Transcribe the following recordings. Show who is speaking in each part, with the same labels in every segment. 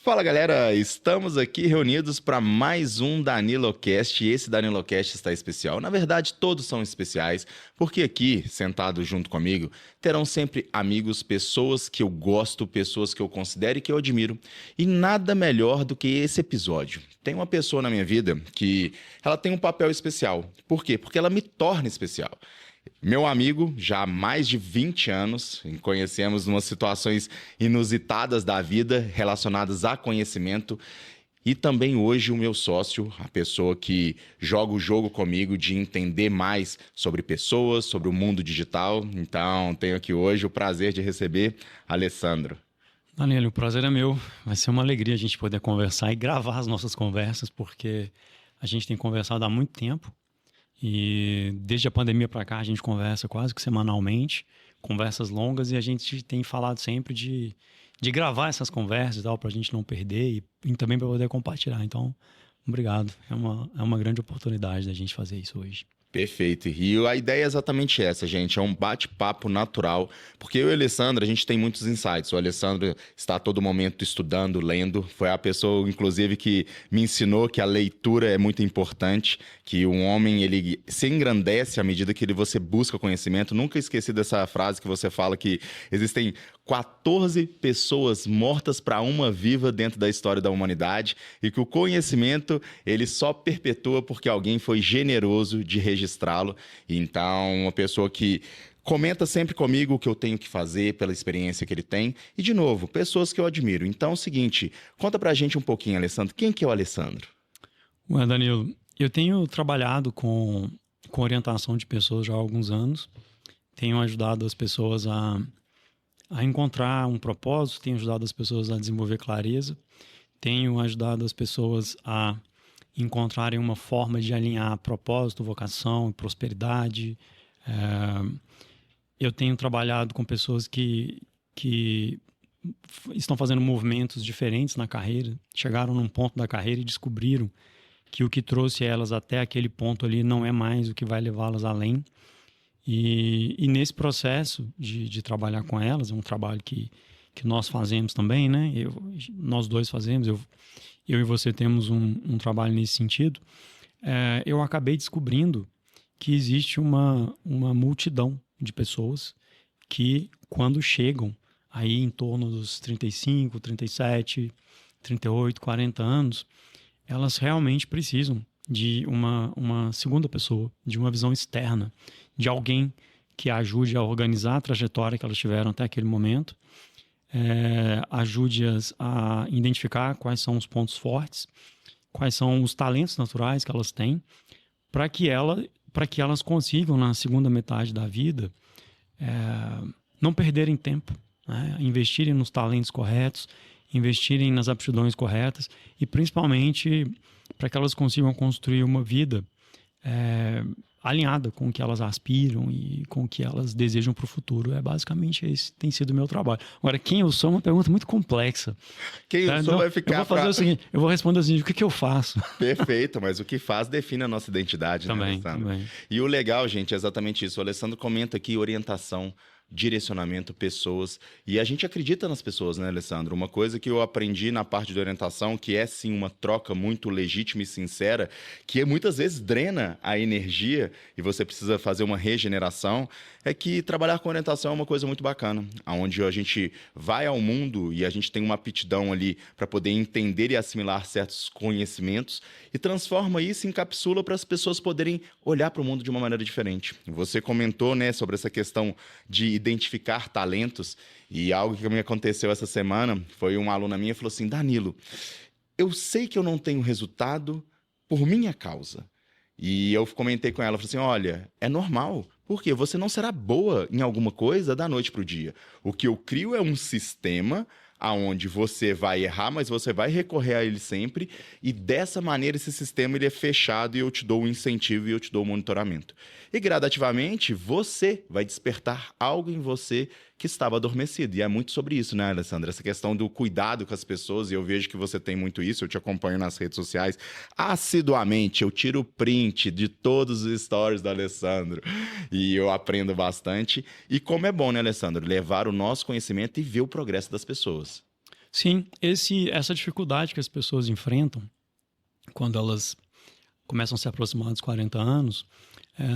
Speaker 1: Fala galera, estamos aqui reunidos para mais um DaniloCast e esse DaniloCast está especial. Na verdade, todos são especiais, porque aqui, sentados junto comigo, terão sempre amigos, pessoas que eu gosto, pessoas que eu considero e que eu admiro. E nada melhor do que esse episódio. Tem uma pessoa na minha vida que ela tem um papel especial. Por quê? Porque ela me torna especial. Meu amigo, já há mais de 20 anos, conhecemos umas situações inusitadas da vida relacionadas a conhecimento e também hoje o meu sócio, a pessoa que joga o jogo comigo de entender mais sobre pessoas, sobre o mundo digital. Então, tenho aqui hoje o prazer de receber Alessandro.
Speaker 2: Danilo, o prazer é meu. Vai ser uma alegria a gente poder conversar e gravar as nossas conversas, porque a gente tem conversado há muito tempo. E desde a pandemia para cá a gente conversa quase que semanalmente, conversas longas, e a gente tem falado sempre de gravar essas conversas e tal, para a gente não perder e também para poder compartilhar. Então, obrigado. É uma grande oportunidade da gente fazer isso hoje.
Speaker 1: Perfeito. E a ideia é exatamente essa, gente. É um bate-papo natural, porque eu e o Alessandro, a gente tem muitos insights. O Alessandro está a todo momento estudando, lendo. Foi a pessoa, inclusive, que me ensinou que a leitura é muito importante, que um homem, ele se engrandece à medida que você busca conhecimento. Nunca esqueci dessa frase que você fala que existem 14 pessoas mortas para uma viva dentro da história da humanidade e que o conhecimento, ele só perpetua porque alguém foi generoso de registrá-lo. Então, uma pessoa que comenta sempre comigo o que eu tenho que fazer pela experiência que ele tem. E, de novo, pessoas que eu admiro. Então, é o seguinte, conta pra gente um pouquinho, Alessandro. Quem que é o Alessandro?
Speaker 2: Ué, Danilo, eu tenho trabalhado com orientação de pessoas já há alguns anos. Tenho ajudado as pessoas a encontrar um propósito, tenho ajudado as pessoas a desenvolver clareza, tenho ajudado as pessoas a encontrarem uma forma de alinhar propósito, vocação, prosperidade. Eu tenho trabalhado com pessoas que estão fazendo movimentos diferentes na carreira, chegaram num ponto da carreira e descobriram que o que trouxe elas até aquele ponto ali não é mais o que vai levá-las além. E nesse processo de trabalhar com elas, é um trabalho que nós fazemos também, né? Nós dois fazemos, eu e você temos um trabalho nesse sentido. Eu acabei descobrindo que existe uma multidão de pessoas que, quando chegam aí em torno dos 35, 37, 38, 40 anos, elas realmente precisam de uma segunda pessoa, de uma visão externa, de alguém que ajude a organizar a trajetória que elas tiveram até aquele momento, ajude-as a identificar quais são os pontos fortes, quais são os talentos naturais que elas têm, para que elas consigam, na segunda metade da vida, não perderem tempo, né? Investirem nos talentos corretos, investirem nas aptidões corretas e, principalmente, para que elas consigam construir uma vida alinhada com o que elas aspiram e com o que elas desejam para o futuro. Basicamente esse tem sido o meu trabalho. Agora, quem eu sou é uma pergunta muito complexa.
Speaker 1: Quem eu sou vai ficar...
Speaker 2: Eu vou fazer o seguinte, eu vou responder o seguinte, o que eu faço?
Speaker 1: Perfeito, mas o que faz define a nossa identidade, né, Alessandro?
Speaker 2: Também.
Speaker 1: E o legal, gente, é exatamente isso. O Alessandro comenta aqui orientação, direcionamento, pessoas, e a gente acredita nas pessoas, né, Alessandro? Uma coisa que eu aprendi na parte de orientação, que é sim uma troca muito legítima e sincera, que muitas vezes drena a energia e você precisa fazer uma regeneração, é que trabalhar com orientação é uma coisa muito bacana, onde a gente vai ao mundo e a gente tem uma aptidão ali para poder entender e assimilar certos conhecimentos e transforma isso em cápsula para as pessoas poderem olhar para o mundo de uma maneira diferente. Você comentou, né, sobre essa questão de identificar talentos, e algo que me aconteceu essa semana foi uma aluna minha falou assim: Danilo, eu sei que eu não tenho resultado por minha causa. E eu comentei com ela, falei assim, olha, é normal, porque você não será boa em alguma coisa da noite para o dia. O que eu crio é um sistema aonde você vai errar, mas você vai recorrer a ele sempre, e dessa maneira esse sistema ele é fechado e eu te dou o incentivo e eu te dou o monitoramento. E gradativamente você vai despertar algo em você que estava adormecido. E é muito sobre isso, né, Alessandra? Essa questão do cuidado com as pessoas, e eu vejo que você tem muito isso, eu te acompanho nas redes sociais assiduamente, eu tiro print de todos os stories do Alessandro e eu aprendo bastante. E como é bom, né, Alessandro, levar o nosso conhecimento e ver o progresso das pessoas.
Speaker 2: Sim, essa dificuldade que as pessoas enfrentam quando elas começam a se aproximar dos 40 anos,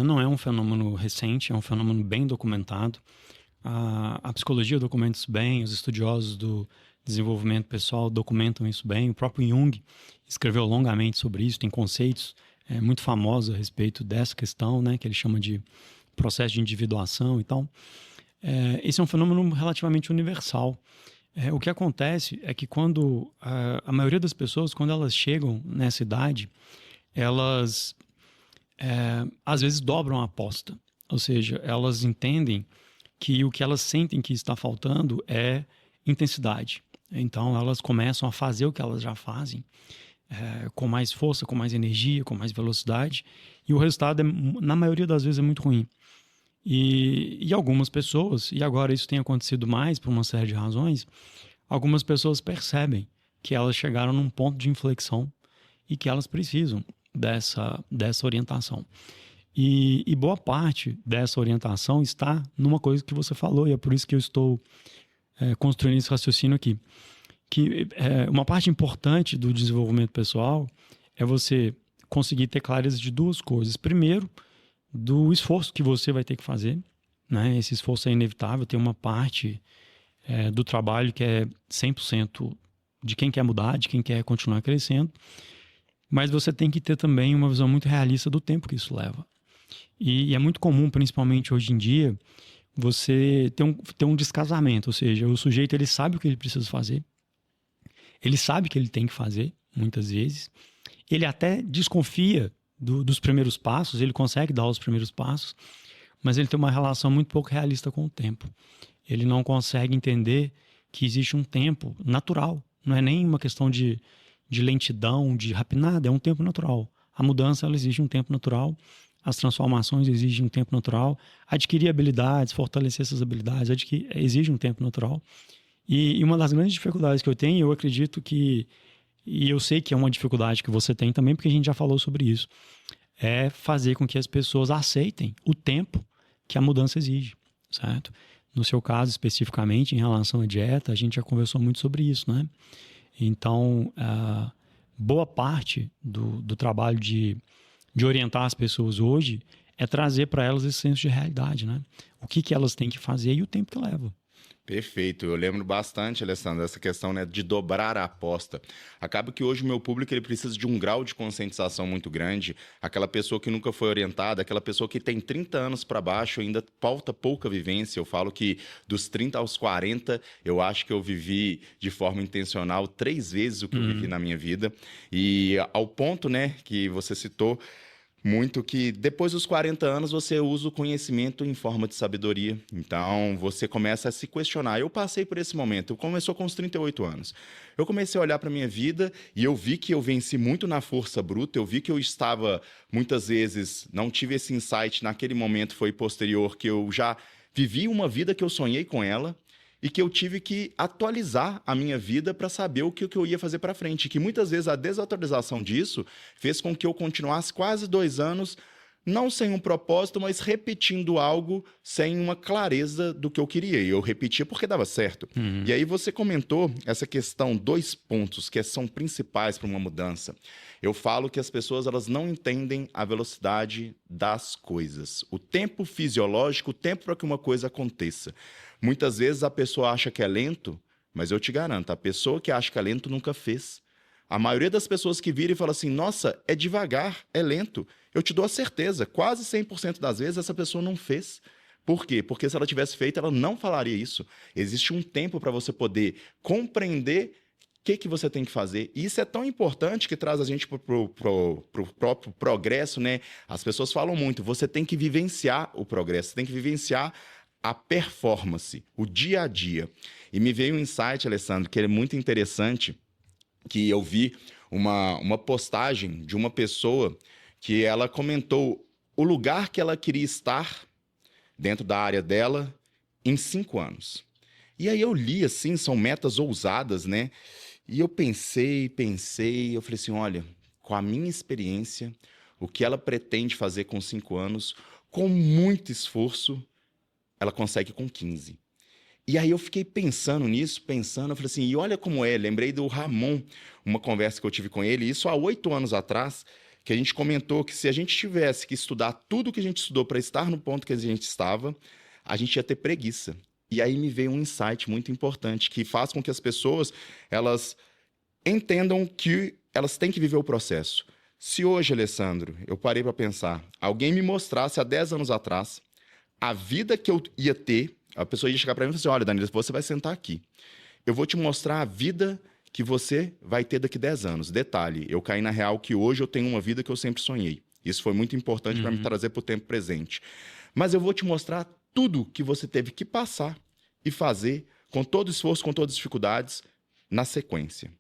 Speaker 2: não é um fenômeno recente, é um fenômeno bem documentado. A psicologia documenta isso bem, os estudiosos do desenvolvimento pessoal documentam isso bem. O próprio Jung escreveu longamente sobre isso, tem conceitos muito famosos a respeito dessa questão, né, que ele chama de processo de individuação e tal. Esse é um fenômeno relativamente universal. O que acontece é que quando a maioria das pessoas, quando elas chegam nessa idade, elas às vezes dobram a aposta. Ou seja, elas entendem que o que elas sentem que está faltando é intensidade. Então, elas começam a fazer o que elas já fazem, com mais força, com mais energia, com mais velocidade, e o resultado, na maioria das vezes, é muito ruim. E algumas pessoas, e agora isso tem acontecido mais por uma série de razões, algumas pessoas percebem que elas chegaram num ponto de inflexão e que elas precisam dessa orientação. E boa parte dessa orientação está numa coisa que você falou, e é por isso que eu estou construindo esse raciocínio aqui. Que uma parte importante do desenvolvimento pessoal é você conseguir ter clareza de duas coisas. Primeiro, do esforço que você vai ter que fazer, né? Esse esforço é inevitável, tem uma parte do trabalho que é 100% de quem quer mudar, de quem quer continuar crescendo, mas você tem que ter também uma visão muito realista do tempo que isso leva. E é muito comum, principalmente hoje em dia, você ter um descasamento, ou seja, o sujeito ele sabe o que ele precisa fazer, ele sabe que ele tem que fazer, muitas vezes, ele até desconfia dos primeiros passos, ele consegue dar os primeiros passos, mas ele tem uma relação muito pouco realista com o tempo. Ele não consegue entender que existe um tempo natural, não é nem uma questão de lentidão, de rapidez, é um tempo natural. A mudança ela exige um tempo natural, as transformações exigem um tempo natural, adquirir habilidades, fortalecer essas habilidades, exige um tempo natural. E uma das grandes dificuldades que eu tenho, eu acredito que, e eu sei que é uma dificuldade que você tem também, porque a gente já falou sobre isso, é fazer com que as pessoas aceitem o tempo que a mudança exige, certo? No seu caso, especificamente, em relação à dieta, a gente já conversou muito sobre isso, né? Então, boa parte do trabalho de orientar as pessoas hoje é trazer para elas esse senso de realidade, né? O que elas têm que fazer e o tempo que leva.
Speaker 1: Perfeito, eu lembro bastante, Alessandro, dessa questão, né, de dobrar a aposta. Acaba que hoje o meu público ele precisa de um grau de conscientização muito grande. Aquela pessoa que nunca foi orientada, aquela pessoa que tem 30 anos para baixo, ainda falta pouca vivência. Eu falo que dos 30 aos 40, eu acho que eu vivi de forma intencional 3 vezes o que eu vivi na minha vida. E ao ponto, né, que você citou, muito que depois dos 40 anos você usa o conhecimento em forma de sabedoria. Então, você começa a se questionar. Eu passei por esse momento. Começou com os 38 anos. Eu comecei a olhar para a minha vida e eu vi que eu venci muito na força bruta. Eu vi que eu estava, muitas vezes, não tive esse insight naquele momento, foi posterior, que eu já vivi uma vida que eu sonhei com ela e que eu tive que atualizar a minha vida para saber o que eu ia fazer para frente. Que muitas vezes a desatualização disso fez com que eu continuasse quase 2 anos, não sem um propósito, mas repetindo algo sem uma clareza do que eu queria. E eu repetia porque dava certo. E aí você comentou essa questão, 2 pontos que são principais para uma mudança. Eu falo que as pessoas elas não entendem a velocidade das coisas. O tempo fisiológico, o tempo para que uma coisa aconteça. Muitas vezes a pessoa acha que é lento, mas eu te garanto, a pessoa que acha que é lento nunca fez. A maioria das pessoas que viram e falam assim, nossa, é devagar, é lento. Eu te dou a certeza, quase 100% das vezes essa pessoa não fez. Por quê? Porque se ela tivesse feito, ela não falaria isso. Existe um tempo para você poder compreender o que você tem que fazer. E isso é tão importante que traz a gente para o próprio progresso, né? As pessoas falam muito, você tem que vivenciar o progresso, você tem que vivenciar a performance, o dia a dia. E me veio um insight, Alessandro, que é muito interessante, que eu vi uma postagem de uma pessoa que ela comentou o lugar que ela queria estar dentro da área dela em 5 anos. E aí eu li assim, são metas ousadas, né? E eu pensei, eu falei assim, olha, com a minha experiência, o que ela pretende fazer com 5 anos, com muito esforço, ela consegue com 15. E aí eu fiquei pensando nisso, eu falei assim, e olha como é, lembrei do Ramon, uma conversa que eu tive com ele, isso há 8 anos atrás, que a gente comentou que se a gente tivesse que estudar tudo que a gente estudou para estar no ponto que a gente estava, a gente ia ter preguiça. E aí me veio um insight muito importante, que faz com que as pessoas, elas entendam que elas têm que viver o processo. Se hoje, Alessandro, eu parei para pensar, alguém me mostrasse há 10 anos atrás a vida que eu ia ter, a pessoa ia chegar para mim e falar assim, olha, Danilo, você vai sentar aqui. Eu vou te mostrar a vida que você vai ter daqui 10 anos. Detalhe, eu caí na real que hoje eu tenho uma vida que eu sempre sonhei. Isso foi muito importante para me trazer para o tempo presente. Mas eu vou te mostrar tudo que você teve que passar e fazer com todo esforço, com todas as dificuldades, na sequência.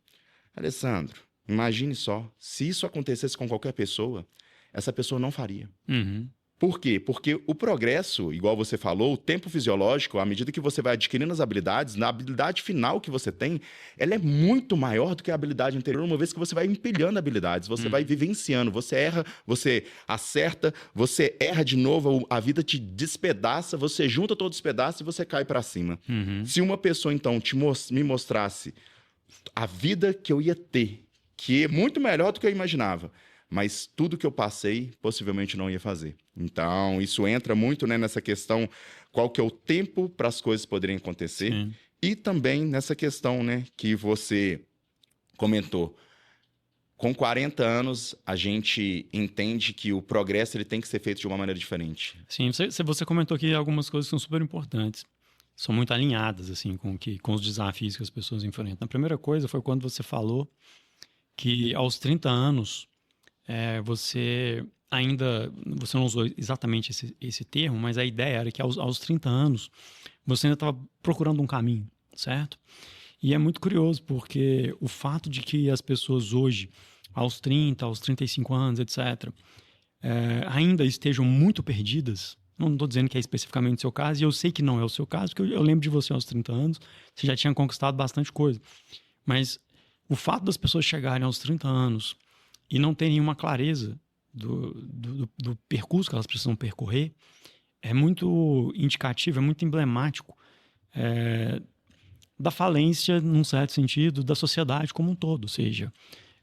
Speaker 1: Alessandro, imagine só, se isso acontecesse com qualquer pessoa, essa pessoa não faria. Por quê? Porque o progresso, igual você falou, o tempo fisiológico, à medida que você vai adquirindo as habilidades, na habilidade final que você tem, ela é muito maior do que a habilidade anterior, uma vez que você vai empilhando habilidades, você vai vivenciando, você erra, você acerta, você erra de novo, a vida te despedaça, você junta todos os pedaços e você cai para cima. Se uma pessoa, então, me mostrasse a vida que eu ia ter, que é muito melhor do que eu imaginava, mas tudo que eu passei, possivelmente não ia fazer. Então, isso entra muito, né, nessa questão, qual que é o tempo para as coisas poderem acontecer.
Speaker 2: Sim.
Speaker 1: E também nessa questão, né, que você comentou. Com 40 anos, a gente entende que o progresso ele tem que ser feito de uma maneira diferente.
Speaker 2: Sim, você comentou aqui algumas coisas que são super importantes. São muito alinhadas assim, com os desafios que as pessoas enfrentam. A primeira coisa foi quando você falou que aos 30 anos... você não usou exatamente esse termo, mas a ideia era que aos 30 anos você ainda estava procurando um caminho, certo? E é muito curioso porque o fato de que as pessoas hoje, aos 30, aos 35 anos, etc., ainda estejam muito perdidas, não estou dizendo que é especificamente o seu caso, e eu sei que não é o seu caso, porque eu lembro de você aos 30 anos, você já tinha conquistado bastante coisa, mas o fato das pessoas chegarem aos 30 anos e não terem uma clareza do percurso que elas precisam percorrer, é muito indicativo, é muito emblemático da falência, num certo sentido, da sociedade como um todo. Ou seja,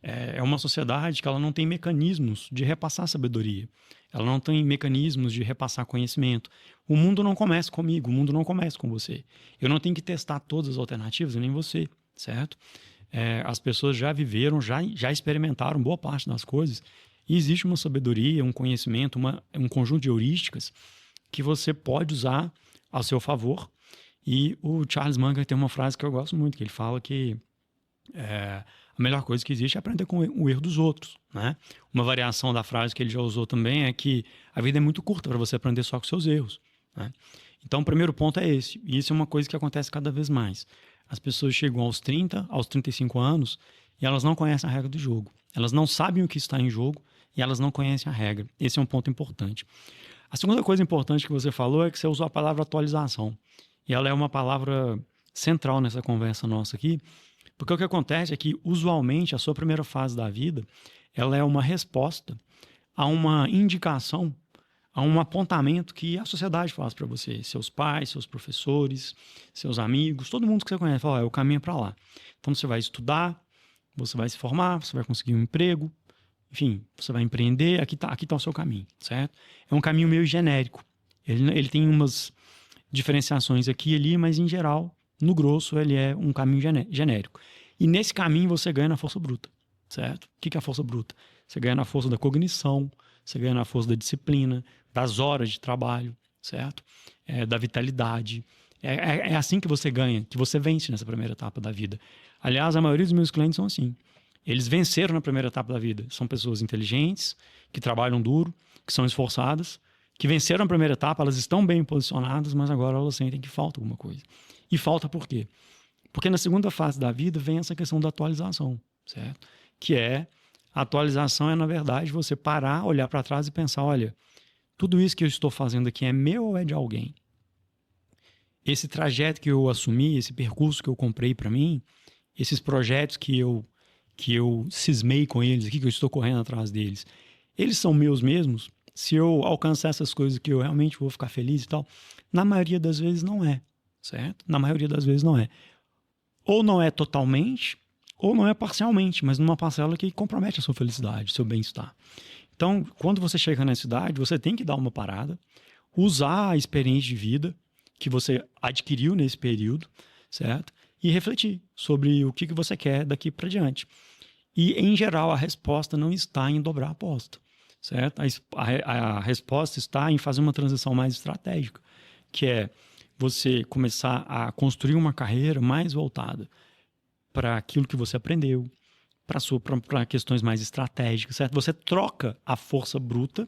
Speaker 2: é uma sociedade que ela não tem mecanismos de repassar sabedoria, ela não tem mecanismos de repassar conhecimento. O mundo não começa comigo, o mundo não começa com você. Eu não tenho que testar todas as alternativas, nem você, certo? As pessoas já viveram, já experimentaram boa parte das coisas e existe uma sabedoria, um conhecimento, um conjunto de heurísticas que você pode usar ao seu favor. E o Charles Munger tem uma frase que eu gosto muito, que ele fala que a melhor coisa que existe é aprender com o erro dos outros, né? Uma variação da frase que ele já usou também é que a vida é muito curta para você aprender só com seus erros, né? Então o primeiro ponto é esse, e isso é uma coisa que acontece cada vez mais. As pessoas chegam aos 30, aos 35 anos e elas não conhecem a regra do jogo. Elas não sabem o que está em jogo e elas não conhecem a regra. Esse é um ponto importante. A segunda coisa importante que você falou é que você usou a palavra atualização. E ela é uma palavra central nessa conversa nossa aqui, porque o que acontece é que, usualmente, a sua primeira fase da vida, ela é uma resposta a uma indicação, a um apontamento que a sociedade faz para você, seus pais, seus professores, seus amigos, todo mundo que você conhece, fala, o caminho é para lá. Então você vai estudar, você vai se formar, você vai conseguir um emprego, enfim, você vai empreender, aqui tá o seu caminho, certo? É um caminho meio genérico. Ele tem umas diferenciações aqui e ali, mas em geral, no grosso, ele é um caminho genérico. E nesse caminho você ganha na força bruta, certo? O que é a força bruta? Você ganha na força da cognição, você ganha na força da disciplina, das horas de trabalho, certo? Da vitalidade. É assim que você ganha, que você vence nessa primeira etapa da vida. Aliás, a maioria dos meus clientes são assim. Eles venceram na primeira etapa da vida. São pessoas inteligentes, que trabalham duro, que são esforçadas, que venceram a primeira etapa, elas estão bem posicionadas, mas agora elas sentem que falta alguma coisa. E falta por quê? Porque na segunda fase da vida vem essa questão da atualização, certo? Que a atualização na verdade, você parar, olhar para trás e pensar, olha, tudo isso que eu estou fazendo aqui é meu ou é de alguém? Esse trajeto que eu assumi, esse percurso que eu comprei para mim, esses projetos que eu cismei com eles aqui, que eu estou correndo atrás deles, eles são meus mesmos? Se eu alcançar essas coisas que eu realmente vou ficar feliz e tal? Na maioria das vezes não é, certo? Na maioria das vezes não é. Ou não é totalmente, ou não é parcialmente, mas numa parcela que compromete a sua felicidade, seu bem-estar. Então, quando você chega nessa idade, você tem que dar uma parada, usar a experiência de vida que você adquiriu nesse período, certo? E refletir sobre o que você quer daqui para diante. E, em geral, a resposta não está em dobrar a aposta, certo? A resposta está em fazer uma transição mais estratégica, que é você começar a construir uma carreira mais voltada para aquilo que você aprendeu, para questões mais estratégicas, certo? Você troca a força bruta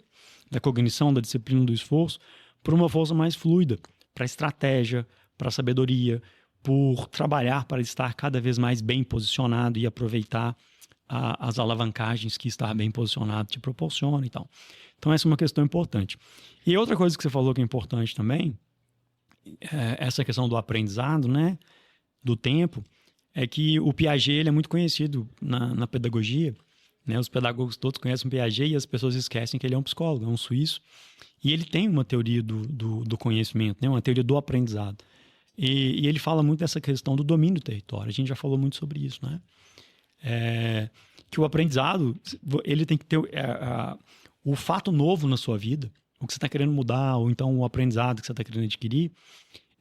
Speaker 2: da cognição, da disciplina, do esforço, por uma força mais fluida, para estratégia, para sabedoria, por trabalhar para estar cada vez mais bem posicionado e aproveitar as alavancagens que estar bem posicionado te proporciona e tal. Então, essa é uma questão importante. E outra coisa que você falou que é importante também, essa questão do aprendizado, né, do tempo, é que o Piaget ele é muito conhecido na pedagogia, né? Os pedagogos todos conhecem o Piaget e as pessoas esquecem que ele é um psicólogo, é um suíço, e ele tem uma teoria do conhecimento, né? Uma teoria do aprendizado. E ele fala muito dessa questão do domínio do território, a gente já falou muito sobre isso, né? Que o aprendizado, ele tem que ter o fato novo na sua vida, o que você está querendo mudar, ou então o aprendizado que você está querendo adquirir,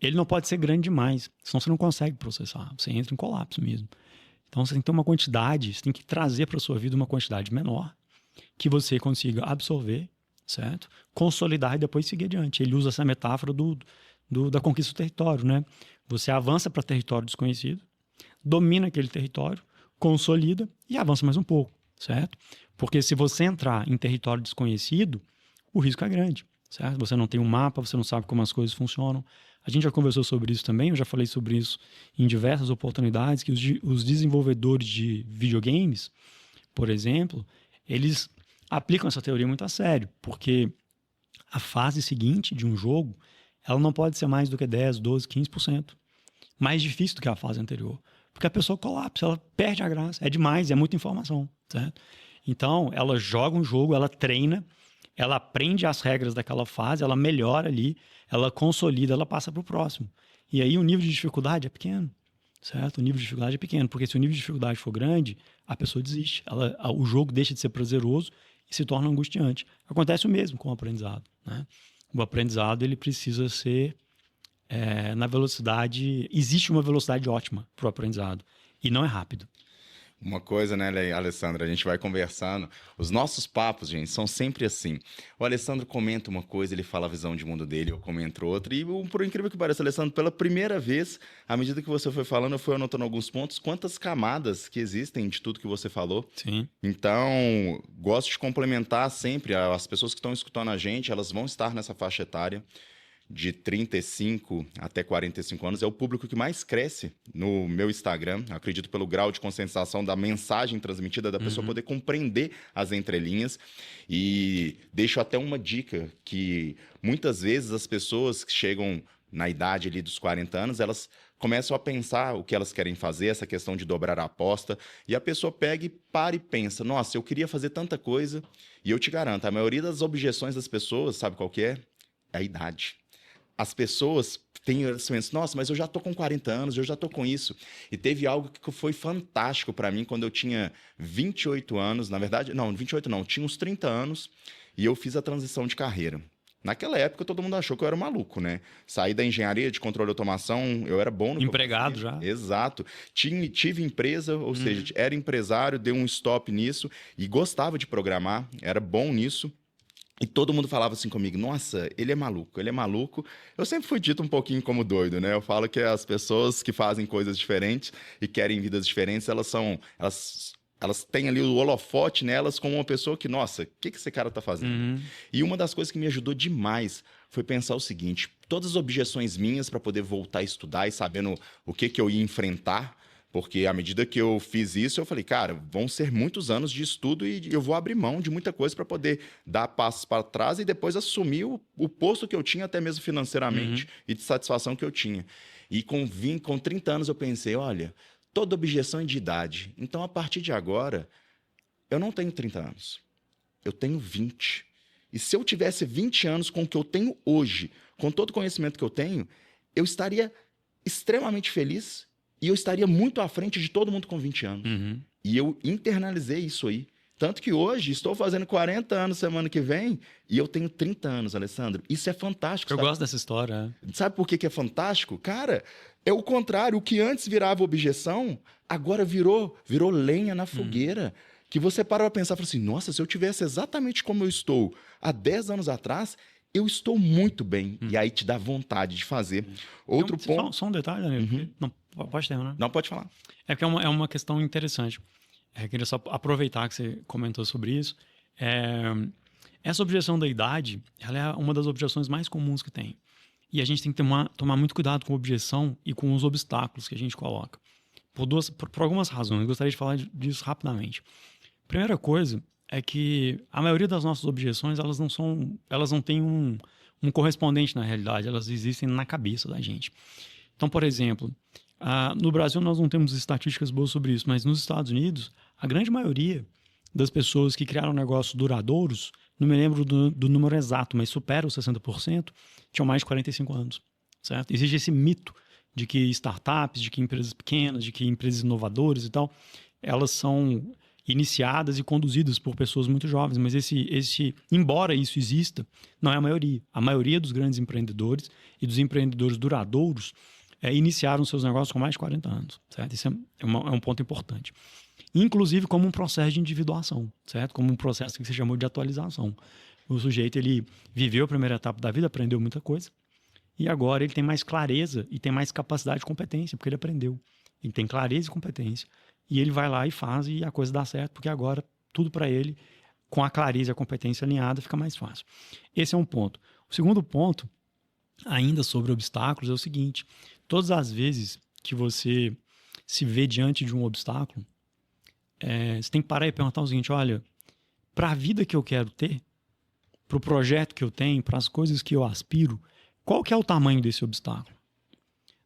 Speaker 2: ele não pode ser grande demais, senão você não consegue processar, você entra em colapso mesmo. Então você tem que ter uma quantidade, você tem que trazer para a sua vida uma quantidade menor, que você consiga absorver, certo? Consolidar e depois seguir adiante. Ele usa essa metáfora da conquista do território, né? Você avança para território desconhecido, domina aquele território, consolida e avança mais um pouco, certo? Porque se você entrar em território desconhecido, o risco é grande, certo? Você não tem um mapa, você não sabe como as coisas funcionam. A gente já conversou sobre isso também, eu já falei sobre isso em diversas oportunidades, que os desenvolvedores de videogames, por exemplo, eles aplicam essa teoria muito a sério, porque a fase seguinte de um jogo, ela não pode ser mais do que 10, 12, 15%. Mais difícil do que a fase anterior. Porque a pessoa colapsa, ela perde a graça. É demais, é muita informação, certo? Então, ela joga um jogo, ela treina, ela aprende as regras daquela fase, ela melhora ali, ela consolida, ela passa para o próximo. E aí o nível de dificuldade é pequeno, certo? O nível de dificuldade é pequeno, porque se o nível de dificuldade for grande, a pessoa desiste. O jogo deixa de ser prazeroso e se torna angustiante. Acontece o mesmo com o aprendizado, né? O aprendizado, ele precisa ser na velocidade... Existe uma velocidade ótima para o aprendizado e não é rápido.
Speaker 1: Uma coisa, né, Alessandro, a gente vai conversando. Os nossos papos, gente, são sempre assim. O Alessandro comenta uma coisa, ele fala a visão de mundo dele, eu comento outra. E, por incrível que pareça, Alessandro, pela primeira vez, à medida que você foi falando, eu fui anotando alguns pontos, quantas camadas que existem de tudo que você falou.
Speaker 2: Sim.
Speaker 1: Então, gosto de complementar sempre. As pessoas que estão escutando a gente, elas vão estar nessa faixa etária. De 35 até 45 anos, é o público que mais cresce no meu Instagram, acredito pelo grau de conscientização da mensagem transmitida, da pessoa poder compreender as entrelinhas. E deixo até uma dica, que muitas vezes as pessoas que chegam na idade ali dos 40 anos, elas começam a pensar o que elas querem fazer, essa questão de dobrar a aposta, e a pessoa pega e para e pensa, nossa, eu queria fazer tanta coisa, e eu te garanto, a maioria das objeções das pessoas, sabe qual que é? É a idade. As pessoas têm esse pensamento, nossa, mas eu já tô com 40 anos, eu já tô com isso. E teve algo que foi fantástico para mim quando eu tinha 28 anos, na verdade, não, 28 não, tinha uns 30 anos, e eu fiz a transição de carreira. Naquela época, todo mundo achou que eu era maluco, né? Saí da engenharia de controle de automação, eu era bom no
Speaker 2: empregado já.
Speaker 1: Exato. Tive empresa, ou seja, era empresário, dei um stop nisso, e gostava de programar, era bom nisso. E todo mundo falava assim comigo, nossa, ele é maluco, ele é maluco. Eu sempre fui dito um pouquinho como doido, né? Eu falo que as pessoas que fazem coisas diferentes e querem vidas diferentes, elas têm ali o holofote nelas como uma pessoa que, nossa, o que esse cara tá fazendo? E uma das coisas que me ajudou demais foi pensar o seguinte, todas as objeções minhas para poder voltar a estudar e sabendo o que eu ia enfrentar, porque à medida que eu fiz isso, eu falei, cara, vão ser muitos anos de estudo e eu vou abrir mão de muita coisa para poder dar passos para trás e depois assumir o posto que eu tinha, até mesmo financeiramente, e de satisfação que eu tinha. E com 30 anos eu pensei, olha, toda objeção é de idade. Então, a partir de agora, eu não tenho 30 anos. Eu tenho 20. E se eu tivesse 20 anos com o que eu tenho hoje, com todo o conhecimento que eu tenho, eu estaria extremamente feliz e eu estaria muito à frente de todo mundo com 20 anos. E eu internalizei isso aí. Tanto que hoje estou fazendo 40 anos semana que vem e eu tenho 30 anos, Alessandro. Isso é fantástico.
Speaker 2: Eu gosto dessa história.
Speaker 1: Sabe por que é fantástico? Cara, é o contrário. O que antes virava objeção, agora virou lenha na fogueira. Que você para pra pensar e fala assim, nossa, se eu tivesse exatamente como eu estou há 10 anos atrás, eu estou muito bem. E aí te dá vontade de fazer. Outro ponto...
Speaker 2: Só um detalhe, Danilo. Não, pode terminar.
Speaker 1: Não, pode falar.
Speaker 2: É porque é uma questão interessante. Queria só aproveitar que você comentou sobre isso. Essa objeção da idade, ela é uma das objeções mais comuns que tem. E a gente tem que tomar muito cuidado com a objeção e com os obstáculos que a gente coloca. Por algumas razões. Eu gostaria de falar disso rapidamente. Primeira coisa é que a maioria das nossas objeções, elas não têm um correspondente na realidade. Elas existem na cabeça da gente. Então, por exemplo... no Brasil nós não temos estatísticas boas sobre isso, mas nos Estados Unidos, a grande maioria das pessoas que criaram negócios duradouros, não me lembro do número exato, mas supera os 60%, tinham mais de 45 anos, certo? Existe esse mito de que startups, de que empresas pequenas, de que empresas inovadoras e tal, elas são iniciadas e conduzidas por pessoas muito jovens, mas embora isso exista, não é a maioria. A maioria dos grandes empreendedores e dos empreendedores duradouros iniciaram seus negócios com mais de 40 anos, certo? Isso é um ponto importante. Inclusive como um processo de individuação, certo? Como um processo que se chamou de atualização. O sujeito, ele viveu a primeira etapa da vida, aprendeu muita coisa, e agora ele tem mais clareza e tem mais capacidade de competência, porque ele aprendeu. Ele tem clareza e competência. E ele vai lá e faz, e a coisa dá certo, porque agora tudo para ele, com a clareza e a competência alinhada, fica mais fácil. Esse é um ponto. O segundo ponto, ainda sobre obstáculos, é o seguinte: todas as vezes que você se vê diante de um obstáculo, você tem que parar e perguntar o seguinte: olha, para a vida que eu quero ter, para o projeto que eu tenho, para as coisas que eu aspiro, qual que é o tamanho desse obstáculo?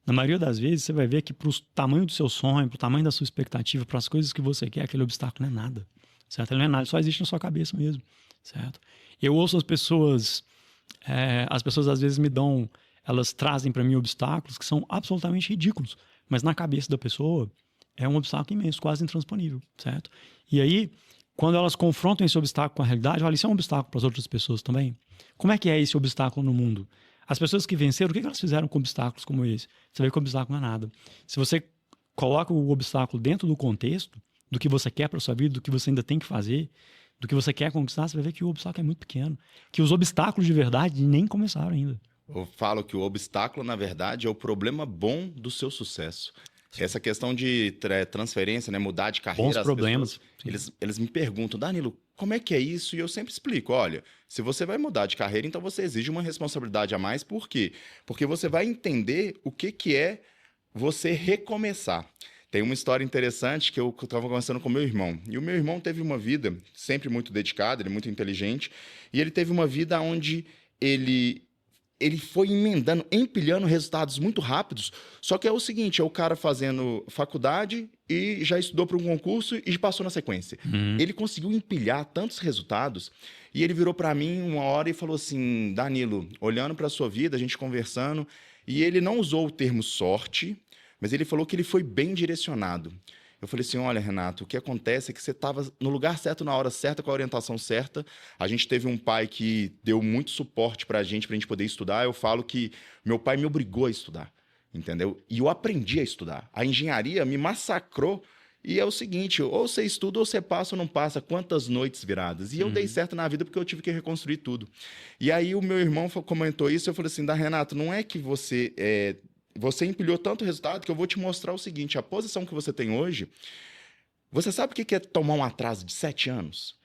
Speaker 2: Na maioria das vezes, você vai ver que para o tamanho do seu sonho, para o tamanho da sua expectativa, para as coisas que você quer, aquele obstáculo não é nada, certo? Ele não é nada, só existe na sua cabeça mesmo, certo? Eu ouço as pessoas às vezes elas trazem para mim obstáculos que são absolutamente ridículos, mas na cabeça da pessoa é um obstáculo imenso, quase intransponível, certo? E aí, quando elas confrontam esse obstáculo com a realidade, olha, isso é um obstáculo para as outras pessoas também. Como é que é esse obstáculo no mundo? As pessoas que venceram, o que elas fizeram com obstáculos como esse? Você vê que o obstáculo não é nada. Se você coloca o obstáculo dentro do contexto, do que você quer para a sua vida, do que você ainda tem que fazer, do que você quer conquistar, você vai ver que o obstáculo é muito pequeno. Que os obstáculos de verdade nem começaram ainda.
Speaker 1: Eu falo que o obstáculo, na verdade, é o problema bom do seu sucesso. Essa questão de transferência, né, mudar de carreira...
Speaker 2: Bons problemas.
Speaker 1: Eles me perguntam, Danilo, como é que é isso? E eu sempre explico, olha, se você vai mudar de carreira, então você exige uma responsabilidade a mais. Por quê? Porque você vai entender o que é você recomeçar. Tem uma história interessante que eu estava conversando com meu irmão. E o meu irmão teve uma vida sempre muito dedicada, ele é muito inteligente, e ele teve uma vida onde ele foi emendando, empilhando resultados muito rápidos. Só que é o seguinte, é o cara fazendo faculdade e já estudou para um concurso e passou na sequência. Ele conseguiu empilhar tantos resultados e ele virou para mim uma hora e falou assim, Danilo, olhando para a sua vida, a gente conversando, e ele não usou o termo sorte, mas ele falou que ele foi bem direcionado. Eu falei assim, olha, Renato, o que acontece é que você estava no lugar certo, na hora certa, com a orientação certa. A gente teve um pai que deu muito suporte para a gente poder estudar. Eu falo que meu pai me obrigou a estudar, entendeu? E eu aprendi a estudar. A engenharia me massacrou. E é o seguinte, ou você estuda ou você passa ou não passa. Quantas noites viradas. E eu dei certo na vida porque eu tive que reconstruir tudo. E aí o meu irmão comentou isso, eu falei assim, Renato, não é que você empilhou tanto resultado que eu vou te mostrar o seguinte, a posição que você tem hoje, você sabe o que é tomar um atraso de 7 anos?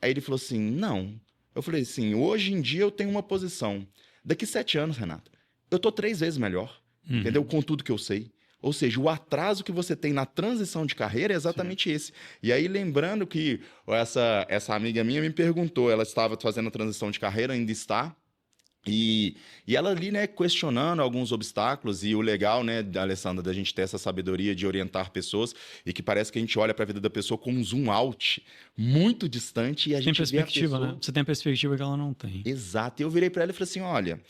Speaker 1: Aí ele falou assim, não. Eu falei assim, hoje em dia eu tenho uma posição. Daqui 7 anos, Renato, eu tô 3 vezes melhor, entendeu? Com tudo que eu sei. Ou seja, o atraso que você tem na transição de carreira é exatamente esse. E aí, lembrando que essa amiga minha me perguntou, ela estava fazendo a transição de carreira, ainda está, e ela ali, né, questionando alguns obstáculos, e o legal, né, Alessandra, da gente ter essa sabedoria de orientar pessoas, e que parece que a gente olha para a vida da pessoa com um zoom out muito distante, e a gente vê a pessoa...
Speaker 2: né? Você tem a perspectiva que ela não tem.
Speaker 1: Exato. E eu virei para ela e falei assim, olha,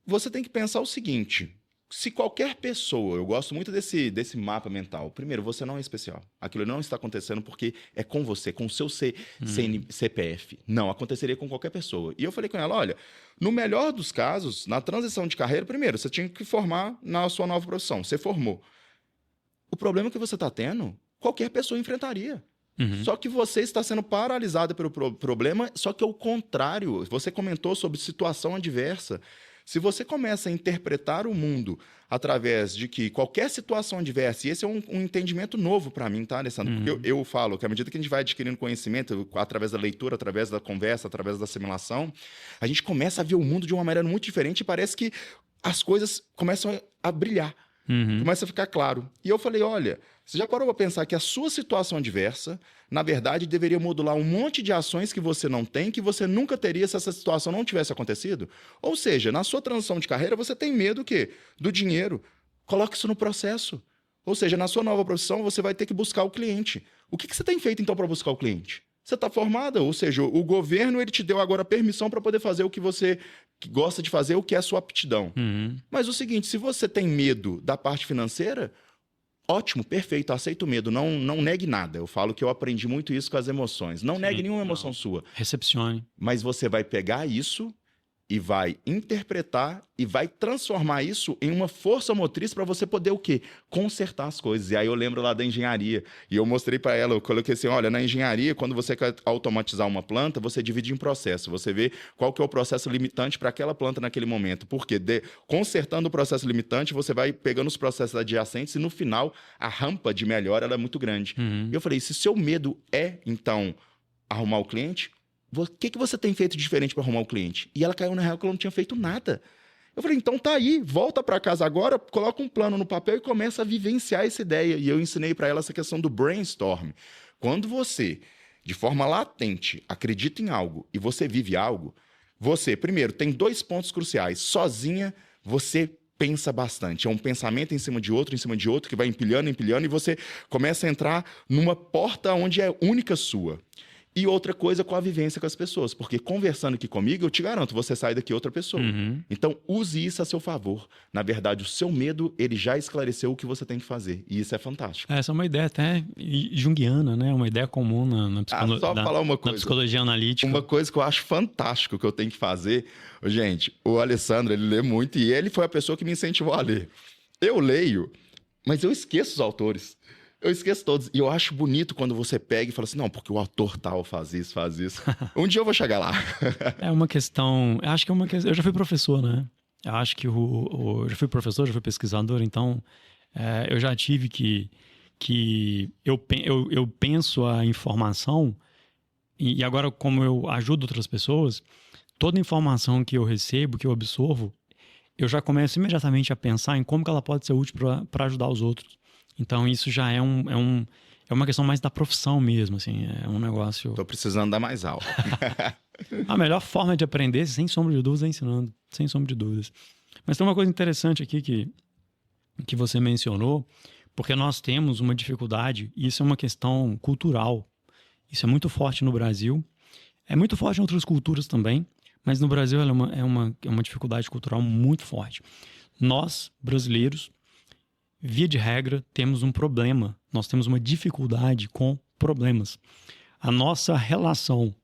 Speaker 1: você tem que pensar o seguinte, Se qualquer pessoa, eu gosto muito desse mapa mental. Primeiro, você não é especial. Aquilo não está acontecendo porque é com você, com o seu CPF. Não, aconteceria com qualquer pessoa. E eu falei com ela, olha, no melhor dos casos, na transição de carreira, primeiro, você tinha que formar na sua nova profissão. Você formou. O problema que você está tendo, qualquer pessoa enfrentaria. Só que você está sendo paralisada pelo problema, só que é o contrário. Você comentou sobre situação adversa. Se você começa a interpretar o mundo através de que qualquer situação adversa, e esse é um entendimento novo para mim, tá, Alessandro? Porque eu falo que à medida que a gente vai adquirindo conhecimento, através da leitura, através da conversa, através da assimilação, a gente começa a ver o mundo de uma maneira muito diferente e parece que as coisas começam a brilhar. Começa a ficar claro. E eu falei, olha, você já parou para pensar que a sua situação adversa, na verdade, deveria modular um monte de ações que você não tem, que você nunca teria se essa situação não tivesse acontecido? Ou seja, na sua transição de carreira, você tem medo o quê? Do dinheiro. Coloque isso no processo. Ou seja, na sua nova profissão, você vai ter que buscar o cliente. O que você tem feito, então, para buscar o cliente? Você está formada, ou seja, o governo ele te deu agora permissão para poder fazer o que você gosta de fazer, o que é a sua aptidão. Mas o seguinte, se você tem medo da parte financeira, ótimo, perfeito, aceita o medo, não negue nada. Eu falo que eu aprendi muito isso com as emoções. Não negue nenhuma emoção sua.
Speaker 2: Recepcione.
Speaker 1: Mas você vai pegar isso e vai interpretar e vai transformar isso em uma força motriz para você poder o quê? Consertar as coisas. E aí eu lembro lá da engenharia. E eu mostrei para ela, eu coloquei assim, olha, na engenharia, quando você quer automatizar uma planta, você divide em processo. Você vê qual que é o processo limitante para aquela planta naquele momento. Porque consertando o processo limitante, você vai pegando os processos adjacentes e no final, a rampa de melhora ela é muito grande. E eu falei, se seu medo é, então, arrumar o cliente, o que você tem feito diferente para arrumar o cliente? E ela caiu na real que ela não tinha feito nada. Eu falei, então tá aí, volta para casa agora, coloca um plano no papel e começa a vivenciar essa ideia. E eu ensinei para ela essa questão do brainstorm. Quando você, de forma latente, acredita em algo e você vive algo, você, primeiro, tem 2 pontos cruciais. Sozinha, você pensa bastante. É um pensamento em cima de outro, que vai empilhando, e você começa a entrar numa porta onde é única sua. E outra coisa com a vivência com as pessoas, porque conversando aqui comigo, eu te garanto, você sai daqui outra pessoa. Então, use isso a seu favor. Na verdade, o seu medo, ele já esclareceu o que você tem que fazer. E isso é fantástico.
Speaker 2: Essa é uma ideia até junguiana, né? Uma ideia comum na psicologia analítica.
Speaker 1: Uma coisa que eu acho fantástico que eu tenho que fazer. Gente, o Alessandro, ele lê muito e ele foi a pessoa que me incentivou a ler. Eu leio, mas eu esqueço os autores. Eu esqueço todos. E eu acho bonito quando você pega e fala assim, não, porque o autor tal faz isso. Um dia eu vou chegar lá.
Speaker 2: É uma questão... Acho que é uma questão... Eu já fui professor, né? Eu acho que eu já fui professor, já fui pesquisador, então eu já tive que eu penso a informação e agora como eu ajudo outras pessoas, toda informação que eu recebo, que eu absorvo, eu já começo imediatamente a pensar em como que ela pode ser útil para ajudar os outros. Então, isso já é uma questão mais da profissão mesmo, assim, é um negócio...
Speaker 1: Tô precisando dar mais aula.
Speaker 2: A melhor forma de aprender, sem sombra de dúvidas, é ensinando, sem sombra de dúvidas. Mas tem uma coisa interessante aqui que você mencionou, porque nós temos uma dificuldade, e isso é uma questão cultural, isso é muito forte no Brasil, é muito forte em outras culturas também, mas no Brasil ela é uma dificuldade cultural muito forte. Nós, brasileiros, via de regra, temos um problema. Nós temos uma dificuldade com problemas. A nossa relação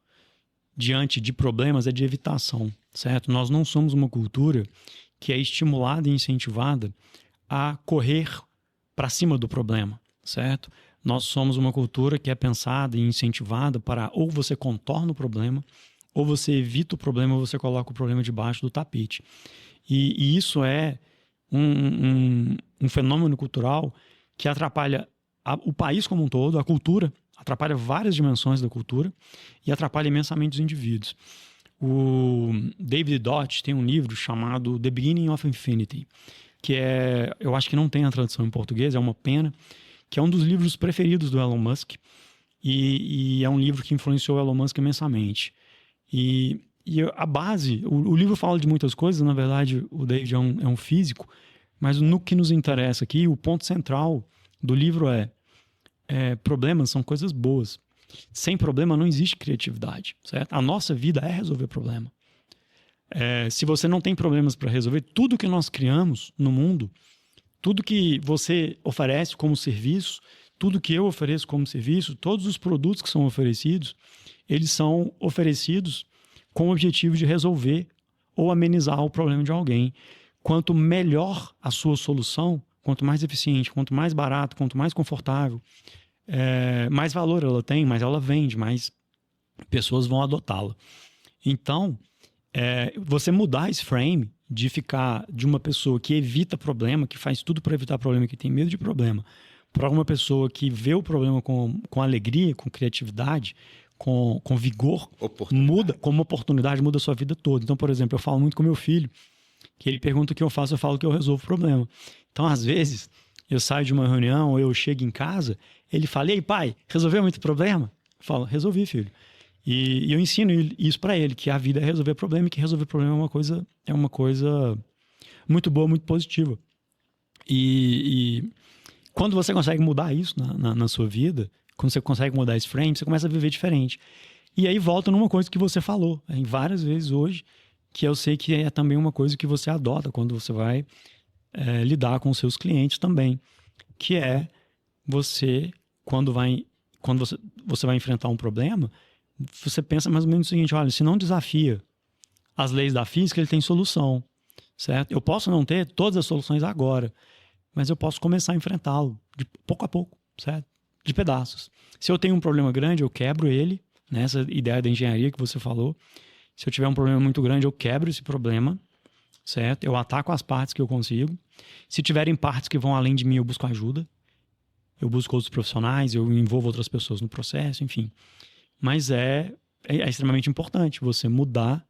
Speaker 2: diante de problemas é de evitação, certo? Nós não somos uma cultura que é estimulada e incentivada a correr para cima do problema, certo? Nós somos uma cultura que é pensada e incentivada para ou você contorna o problema, ou você evita o problema, ou você coloca o problema debaixo do tapete. E isso é um fenômeno cultural que atrapalha o país como um todo, a cultura, atrapalha várias dimensões da cultura e atrapalha imensamente os indivíduos. O David Dodge tem um livro chamado The Beginning of Infinity, que eu acho que não tem a tradução em português, é uma pena, que é um dos livros preferidos do Elon Musk e é um livro que influenciou o Elon Musk imensamente. E a base, o livro fala de muitas coisas, na verdade o David é um físico, mas no que nos interessa aqui, o ponto central do livro é problemas são coisas boas. Sem problema não existe criatividade, certo? A nossa vida é resolver problema. Se você não tem problemas para resolver, tudo que nós criamos no mundo, tudo que você oferece como serviço, tudo que eu ofereço como serviço, todos os produtos que são oferecidos, eles são oferecidos com o objetivo de resolver ou amenizar o problema de alguém. Quanto melhor a sua solução, quanto mais eficiente, quanto mais barato, quanto mais confortável, mais valor ela tem, mais ela vende, mais pessoas vão adotá-la. Então, você mudar esse frame de ficar de uma pessoa que evita problema, que faz tudo para evitar problema, que tem medo de problema, para uma pessoa que vê o problema com alegria, com criatividade, com vigor, muda como oportunidade, muda a sua vida toda. Então, por exemplo, eu falo muito com meu filho, que ele pergunta o que eu faço, eu falo que eu resolvo o problema. Então, às vezes, eu saio de uma reunião ou eu chego em casa, ele fala: "Ei, pai, resolveu muito problema?" Eu falo: "Resolvi, filho." E eu ensino isso para ele, que a vida é resolver problema, e que resolver problema é uma coisa muito boa, muito positiva. E quando você consegue mudar isso na sua vida, quando você consegue mudar esse frame, você começa a viver diferente. E aí volta numa coisa que você falou várias vezes hoje, que eu sei que é também uma coisa que você adota quando você vai lidar com os seus clientes também, que é você, quando você vai enfrentar um problema, você pensa mais ou menos o seguinte: olha, se não desafia as leis da física, ele tem solução, certo? Eu posso não ter todas as soluções agora, mas eu posso começar a enfrentá-lo de pouco a pouco, certo? De pedaços. Se eu tenho um problema grande, eu quebro ele, né? Essa ideia da engenharia que você falou. Se eu tiver um problema muito grande, eu quebro esse problema, certo? Eu ataco as partes que eu consigo. Se tiverem partes que vão além de mim, eu busco ajuda. Eu busco outros profissionais, eu envolvo outras pessoas no processo, enfim. Mas é extremamente importante você mudar.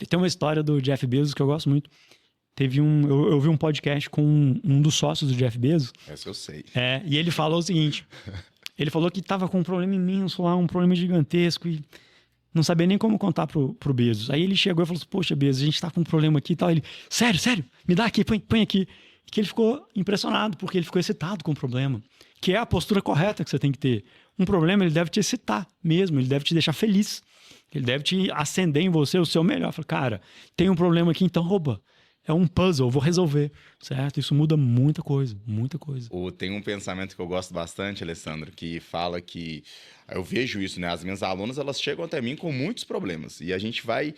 Speaker 2: Tem uma história do Jeff Bezos que eu gosto muito. Eu ouvi um podcast com um dos sócios do Jeff Bezos.
Speaker 1: Essa eu sei.
Speaker 2: E ele falou o seguinte: ele falou que estava com um problema imenso lá, um problema gigantesco, e não sabia nem como contar pro Bezos. Aí ele chegou e falou assim: "Poxa, Bezos, a gente tá com um problema aqui e tal." Ele: sério, me dá aqui, põe aqui. E que ele ficou impressionado, porque ele ficou excitado com o problema, que é a postura correta que você tem que ter. Um problema, ele deve te excitar mesmo, ele deve te deixar feliz, ele deve te acender em você o seu melhor. Fala: "Cara, tem um problema aqui, então rouba. É um puzzle, vou resolver", certo? Isso muda muita coisa, muita coisa.
Speaker 1: Tem um pensamento que eu gosto bastante, Alessandro, que fala que... Eu vejo isso, né? As minhas alunas, elas chegam até mim com muitos problemas. E a gente vai...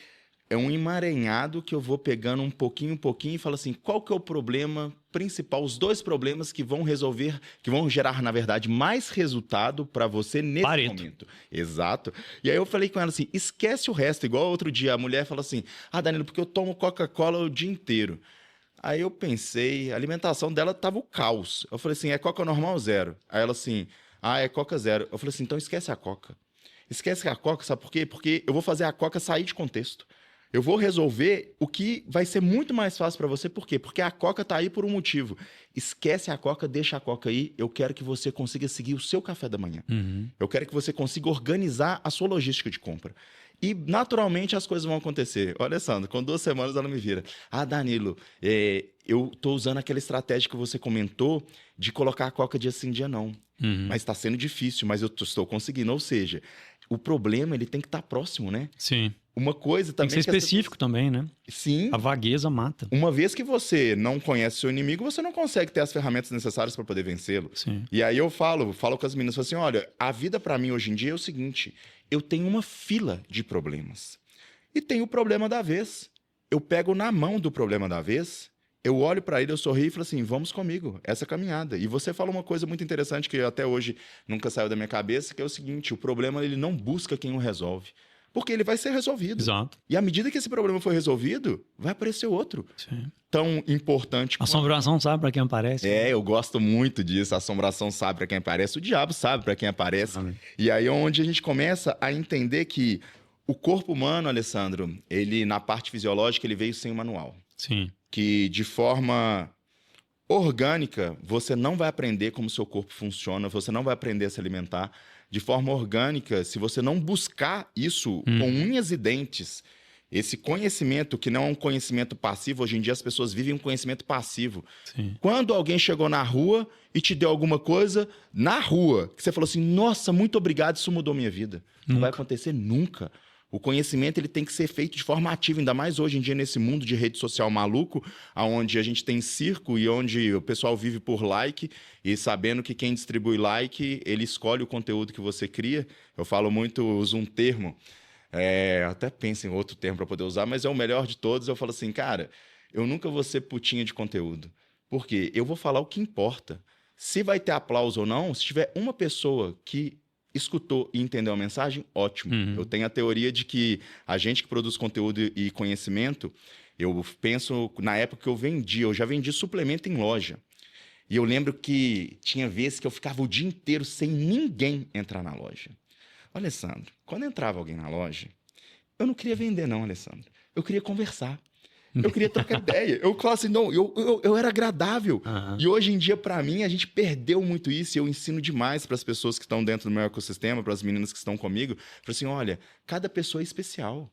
Speaker 1: É um emaranhado que eu vou pegando um pouquinho e falo assim: qual que é o problema principal? Os 2 problemas que vão resolver, que vão gerar, na verdade, mais resultado para você nesse momento. Exato. E aí eu falei com ela assim: esquece o resto. Igual outro dia, a mulher falou assim: "Ah, Danilo, porque eu tomo Coca-Cola o dia inteiro." Aí eu pensei, a alimentação dela tava o caos. Eu falei assim: "É Coca normal 0?" Aí ela assim: "Ah, é Coca 0." Eu falei assim: "Então esquece a Coca. Esquece a Coca, sabe por quê? Porque eu vou fazer a Coca sair de contexto. Eu vou resolver o que vai ser muito mais fácil para você. Por quê? Porque a Coca tá aí por um motivo. Esquece a Coca, deixa a Coca aí. Eu quero que você consiga seguir o seu café da manhã. Eu quero que você consiga organizar a sua logística de compra. E, naturalmente, as coisas vão acontecer." Olha, Alessandro, com 2 semanas ela me vira: "Ah, Danilo, eu tô usando aquela estratégia que você comentou de colocar a Coca dia sim, dia não. Mas está sendo difícil, mas eu estou conseguindo." Ou seja, o problema, ele tem que estar próximo, né?
Speaker 2: Sim.
Speaker 1: Uma coisa também...
Speaker 2: Tem que ser específico também, né?
Speaker 1: Sim.
Speaker 2: A vagueza mata.
Speaker 1: Uma vez que você não conhece seu inimigo, você não consegue ter as ferramentas necessárias para poder vencê-lo.
Speaker 2: Sim.
Speaker 1: E aí eu falo com as meninas, falo assim: "Olha, a vida para mim hoje em dia é o seguinte: eu tenho uma fila de problemas. E tem o problema da vez. Eu pego na mão do problema da vez, eu olho para ele, eu sorrio e falo assim: vamos comigo, essa caminhada." E você fala uma coisa muito interessante que até hoje nunca saiu da minha cabeça, que é o seguinte: o problema, ele não busca quem o resolve, porque ele vai ser resolvido.
Speaker 2: Exato.
Speaker 1: E à medida que esse problema for resolvido, vai aparecer outro.
Speaker 2: Sim.
Speaker 1: Tão importante.
Speaker 2: Assombração sabe para quem aparece.
Speaker 1: Eu gosto muito disso. A assombração sabe para quem aparece. O diabo sabe para quem aparece. Amém. E aí é onde a gente começa a entender que o corpo humano, Alessandro, ele, na parte fisiológica, ele veio sem manual.
Speaker 2: Sim.
Speaker 1: Que de forma orgânica, você não vai aprender como seu corpo funciona, você não vai aprender a se alimentar. De forma orgânica, se você não buscar isso com unhas e dentes, esse conhecimento, que não é um conhecimento passivo, hoje em dia as pessoas vivem um conhecimento passivo.
Speaker 2: Sim.
Speaker 1: Quando alguém chegou na rua e te deu alguma coisa, na rua, que você falou assim: "Nossa, muito obrigado, isso mudou minha vida." Não vai acontecer nunca. O conhecimento ele tem que ser feito de forma ativa, ainda mais hoje em dia nesse mundo de rede social maluco, onde a gente tem circo e onde o pessoal vive por like e sabendo que quem distribui like, ele escolhe o conteúdo que você cria. Eu falo muito, uso um termo, até penso em outro termo para poder usar, mas é o melhor de todos. Eu falo assim, cara, eu nunca vou ser putinha de conteúdo, porque eu vou falar o que importa. Se vai ter aplauso ou não, se tiver uma pessoa que escutou e entendeu a mensagem, ótimo. Eu tenho a teoria de que a gente que produz conteúdo e conhecimento, eu penso, na época que eu já vendi suplemento em loja. E eu lembro que tinha vezes que eu ficava o dia inteiro sem ninguém entrar na loja. Alessandro, quando entrava alguém na loja, eu não queria vender não, Alessandro. Eu queria conversar. Eu queria trocar ideia. Eu falava assim, não, eu era agradável. E hoje em dia, para mim, a gente perdeu muito isso. E eu ensino demais para as pessoas que estão dentro do meu ecossistema, para as meninas que estão comigo. Falei assim, olha, cada pessoa é especial.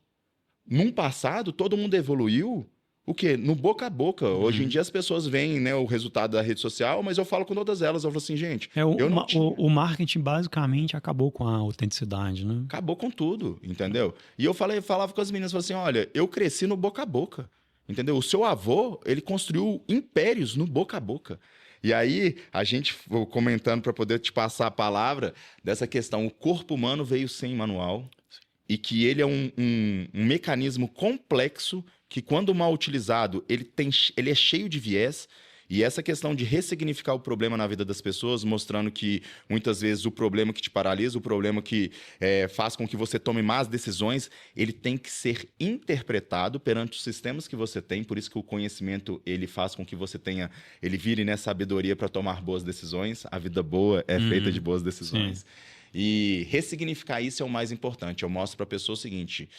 Speaker 1: Num passado, todo mundo evoluiu. O quê? No boca a boca. Hoje em dia, as pessoas veem, né, o resultado da rede social, mas eu falo com todas elas. Eu falo assim, gente,
Speaker 2: o marketing basicamente acabou com a autenticidade, né?
Speaker 1: Acabou com tudo, entendeu? E eu falava com as meninas, falava assim, olha, eu cresci no boca a boca. Entendeu? O seu avô, ele construiu impérios no boca a boca. E aí, a gente comentando para poder te passar a palavra dessa questão, o corpo humano veio sem manual e que ele é um mecanismo complexo que, quando mal utilizado, ele é cheio de viés. E essa questão de ressignificar o problema na vida das pessoas, mostrando que muitas vezes o problema que te paralisa, o problema que faz com que você tome más decisões, ele tem que ser interpretado perante os sistemas que você tem. Por isso que o conhecimento ele faz com que você tenha, ele vire, né, sabedoria para tomar boas decisões. A vida boa é feita de boas decisões. Sim. E ressignificar isso é o mais importante. Eu mostro para a pessoa o seguinte.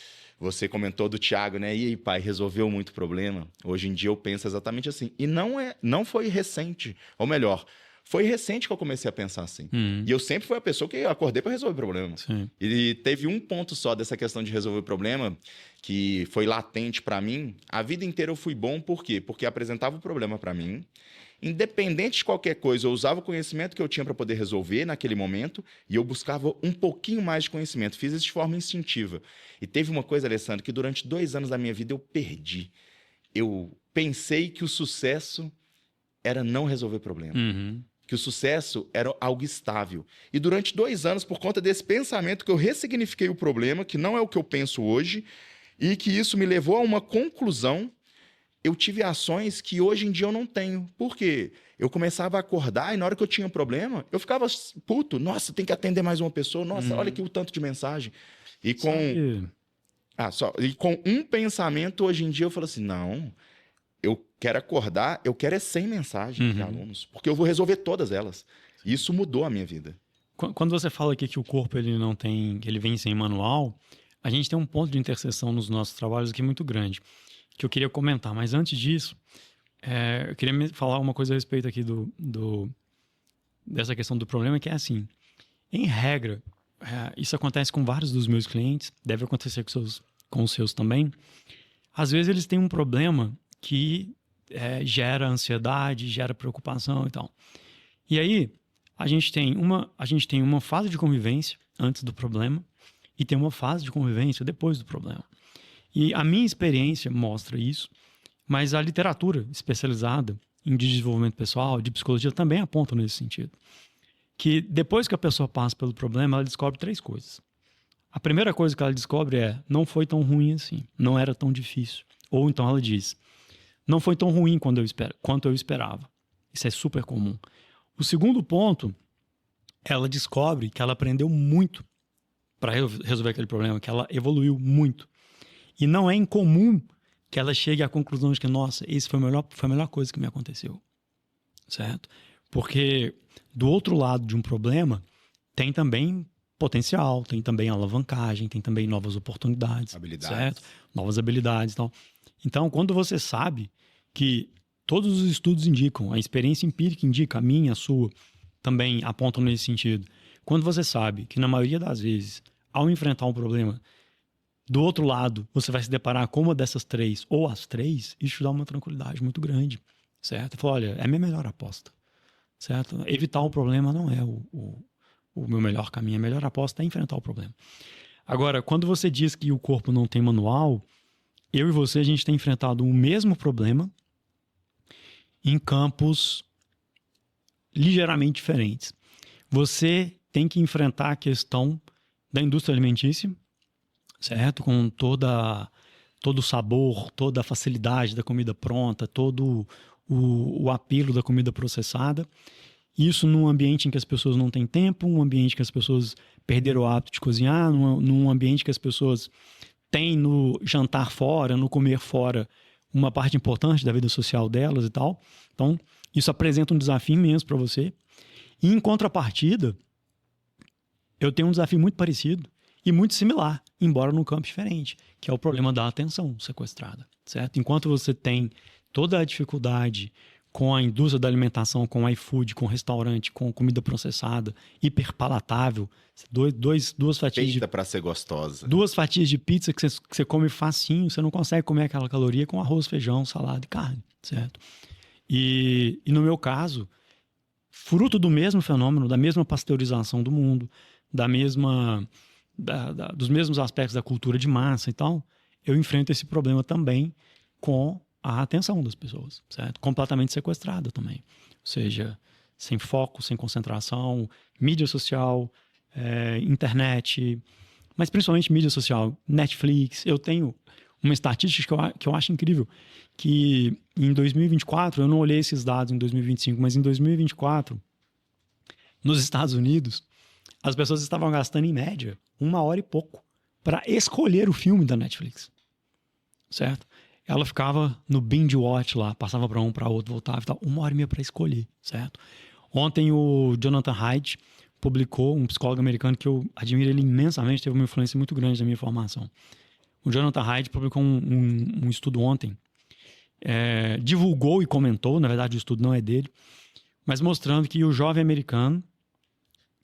Speaker 1: Você comentou do Thiago, né? E aí, pai, resolveu muito problema? Hoje em dia eu penso exatamente assim. E não foi recente. Ou melhor, foi recente que eu comecei a pensar assim. E eu sempre fui a pessoa que acordei para resolver problema. Sim. E teve um ponto só dessa questão de resolver problema que foi latente para mim. A vida inteira eu fui bom, por quê? Porque apresentava o problema para mim. Independente de qualquer coisa, eu usava o conhecimento que eu tinha para poder resolver naquele momento e eu buscava um pouquinho mais de conhecimento. Fiz isso de forma instintiva. E teve uma coisa, Alessandro, que durante 2 anos da minha vida eu perdi. Eu pensei que o sucesso era não resolver problema. Que o sucesso era algo estável. E durante 2 anos, por conta desse pensamento, que eu ressignifiquei o problema, que não é o que eu penso hoje, e que isso me levou a uma conclusão. Eu tive ações que hoje em dia eu não tenho. Por quê? Eu começava a acordar e na hora que eu tinha um problema, eu ficava puto. Nossa, tem que atender mais uma pessoa. Nossa, olha aqui o tanto de mensagem. E com um pensamento, hoje em dia, eu falo assim, não, eu quero acordar, eu quero 100 mensagens de alunos, porque eu vou resolver todas elas. E isso mudou a minha vida.
Speaker 2: Quando você fala aqui que o corpo ele não tem, que ele vem sem manual, a gente tem um ponto de interseção nos nossos trabalhos aqui muito grande, que eu queria comentar. Mas antes disso, eu queria falar uma coisa a respeito aqui dessa questão do problema, que é assim, em regra, isso acontece com vários dos meus clientes, deve acontecer com os seus também. Às vezes eles têm um problema que gera ansiedade, gera preocupação e tal. E aí, a gente tem uma fase de convivência antes do problema e tem uma fase de convivência depois do problema. E a minha experiência mostra isso, mas a literatura especializada em desenvolvimento pessoal, de psicologia, também aponta nesse sentido. Que depois que a pessoa passa pelo problema, ela descobre 3 coisas. A primeira coisa que ela descobre não foi tão ruim assim, não era tão difícil. Ou então ela diz, não foi tão ruim quanto eu esperava. Isso é super comum. O segundo ponto, ela descobre que ela aprendeu muito para resolver aquele problema, que ela evoluiu muito. E não é incomum que ela chegue à conclusão de que, nossa, esse foi a melhor coisa que me aconteceu. Certo? Porque do outro lado de um problema, tem também potencial, tem também alavancagem, tem também novas oportunidades.
Speaker 1: Habilidades.
Speaker 2: Certo? Novas habilidades e tal. Então, quando você sabe que todos os estudos indicam, a experiência empírica indica, a minha, a sua, também apontam nesse sentido. Quando você sabe que, na maioria das vezes, ao enfrentar um problema, do outro lado, você vai se deparar com uma dessas 3, ou as 3, isso te dá uma tranquilidade muito grande, certo? Fala, olha, é a minha melhor aposta, certo? Evitar o problema não é o meu melhor caminho, a melhor aposta é enfrentar o problema. Agora, quando você diz que o corpo não tem manual, eu e você, a gente tem enfrentado o mesmo problema em campos ligeiramente diferentes. Você tem que enfrentar a questão da indústria alimentícia, certo? Com todo o sabor, toda a facilidade da comida pronta, todo o apelo da comida processada. Isso num ambiente em que as pessoas não têm tempo, um ambiente que as pessoas perderam o hábito de cozinhar, num ambiente que as pessoas têm no jantar fora, no comer fora, uma parte importante da vida social delas e tal. Então, isso apresenta um desafio imenso para você. E, em contrapartida, eu tenho um desafio muito parecido e muito similar, embora num campo diferente, que é o problema da atenção sequestrada, certo? Enquanto você tem toda a dificuldade com a indústria da alimentação, com o iFood, com o restaurante, com comida processada, hiperpalatável, duas fatias
Speaker 1: Feita para ser gostosa.
Speaker 2: 2 fatias de pizza que você come facinho, você não consegue comer aquela caloria com arroz, feijão, salada e carne, certo? E no meu caso, fruto do mesmo fenômeno, da mesma pasteurização do mundo, dos mesmos aspectos da cultura de massa e tal, eu enfrento esse problema também com a atenção das pessoas, certo? Completamente sequestrada também. Ou seja, sem foco, sem concentração, mídia social, internet, mas principalmente mídia social, Netflix. Eu tenho uma estatística que eu acho incrível, que em 2024, eu não olhei esses dados em 2025, mas em 2024, nos Estados Unidos, as pessoas estavam gastando, em média, 1 hora e pouco para escolher o filme da Netflix, certo? Ela ficava no binge watch lá, passava para um, para outro, voltava e tal, 1 hora e meia para escolher, certo? Ontem o Jonathan Haidt publicou, um psicólogo americano que eu admiro ele imensamente, teve uma influência muito grande na minha formação. O Jonathan Haidt publicou um estudo ontem, divulgou e comentou, na verdade o estudo não é dele, mas mostrando que o jovem americano,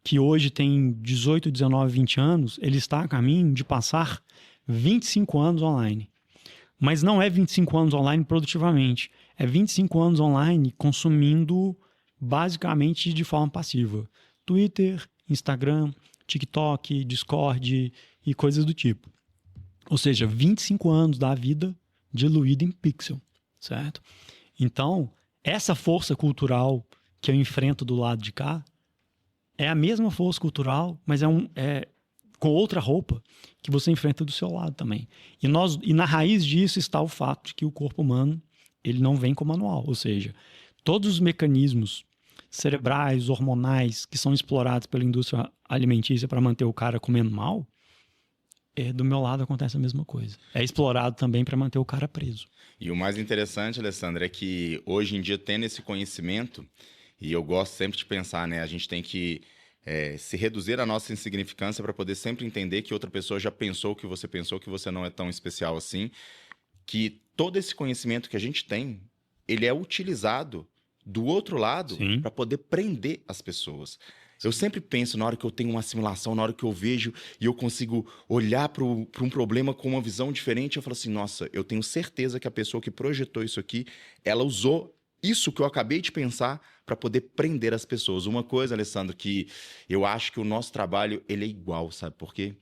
Speaker 2: que hoje tem 18, 19, 20 anos, ele está a caminho de passar 25 anos online. Mas não é 25 anos online produtivamente. É 25 anos online consumindo basicamente de forma passiva. Twitter, Instagram, TikTok, Discord e coisas do tipo. Ou seja, 25 anos da vida diluída em pixel, certo? Então, essa força cultural que eu enfrento do lado de cá é a mesma força cultural, mas é com outra roupa que você enfrenta do seu lado também. E na raiz disso está o fato de que o corpo humano ele não vem com manual. Ou seja, todos os mecanismos cerebrais, hormonais, que são explorados pela indústria alimentícia para manter o cara comendo mal, do meu lado acontece a mesma coisa. É explorado também para manter o cara preso.
Speaker 1: E o mais interessante, Alessandro, é que hoje em dia, tendo esse conhecimento, e eu gosto sempre de pensar, né? A gente tem que se reduzir a nossa insignificância para poder sempre entender que outra pessoa já pensou que você não é tão especial assim, que todo esse conhecimento que a gente tem, ele é utilizado do outro lado para poder prender as pessoas. Eu sempre penso, na hora que eu tenho uma assimilação, na hora que eu vejo e eu consigo olhar para um problema com uma visão diferente, eu falo assim, nossa, eu tenho certeza que a pessoa que projetou isso aqui, ela usou isso que eu acabei de pensar para poder prender as pessoas. Uma coisa, Alessandro, que eu acho que o nosso trabalho ele é igual, sabe por quê?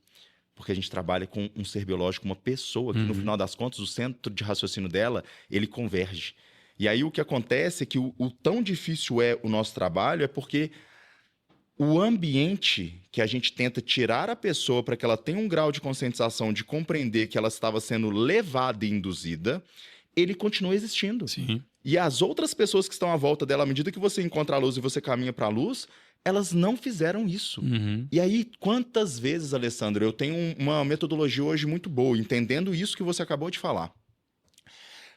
Speaker 1: Porque a gente trabalha com um ser biológico, uma pessoa que, no final das contas, o centro de raciocínio dela, ele converge. E aí o que acontece é que o tão difícil é o nosso trabalho é porque o ambiente que a gente tenta tirar a pessoa para que ela tenha um grau de conscientização, de compreender que ela estava sendo levada e induzida, ele continua existindo.
Speaker 2: Sim.
Speaker 1: E as outras pessoas que estão à volta dela, à medida que você encontra a luz e você caminha para a luz, elas não fizeram isso. E aí, quantas vezes, Alessandro, eu tenho uma metodologia hoje muito boa, entendendo isso que você acabou de falar.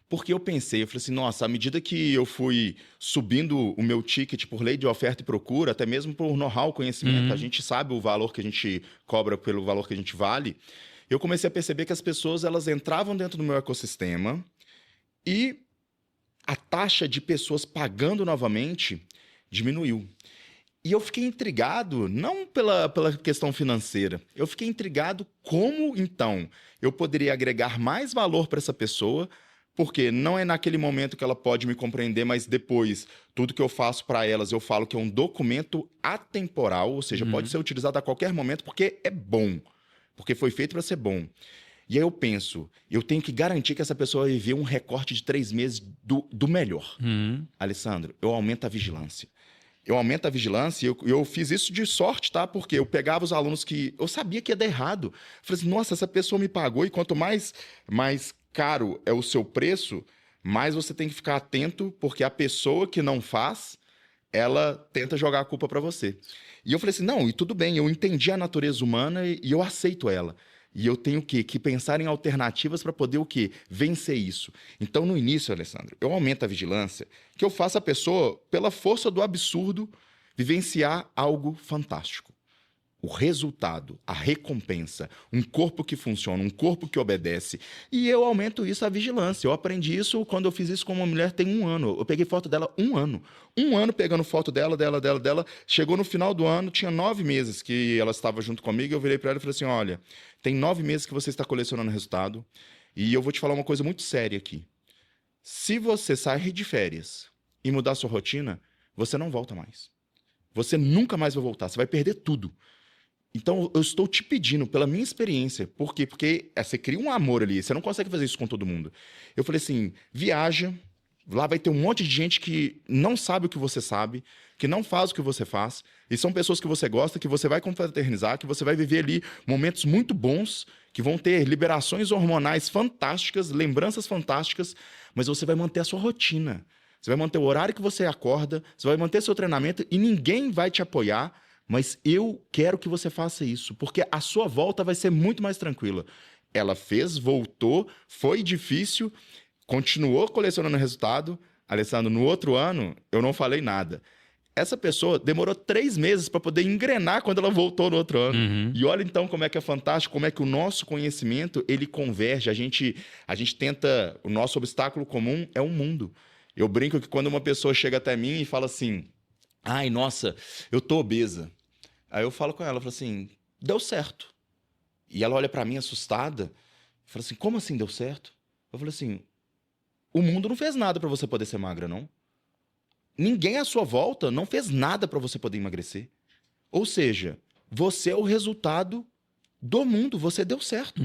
Speaker 1: Porque eu falei assim, nossa, à medida que eu fui subindo o meu ticket por lei de oferta e procura, até mesmo por know-how, conhecimento, a gente sabe o valor que a gente cobra pelo valor que a gente vale, eu comecei a perceber que as pessoas, elas entravam dentro do meu ecossistema e a taxa de pessoas pagando novamente diminuiu. E eu fiquei intrigado, não pela questão financeira, eu fiquei intrigado como, então, eu poderia agregar mais valor para essa pessoa, porque não é naquele momento que ela pode me compreender, mas depois, tudo que eu faço para elas, eu falo que é um documento atemporal, ou seja, pode ser utilizado a qualquer momento, porque é bom. porque foi feito para ser bom. E aí eu penso, eu tenho que garantir que essa pessoa vai viver um recorte de 3 meses do melhor. Alessandro, eu aumento a vigilância. Eu aumento a vigilância e eu fiz isso de sorte, tá? Porque eu pegava os alunos que eu sabia que ia dar errado. Eu falei assim, nossa, essa pessoa me pagou e quanto mais caro é o seu preço, mais você tem que ficar atento, porque a pessoa que não faz, ela tenta jogar a culpa para você. E eu falei assim, não, e tudo bem, eu entendi a natureza humana e eu aceito ela. E eu tenho que pensar em alternativas para poder o quê? Vencer isso. Então, no início, Alessandro, eu aumento a vigilância, que eu faço a pessoa, pela força do absurdo, vivenciar algo fantástico. O resultado, a recompensa, um corpo que funciona, um corpo que obedece. E eu aumento isso, a vigilância. Eu aprendi isso quando eu fiz isso com uma mulher tem 1 ano. Eu peguei foto dela 1 ano. 1 ano pegando foto dela. Chegou no final do ano, tinha 9 meses que ela estava junto comigo. Eu virei para ela e falei assim, olha, tem 9 meses que você está colecionando resultado. E eu vou te falar uma coisa muito séria aqui. Se você sair de férias e mudar sua rotina, você não volta mais. Você nunca mais vai voltar. Você vai perder tudo. Então, eu estou te pedindo, pela minha experiência, por quê? Porque você cria um amor ali, você não consegue fazer isso com todo mundo. Eu falei assim, viaja, lá vai ter um monte de gente que não sabe o que você sabe, que não faz o que você faz, e são pessoas que você gosta, que você vai confraternizar, que você vai viver ali momentos muito bons, que vão ter liberações hormonais fantásticas, lembranças fantásticas, mas você vai manter a sua rotina. Você vai manter o horário que você acorda, você vai manter seu treinamento e ninguém vai te apoiar. Mas eu quero que você faça isso, porque a sua volta vai ser muito mais tranquila. Ela fez, voltou, foi difícil, continuou colecionando resultado. Alessandro, no outro ano, eu não falei nada. Essa pessoa demorou 3 meses para poder engrenar quando ela voltou no outro ano. E olha então como é que é fantástico, como é que o nosso conhecimento, ele converge. A gente tenta, o nosso obstáculo comum é o mundo. Eu brinco que quando uma pessoa chega até mim e fala assim, ai, nossa, eu tô obesa. Aí eu falo com ela, falo assim, deu certo. E ela olha pra mim assustada, fala assim, como assim deu certo? Eu falei assim, o mundo não fez nada pra você poder ser magra, não. Ninguém à sua volta não fez nada pra você poder emagrecer. Ou seja, você é o resultado do mundo, você deu certo.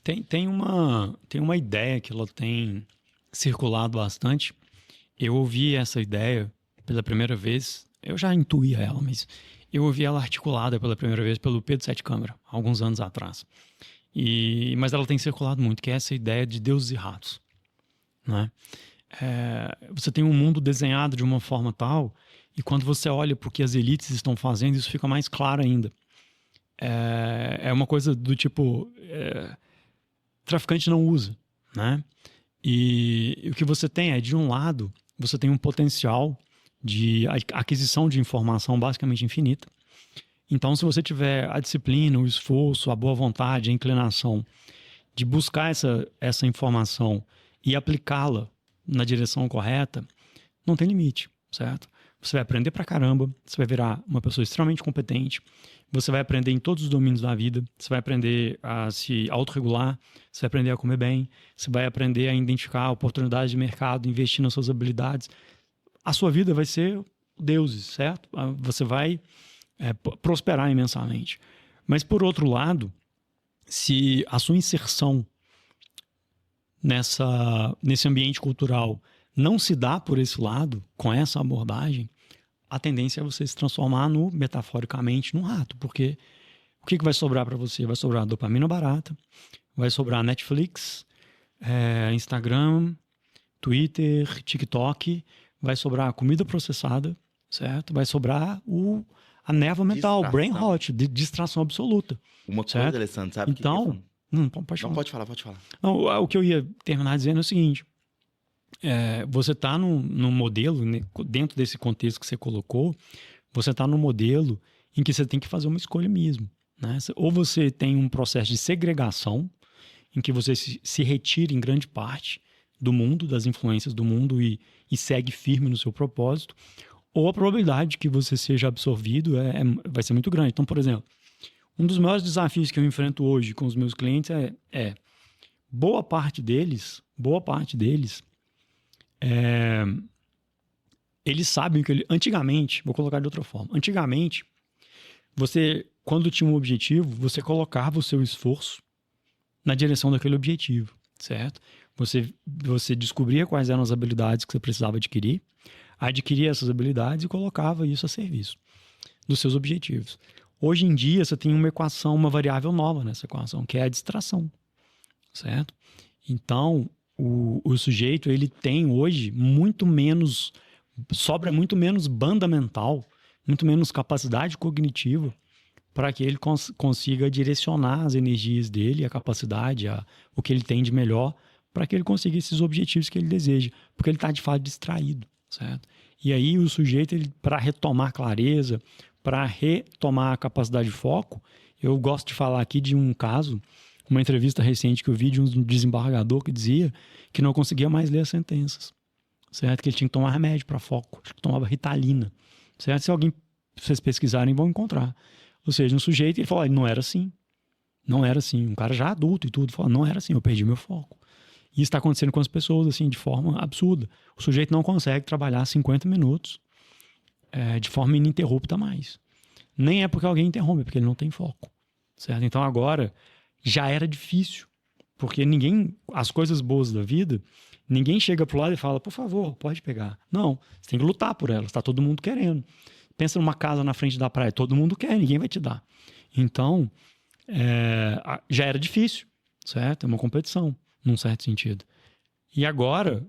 Speaker 2: Tem uma ideia que ela tem circulado bastante. Eu ouvi essa ideia pela primeira vez, eu já intuía ela, mas eu ouvi ela articulada pela primeira vez pelo Pedro Sete Câmara, alguns anos atrás. Mas ela tem circulado muito, que é essa ideia de deuses e ratos. Né? Você tem um mundo desenhado de uma forma tal, e quando você olha para o que as elites estão fazendo, isso fica mais claro ainda. É uma coisa do tipo, traficante não usa. Né? E o que você tem é, de um lado, você tem um potencial de aquisição de informação basicamente infinita. Então, se você tiver a disciplina, o esforço, a boa vontade, a inclinação de buscar essa informação e aplicá-la na direção correta, não tem limite, certo? Você vai aprender pra caramba, você vai virar uma pessoa extremamente competente, você vai aprender em todos os domínios da vida, você vai aprender a se autorregular, você vai aprender a comer bem, você vai aprender a identificar oportunidades de mercado, investir nas suas habilidades. A sua vida vai ser deuses, certo? Você vai prosperar imensamente. Mas, por outro lado, se a sua inserção nesse ambiente cultural não se dá por esse lado, com essa abordagem, a tendência é você se transformar metaforicamente, num rato. Porque o que vai sobrar para você? Vai sobrar dopamina barata, vai sobrar Netflix, Instagram, Twitter, TikTok, vai sobrar comida processada, certo? Vai sobrar a névoa mental, brain rot, distração absoluta.
Speaker 1: Uma coisa, Alessandro, sabe?
Speaker 2: Então, pode falar.
Speaker 1: Pode falar.
Speaker 2: Não, o que eu ia terminar dizendo é o seguinte, você está num modelo, né, dentro desse contexto que você colocou, você está num modelo em que você tem que fazer uma escolha mesmo. Né? Ou você tem um processo de segregação, em que você se retira em grande parte do mundo, das influências do mundo e segue firme no seu propósito, ou a probabilidade de que você seja absorvido vai ser muito grande. Então, por exemplo, um dos maiores desafios que eu enfrento hoje com os meus clientes boa parte deles, eles sabem que antigamente, vou colocar de outra forma, antigamente, quando tinha um objetivo, você colocava o seu esforço na direção daquele objetivo, certo? Você descobria quais eram as habilidades que você precisava adquiria essas habilidades e colocava isso a serviço dos seus objetivos. Hoje em dia, você tem uma variável nova nessa equação, que é a distração, certo? Então, o sujeito, ele tem hoje sobra muito menos banda mental, muito menos capacidade cognitiva para que ele consiga direcionar as energias dele, a capacidade, o que ele tem de melhor, para que ele consiga esses objetivos que ele deseja, porque ele está de fato distraído, certo? E aí o sujeito, para retomar clareza, para retomar a capacidade de foco, eu gosto de falar aqui de um caso, uma entrevista recente que eu vi de um desembargador que dizia que não conseguia mais ler as sentenças, certo? Que ele tinha que tomar remédio para foco, que tomava Ritalina, certo? Se vocês pesquisarem, vão encontrar. Ou seja, um sujeito, ele falou, não era assim. Não era assim. Um cara já adulto e tudo, falou, não era assim, eu perdi meu foco. E isso está acontecendo com as pessoas, assim, de forma absurda. O sujeito não consegue trabalhar 50 minutos de forma ininterrupta mais. Nem é porque alguém interrompe, é porque ele não tem foco, certo? Então agora já era difícil, porque as coisas boas da vida, ninguém chega pro lado e fala, por favor, pode pegar. Não, você tem que lutar por elas, está todo mundo querendo. Pensa numa casa na frente da praia, todo mundo quer, ninguém vai te dar. Então, já era difícil, certo? É uma competição, num certo sentido. E agora,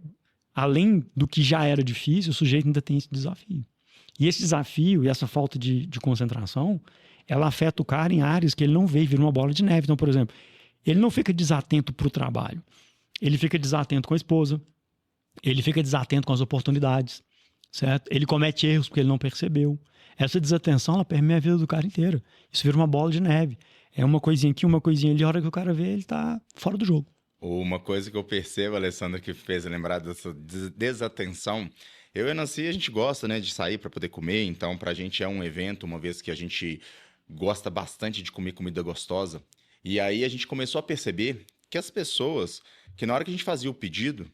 Speaker 2: além do que já era difícil, o sujeito ainda tem esse desafio. E esse desafio e essa falta de concentração, ela afeta o cara em áreas que ele não vê, vira uma bola de neve. Então, por exemplo, ele não fica desatento para o trabalho. Ele fica desatento com a esposa. Ele fica desatento com as oportunidades, certo? Ele comete erros porque ele não percebeu. Essa desatenção, ela permeia a vida do cara inteira. Isso vira uma bola de neve. É uma coisinha aqui, uma coisinha ali. A hora que o cara vê, ele tá fora do jogo.
Speaker 1: Uma coisa que eu percebo, Alessandro, que fez lembrar dessa desatenção... Eu e a Nancy, a gente gosta, né, de sair para poder comer, então pra gente é um evento, uma vez que a gente gosta bastante de comer comida gostosa. E aí a gente começou a perceber que as pessoas, que na hora que a gente fazia o pedido,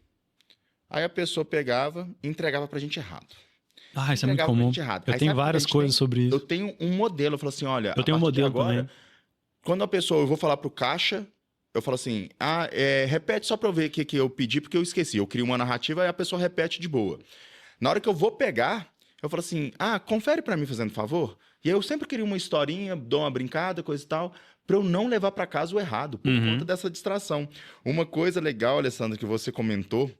Speaker 1: aí a pessoa pegava e entregava pra gente errado.
Speaker 2: Ah, isso é muito comum. Eu tenho várias coisas sobre isso.
Speaker 1: Eu tenho um modelo, eu falo assim, olha...
Speaker 2: Eu tenho um modelo
Speaker 1: agora,
Speaker 2: também.
Speaker 1: Quando a pessoa, eu vou falar pro caixa... Eu falo assim, repete só pra eu ver o que eu pedi, porque eu esqueci. Eu crio uma narrativa e a pessoa repete de boa. Na hora que eu vou pegar, eu falo assim, confere pra mim fazendo favor. E aí eu sempre queria uma historinha, dou uma brincada, coisa e tal, pra eu não levar pra casa o errado, por conta dessa distração. Uma coisa legal, Alessandro, que você comentou,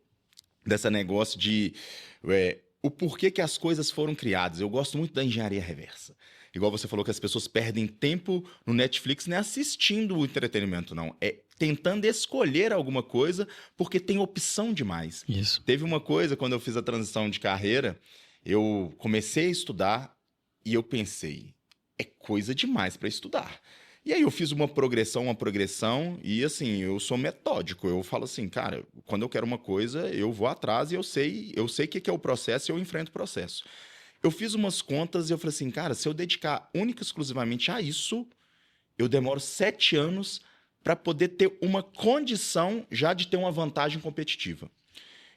Speaker 1: desse negócio de o porquê que as coisas foram criadas. Eu gosto muito da engenharia reversa. Igual você falou que as pessoas perdem tempo no Netflix, não é assistindo o entretenimento, não. É tentando escolher alguma coisa, porque tem opção demais.
Speaker 2: Isso.
Speaker 1: Teve uma coisa, quando eu fiz a transição de carreira, eu comecei a estudar e eu pensei, é coisa demais para estudar. E aí eu fiz uma progressão, e assim, eu sou metódico. Eu falo assim, cara, quando eu quero uma coisa, eu vou atrás e eu sei o que é o processo e eu enfrento o processo. Eu fiz umas contas e eu falei assim, cara, se eu dedicar única e exclusivamente a isso, eu demoro 7 anos para poder ter uma condição já de ter uma vantagem competitiva.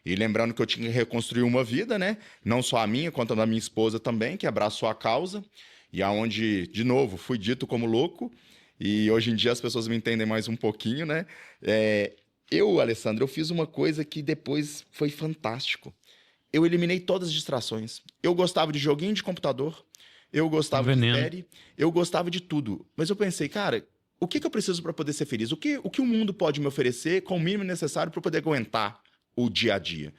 Speaker 1: E lembrando que eu tinha que reconstruir uma vida, né? Não só a minha, quanto a da minha esposa também, que abraçou a causa. E aonde, de novo, fui dito como louco. E hoje em dia as pessoas me entendem mais um pouquinho, né? Alessandro, eu fiz uma coisa que depois foi fantástico. Eu eliminei todas as distrações. Eu gostava de joguinho de computador, eu gostava de série, eu gostava de tudo. Mas eu pensei, cara, o que eu preciso para poder ser feliz? O que o mundo pode me oferecer com o mínimo necessário para poder aguentar o dia a dia?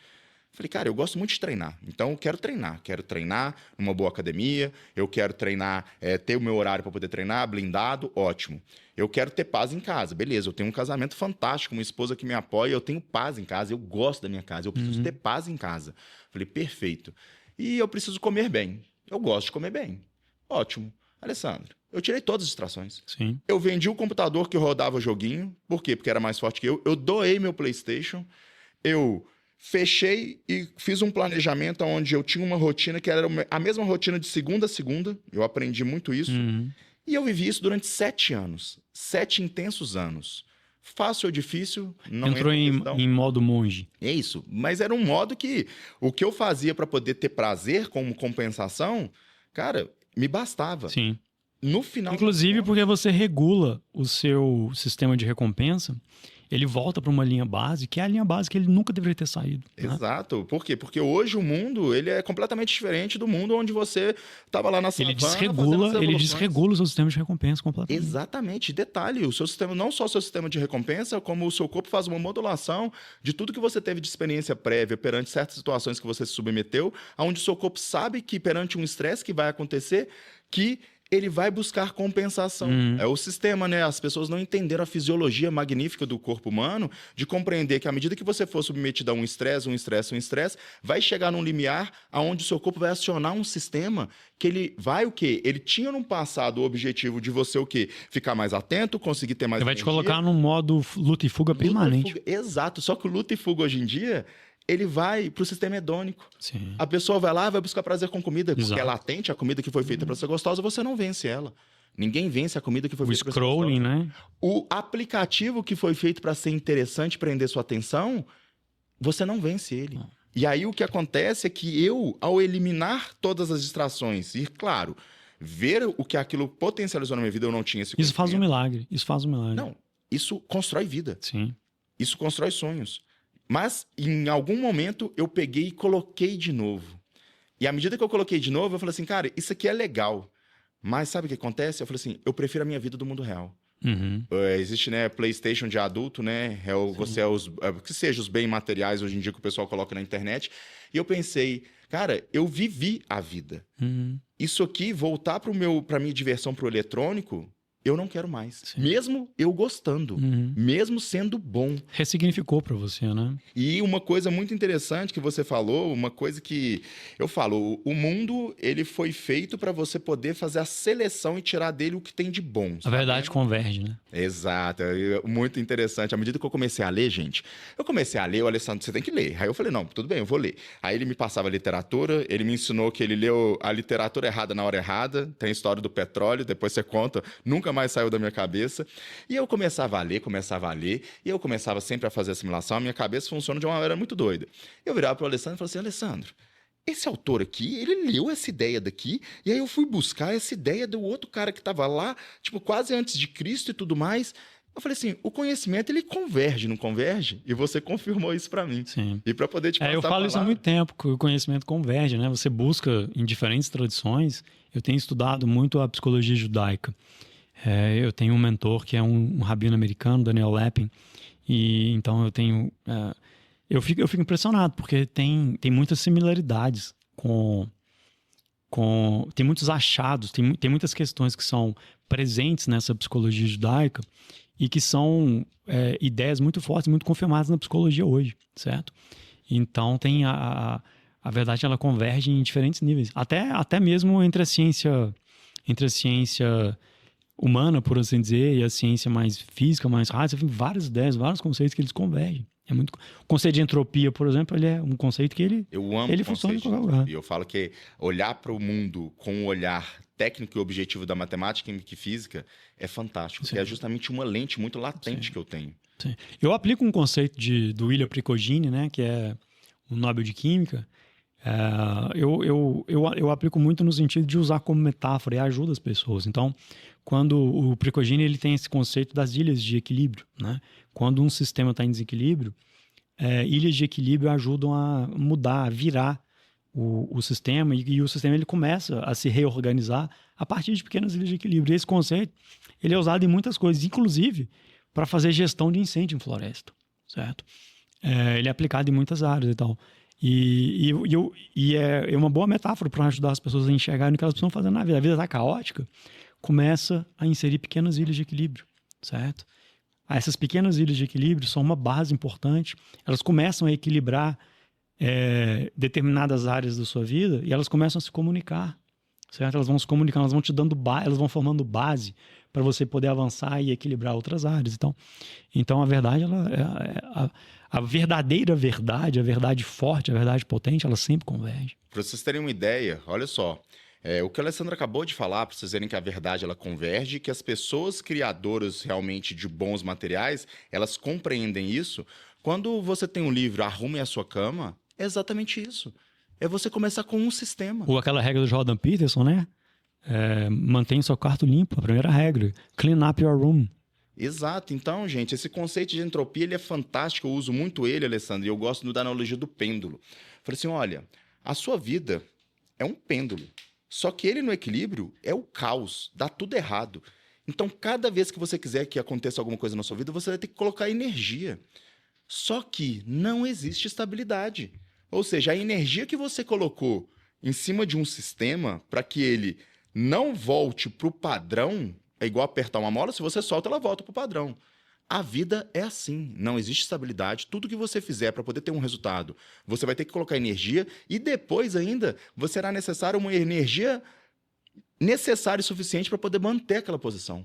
Speaker 1: Falei, cara, eu gosto muito de treinar, então eu quero treinar numa boa academia, eu quero treinar, ter o meu horário para poder treinar, blindado, ótimo. Eu quero ter paz em casa, beleza, eu tenho um casamento fantástico, uma esposa que me apoia, eu tenho paz em casa, eu gosto da minha casa, eu preciso ter paz em casa. Falei, perfeito. E eu preciso comer bem, eu gosto de comer bem, ótimo. Alessandro, eu tirei todas as distrações.
Speaker 2: Sim.
Speaker 1: Eu vendi o computador que rodava joguinho, por quê? Porque era mais forte que eu doei meu PlayStation, eu fechei e fiz um planejamento onde eu tinha uma rotina que era a mesma rotina de segunda a segunda. Eu aprendi muito isso. E eu vivi isso durante 7 anos. 7 intensos anos. Fácil ou difícil, não
Speaker 2: entrou em modo monge.
Speaker 1: É isso. Mas era um modo que o que eu fazia para poder ter prazer como compensação, cara, me bastava.
Speaker 2: Sim.
Speaker 1: no final...
Speaker 2: Inclusive porque você regula o seu sistema de recompensa, ele volta para uma linha base, que é a linha base que ele nunca deveria ter saído. Né?
Speaker 1: Exato. Por quê? Porque hoje o mundo ele é completamente diferente do mundo onde você estava lá na savana.
Speaker 2: Ele desregula o seu sistema de recompensa completamente.
Speaker 1: Exatamente. Detalhe, o seu sistema, não só o seu sistema de recompensa, como o seu corpo faz uma modulação de tudo que você teve de experiência prévia perante certas situações que você se submeteu, onde o seu corpo sabe que perante um estresse que vai acontecer, que ele vai buscar compensação. É o sistema, né? As pessoas não entenderam a fisiologia magnífica do corpo humano de compreender que à medida que você for submetido a um estresse, vai chegar num limiar onde o seu corpo vai acionar um sistema que ele vai o quê? Ele tinha no passado o objetivo de você o quê? Ficar mais atento, conseguir ter mais
Speaker 2: Ele vai te colocar num modo luta e fuga permanente.
Speaker 1: Exato. Só que o luta e fuga hoje em dia... ele vai para o sistema hedônico.
Speaker 2: Sim.
Speaker 1: A pessoa vai lá e vai buscar prazer com comida, porque
Speaker 2: Exato.
Speaker 1: é latente, a comida que foi feita para ser gostosa, você não vence ela. Ninguém vence a comida que foi feita para ser gostosa.
Speaker 2: O scrolling, né?
Speaker 1: O aplicativo que foi feito para ser interessante, prender sua atenção, você não vence ele. Não. E aí o que acontece é que eu, ao eliminar todas as distrações, e claro, ver o que aquilo potencializou na minha vida, eu não tinha esse conhecimento.
Speaker 2: Isso faz um milagre.
Speaker 1: Não, isso constrói vida.
Speaker 2: Sim.
Speaker 1: Isso constrói sonhos. Mas, em algum momento, eu peguei e coloquei de novo. E à medida que eu coloquei de novo, eu falei assim, cara, isso aqui é legal. Mas sabe o que acontece? Eu falei assim, eu prefiro a minha vida do mundo real. Existe, né, PlayStation de adulto, né? Que seja os bens materiais hoje em dia que o pessoal coloca na internet. E eu pensei, cara, eu vivi a vida. Isso aqui, voltar para minha diversão pro eletrônico... eu não quero mais. Sim. Mesmo eu gostando. Mesmo sendo bom.
Speaker 2: Ressignificou para você, né?
Speaker 1: E uma coisa muito interessante que você falou, uma coisa que eu falo, o mundo ele foi feito para você poder fazer a seleção e tirar dele o que tem de bom.
Speaker 2: A verdade converge, né?
Speaker 1: Exato. Muito interessante. À medida que eu comecei a ler, gente, o Alessandro, você tem que ler. Aí eu falei, não, tudo bem, eu vou ler. Aí ele me passava a literatura, ele me ensinou que ele leu a literatura errada na hora errada, tem a história do petróleo, depois você conta, nunca mais saiu da minha cabeça. E eu começava a ler, e eu começava sempre a fazer assimilação, a minha cabeça funciona de uma maneira muito doida. Eu virava para o Alessandro e falava assim, Alessandro, esse autor aqui, ele leu essa ideia daqui, e aí eu fui buscar essa ideia do outro cara que estava lá, tipo, quase antes de Cristo e tudo mais. Eu falei assim, o conhecimento, ele converge, não converge? E você confirmou isso para mim.
Speaker 2: Sim.
Speaker 1: E para poder te passar
Speaker 2: eu falo isso há muito tempo, que o conhecimento converge, né? Você busca em diferentes tradições. Eu tenho estudado muito a psicologia judaica. Eu tenho um mentor que é um rabino americano, Daniel Lapin, e então eu tenho... Eu fico impressionado, porque tem muitas similaridades tem muitos achados, tem muitas questões que são presentes nessa psicologia judaica e que são ideias muito fortes, muito confirmadas na psicologia hoje, certo? Então tem a verdade, ela converge em diferentes níveis, até mesmo entre a ciência humana, por assim dizer, e a ciência mais física, mais rádio, tem várias ideias, vários conceitos que eles convergem. O conceito de entropia, por exemplo, ele é um conceito que ele funciona em qualquer lugar.
Speaker 1: Eu falo que olhar para o mundo com um olhar técnico e objetivo da matemática e física é fantástico, porque é justamente uma lente muito latente que eu tenho.
Speaker 2: Sim. Eu aplico um conceito do William Prigogine, né, que é o Nobel de Química. Eu aplico muito no sentido de usar como metáfora e ajuda as pessoas. Então, quando o Prigogine ele tem esse conceito das ilhas de equilíbrio, né? Quando um sistema está em desequilíbrio, ilhas de equilíbrio ajudam a mudar, a virar o sistema, e o sistema ele começa a se reorganizar a partir de pequenas ilhas de equilíbrio. E esse conceito ele é usado em muitas coisas, inclusive para fazer gestão de incêndio em floresta, certo? Ele é aplicado em muitas áreas e tal. E é uma boa metáfora para ajudar as pessoas a enxergarem o que elas precisam fazer na vida. A vida está caótica, começa a inserir pequenas ilhas de equilíbrio, certo? Essas pequenas ilhas de equilíbrio são uma base importante. Elas começam a equilibrar determinadas áreas da sua vida e elas começam a se comunicar, certo? Elas vão se comunicando, elas vão te dando elas vão formando base para você poder avançar e equilibrar outras áreas. Então a verdade, a verdadeira verdade, a verdade forte, a verdade potente, ela sempre converge.
Speaker 1: Para vocês terem uma ideia, olha só, o que a Alessandra acabou de falar, para vocês verem que a verdade ela converge, que as pessoas criadoras realmente de bons materiais, elas compreendem isso. Quando você tem um livro, Arrume a Sua Cama, é exatamente isso. É você começar com um sistema.
Speaker 2: Ou aquela regra do Jordan Peterson, né? Mantenha seu quarto limpo, a primeira regra. Clean up your room.
Speaker 1: Exato. Então, gente, esse conceito de entropia ele é fantástico. Eu uso muito ele, Alessandro, e eu gosto da analogia do pêndulo. Falei assim, olha, a sua vida é um pêndulo. Só que ele no equilíbrio é o caos, dá tudo errado. Então, cada vez que você quiser que aconteça alguma coisa na sua vida, você vai ter que colocar energia. Só que não existe estabilidade. Ou seja, a energia que você colocou em cima de um sistema para que ele não volte para o padrão, é igual apertar uma mola, se você solta, ela volta para o padrão. A vida é assim, não existe estabilidade. Tudo que você fizer para poder ter um resultado, você vai ter que colocar energia e depois ainda você será necessário uma energia necessária e suficiente para poder manter aquela posição.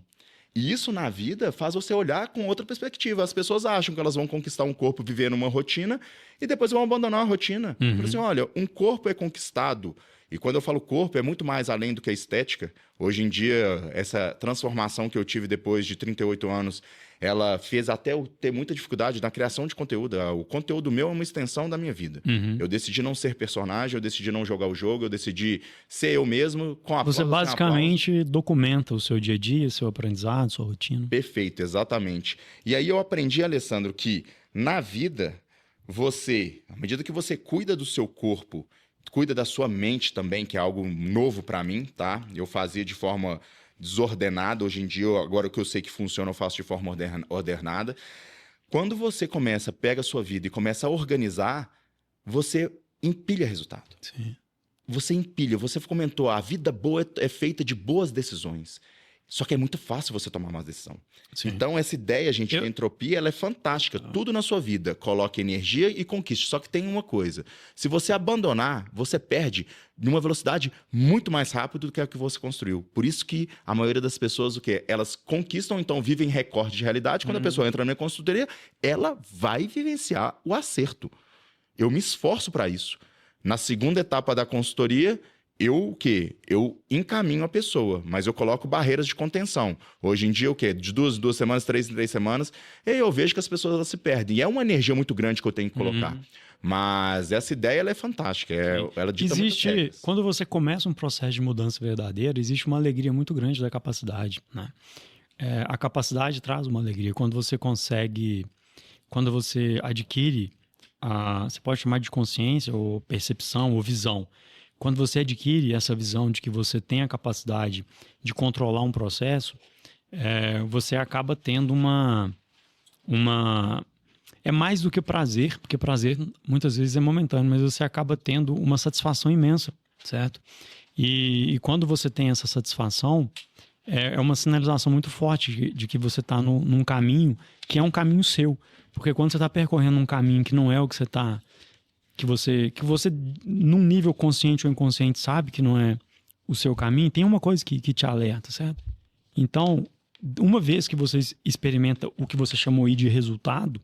Speaker 1: E isso na vida faz você olhar com outra perspectiva. As pessoas acham que elas vão conquistar um corpo vivendo uma rotina e depois vão abandonar a rotina. Uhum. Assim, olha, um corpo é conquistado. E quando eu falo corpo, é muito mais além do que a estética. Hoje em dia, essa transformação que eu tive depois de 38 anos, ela fez até eu ter muita dificuldade na criação de conteúdo. O conteúdo meu é uma extensão da minha vida. Uhum. Eu decidi não ser personagem, eu decidi não jogar o jogo, eu decidi ser eu mesmo com a
Speaker 2: Você basicamente documenta o seu dia a dia, seu aprendizado, sua rotina.
Speaker 1: Perfeito, exatamente. E aí eu aprendi, Alessandro, que na vida, você, à medida que você cuida do seu corpo, cuida da sua mente também, que é algo novo para mim, tá? Eu fazia de forma desordenada. Hoje em dia, agora que eu sei que funciona, eu faço de forma ordenada. Quando você pega a sua vida e começa a organizar, você empilha resultado.
Speaker 2: Sim.
Speaker 1: Você empilha. Você comentou, a vida boa é feita de boas decisões. Só que é muito fácil você tomar uma decisão. Sim. Então, essa ideia, gente, de entropia, ela é fantástica. Tudo na sua vida, coloque energia e conquiste. Só que tem uma coisa. Se você abandonar, você perde numa velocidade muito mais rápida do que a que você construiu. Por isso que a maioria das pessoas, o quê? Elas conquistam, então vivem recorde de realidade. Quando a pessoa entra na consultoria, ela vai vivenciar o acerto. Eu me esforço para isso. Na segunda etapa da consultoria, eu encaminho a pessoa, mas eu coloco barreiras de contenção. Hoje em dia, de 2 semanas, 3 semanas, eu vejo que as pessoas elas se perdem. E é uma energia muito grande que eu tenho que colocar. Uhum. Mas essa ideia ela é fantástica. Ela dita
Speaker 2: existe, quando você começa um processo de mudança verdadeira, existe uma alegria muito grande da capacidade, né? A capacidade traz uma alegria. Quando você adquire, você pode chamar de consciência, ou percepção, ou visão. Quando você adquire essa visão de que você tem a capacidade de controlar um processo, você acaba tendo é mais do que prazer, porque prazer muitas vezes é momentâneo, mas você acaba tendo uma satisfação imensa, certo? E quando você tem essa satisfação, é uma sinalização muito forte de que você está num caminho que é um caminho seu. Porque quando você está percorrendo um caminho que não é o que você está... Que você, num nível consciente ou inconsciente, sabe que não é o seu caminho, tem uma coisa que te alerta, certo? Então, uma vez que você experimenta o que você chamou aí de resultado,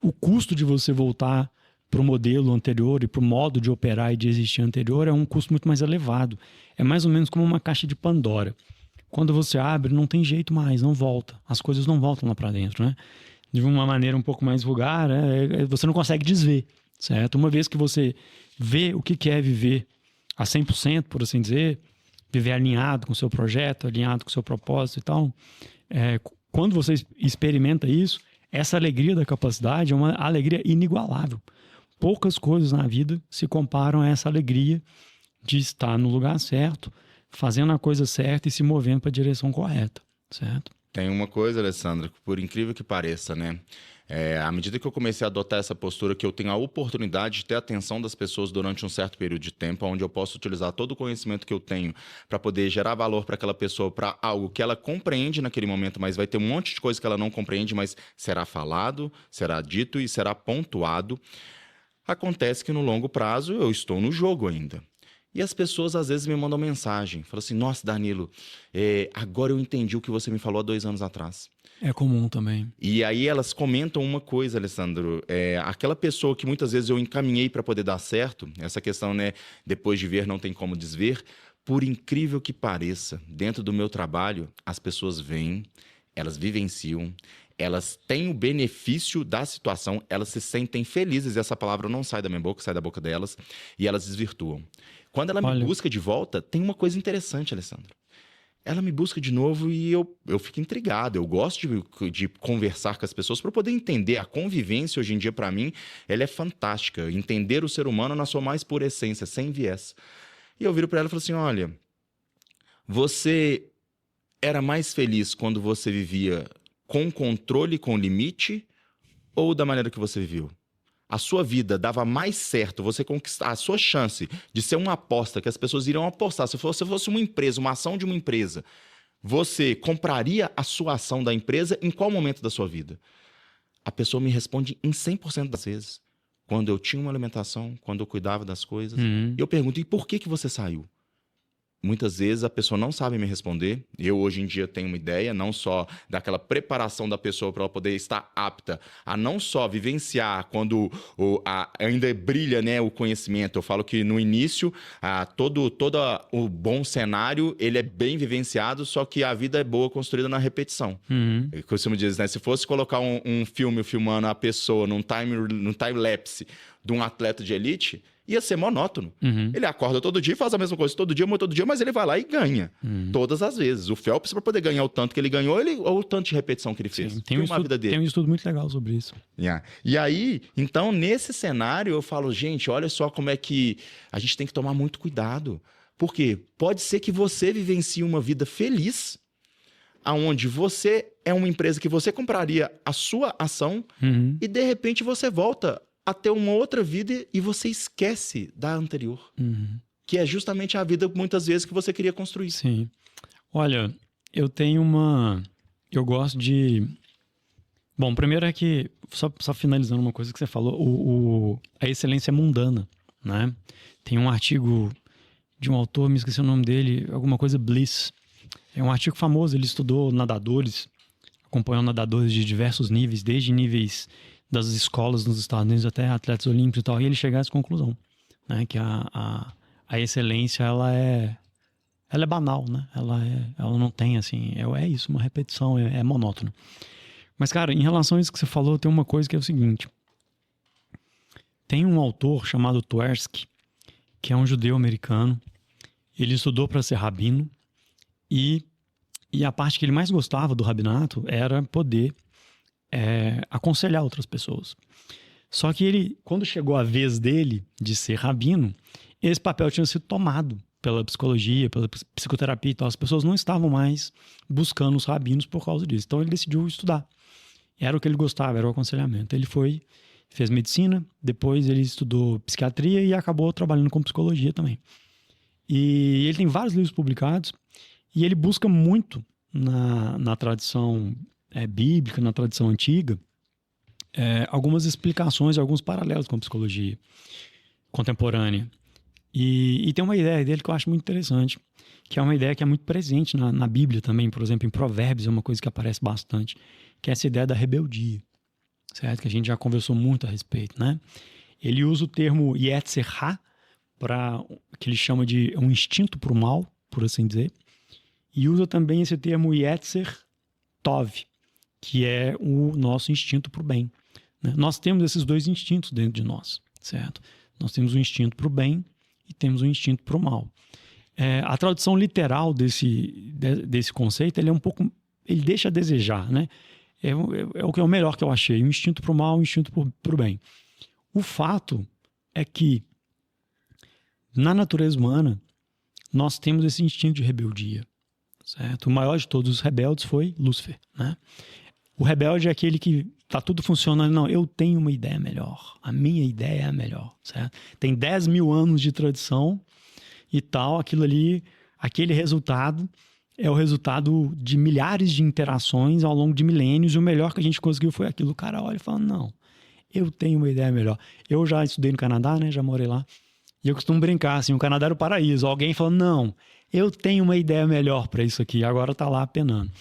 Speaker 2: o custo de você voltar para o modelo anterior e para o modo de operar e de existir anterior é um custo muito mais elevado. É mais ou menos como uma caixa de Pandora. Quando você abre, não tem jeito mais, não volta. As coisas não voltam lá para dentro, né? De uma maneira um pouco mais vulgar, você não consegue desver. Certo? Uma vez que você vê o que é viver a 100%, por assim dizer, viver alinhado com o seu projeto, alinhado com o seu propósito e tal, quando você experimenta isso, essa alegria da capacidade é uma alegria inigualável. Poucas coisas na vida se comparam a essa alegria de estar no lugar certo, fazendo a coisa certa e se movendo para a direção correta, certo?
Speaker 1: Tem uma coisa, Alessandra, por incrível que pareça, né? À medida que eu comecei a adotar essa postura, que eu tenho a oportunidade de ter a atenção das pessoas durante um certo período de tempo, onde eu posso utilizar todo o conhecimento que eu tenho para poder gerar valor para aquela pessoa, para algo que ela compreende naquele momento, mas vai ter um monte de coisa que ela não compreende, mas será falado, será dito e será pontuado. Acontece que no longo prazo eu estou no jogo ainda. E as pessoas às vezes me mandam mensagem, falam assim, nossa, Danilo, agora eu entendi o que você me falou há 2 anos atrás.
Speaker 2: É comum também.
Speaker 1: E aí elas comentam uma coisa, Alessandro, aquela pessoa que muitas vezes eu encaminhei para poder dar certo, essa questão, né, depois de ver não tem como desver, por incrível que pareça, dentro do meu trabalho, as pessoas vêm, elas vivenciam, elas têm o benefício da situação, elas se sentem felizes, e essa palavra não sai da minha boca, sai da boca delas, e elas desvirtuam. Quando ela me busca de volta, tem uma coisa interessante, Alessandro. Ela me busca de novo e eu fico intrigado. Eu gosto de conversar com as pessoas para poder entender. A convivência, hoje em dia, para mim, ela é fantástica. Entender o ser humano na sua mais pura essência, sem viés. E eu viro para ela e falo assim, olha, você era mais feliz quando você vivia com controle, com limite, ou da maneira que você viveu? A sua vida dava mais certo você conquistar a sua chance de ser uma aposta que as pessoas iriam apostar. Se você fosse uma empresa, uma ação de uma empresa, você compraria a sua ação da empresa em qual momento da sua vida? A pessoa me responde em 100% das vezes. Quando eu tinha uma alimentação, quando eu cuidava das coisas. E eu pergunto, e por que você saiu? Muitas vezes a pessoa não sabe me responder. Eu, hoje em dia, tenho uma ideia, não só daquela preparação da pessoa para ela poder estar apta a não só vivenciar quando ainda brilha, né, o conhecimento. Eu falo que no início, todo o bom cenário, ele é bem vivenciado, só que a vida é boa construída na repetição. Eu costumo dizer, né, se fosse colocar um filme filmando a pessoa num time-lapse de um atleta de elite, ia ser monótono. Ele acorda todo dia e faz a mesma coisa todo dia, mas ele vai lá e ganha. Todas as vezes. O Phelps, para poder ganhar o tanto que ele ganhou, ou o tanto de repetição que ele fez.
Speaker 2: Sim, tem um estudo muito legal sobre isso.
Speaker 1: E aí, então, nesse cenário, eu falo, gente, olha só como é que a gente tem que tomar muito cuidado. Por quê? Pode ser que você vivencie uma vida feliz, aonde você é uma empresa que você compraria a sua ação e, de repente, você volta a ter uma outra vida e você esquece da anterior. Que é justamente a vida, muitas vezes, que você queria construir.
Speaker 2: Sim. Olha, eu tenho eu gosto de... Bom, primeiro é que, só finalizando uma coisa que você falou, a excelência é mundana, né? Tem um artigo de um autor, me esqueci o nome dele, alguma coisa Bliss. É um artigo famoso, ele estudou nadadores, acompanhou nadadores de diversos níveis, desde níveis das escolas nos Estados Unidos até atletas olímpicos e tal, e ele chega a essa conclusão, né? Que a excelência, ela é banal, né? Ela não tem, assim, é isso, uma repetição, é monótono. Mas, cara, em relação a isso que você falou, tem uma coisa que é o seguinte. Tem um autor chamado Tversky, que é um judeu americano. Ele estudou para ser rabino e a parte que ele mais gostava do rabinato era poder aconselhar outras pessoas. Só que ele, quando chegou a vez dele de ser rabino, esse papel tinha sido tomado pela psicologia, pela psicoterapia e tal. As pessoas não estavam mais buscando os rabinos por causa disso. Então ele decidiu estudar. Era o que ele gostava, era o aconselhamento. Ele fez medicina, depois ele estudou psiquiatria e acabou trabalhando com psicologia também. E ele tem vários livros publicados e ele busca muito na tradição bíblica, na tradição antiga, algumas explicações, alguns paralelos com a psicologia contemporânea. E tem uma ideia dele que eu acho muito interessante, que é uma ideia que é muito presente na Bíblia também, por exemplo, em Provérbios, é uma coisa que aparece bastante, que é essa ideia da rebeldia, certo? Que a gente já conversou muito a respeito, né? Ele usa o termo Yetzer Ha, que ele chama de um instinto para o mal, por assim dizer, e usa também esse termo Yetzer Tov, que é o nosso instinto para o bem, né? Nós temos esses dois instintos dentro de nós, certo? Nós temos um instinto para o bem e temos um instinto para o mal. A tradução literal desse conceito, ele deixa a desejar, né? É o que é o melhor que eu achei, um instinto para o mal, um instinto para o bem. O fato é que na natureza humana nós temos esse instinto de rebeldia, certo? O maior de todos os rebeldes foi Lúcifer, né? O rebelde é aquele que tá tudo funcionando. Não, eu tenho uma ideia melhor. A minha ideia é a melhor, certo? Tem 10 mil anos de tradição e tal. Aquilo ali, aquele resultado é o resultado de milhares de interações ao longo de milênios. E o melhor que a gente conseguiu foi aquilo. O cara olha e fala, não, eu tenho uma ideia melhor. Eu já estudei no Canadá, né? Já morei lá. E eu costumo brincar assim, o Canadá era o paraíso. Alguém fala, não, eu tenho uma ideia melhor para isso aqui. Agora tá lá penando.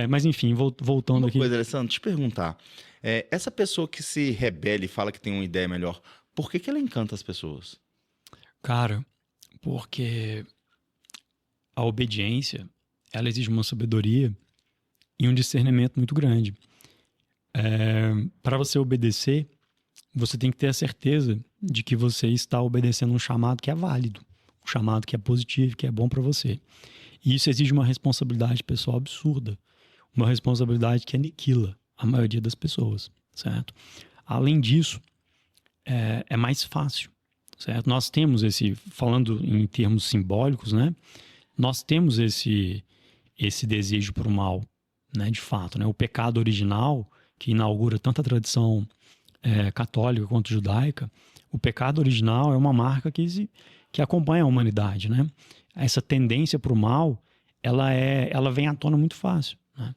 Speaker 2: Mas enfim, voltando aqui.
Speaker 1: Uma coisa, Alessandro, te perguntar. Essa pessoa que se rebela e fala que tem uma ideia melhor, por que ela encanta as pessoas?
Speaker 2: Cara, porque a obediência, ela exige uma sabedoria e um discernimento muito grande. Para você obedecer, você tem que ter a certeza de que você está obedecendo um chamado que é válido, um chamado que é positivo, que é bom para você. E isso exige uma responsabilidade pessoal absurda, uma responsabilidade que aniquila a maioria das pessoas, certo? Além disso, é mais fácil, certo? Nós temos falando em termos simbólicos, né? Nós temos esse desejo para o mal, né? De fato, né? O pecado original, que inaugura tanto a tradição católica quanto judaica, o pecado original é uma marca que acompanha a humanidade, né? Essa tendência para o mal, ela vem à tona muito fácil, né?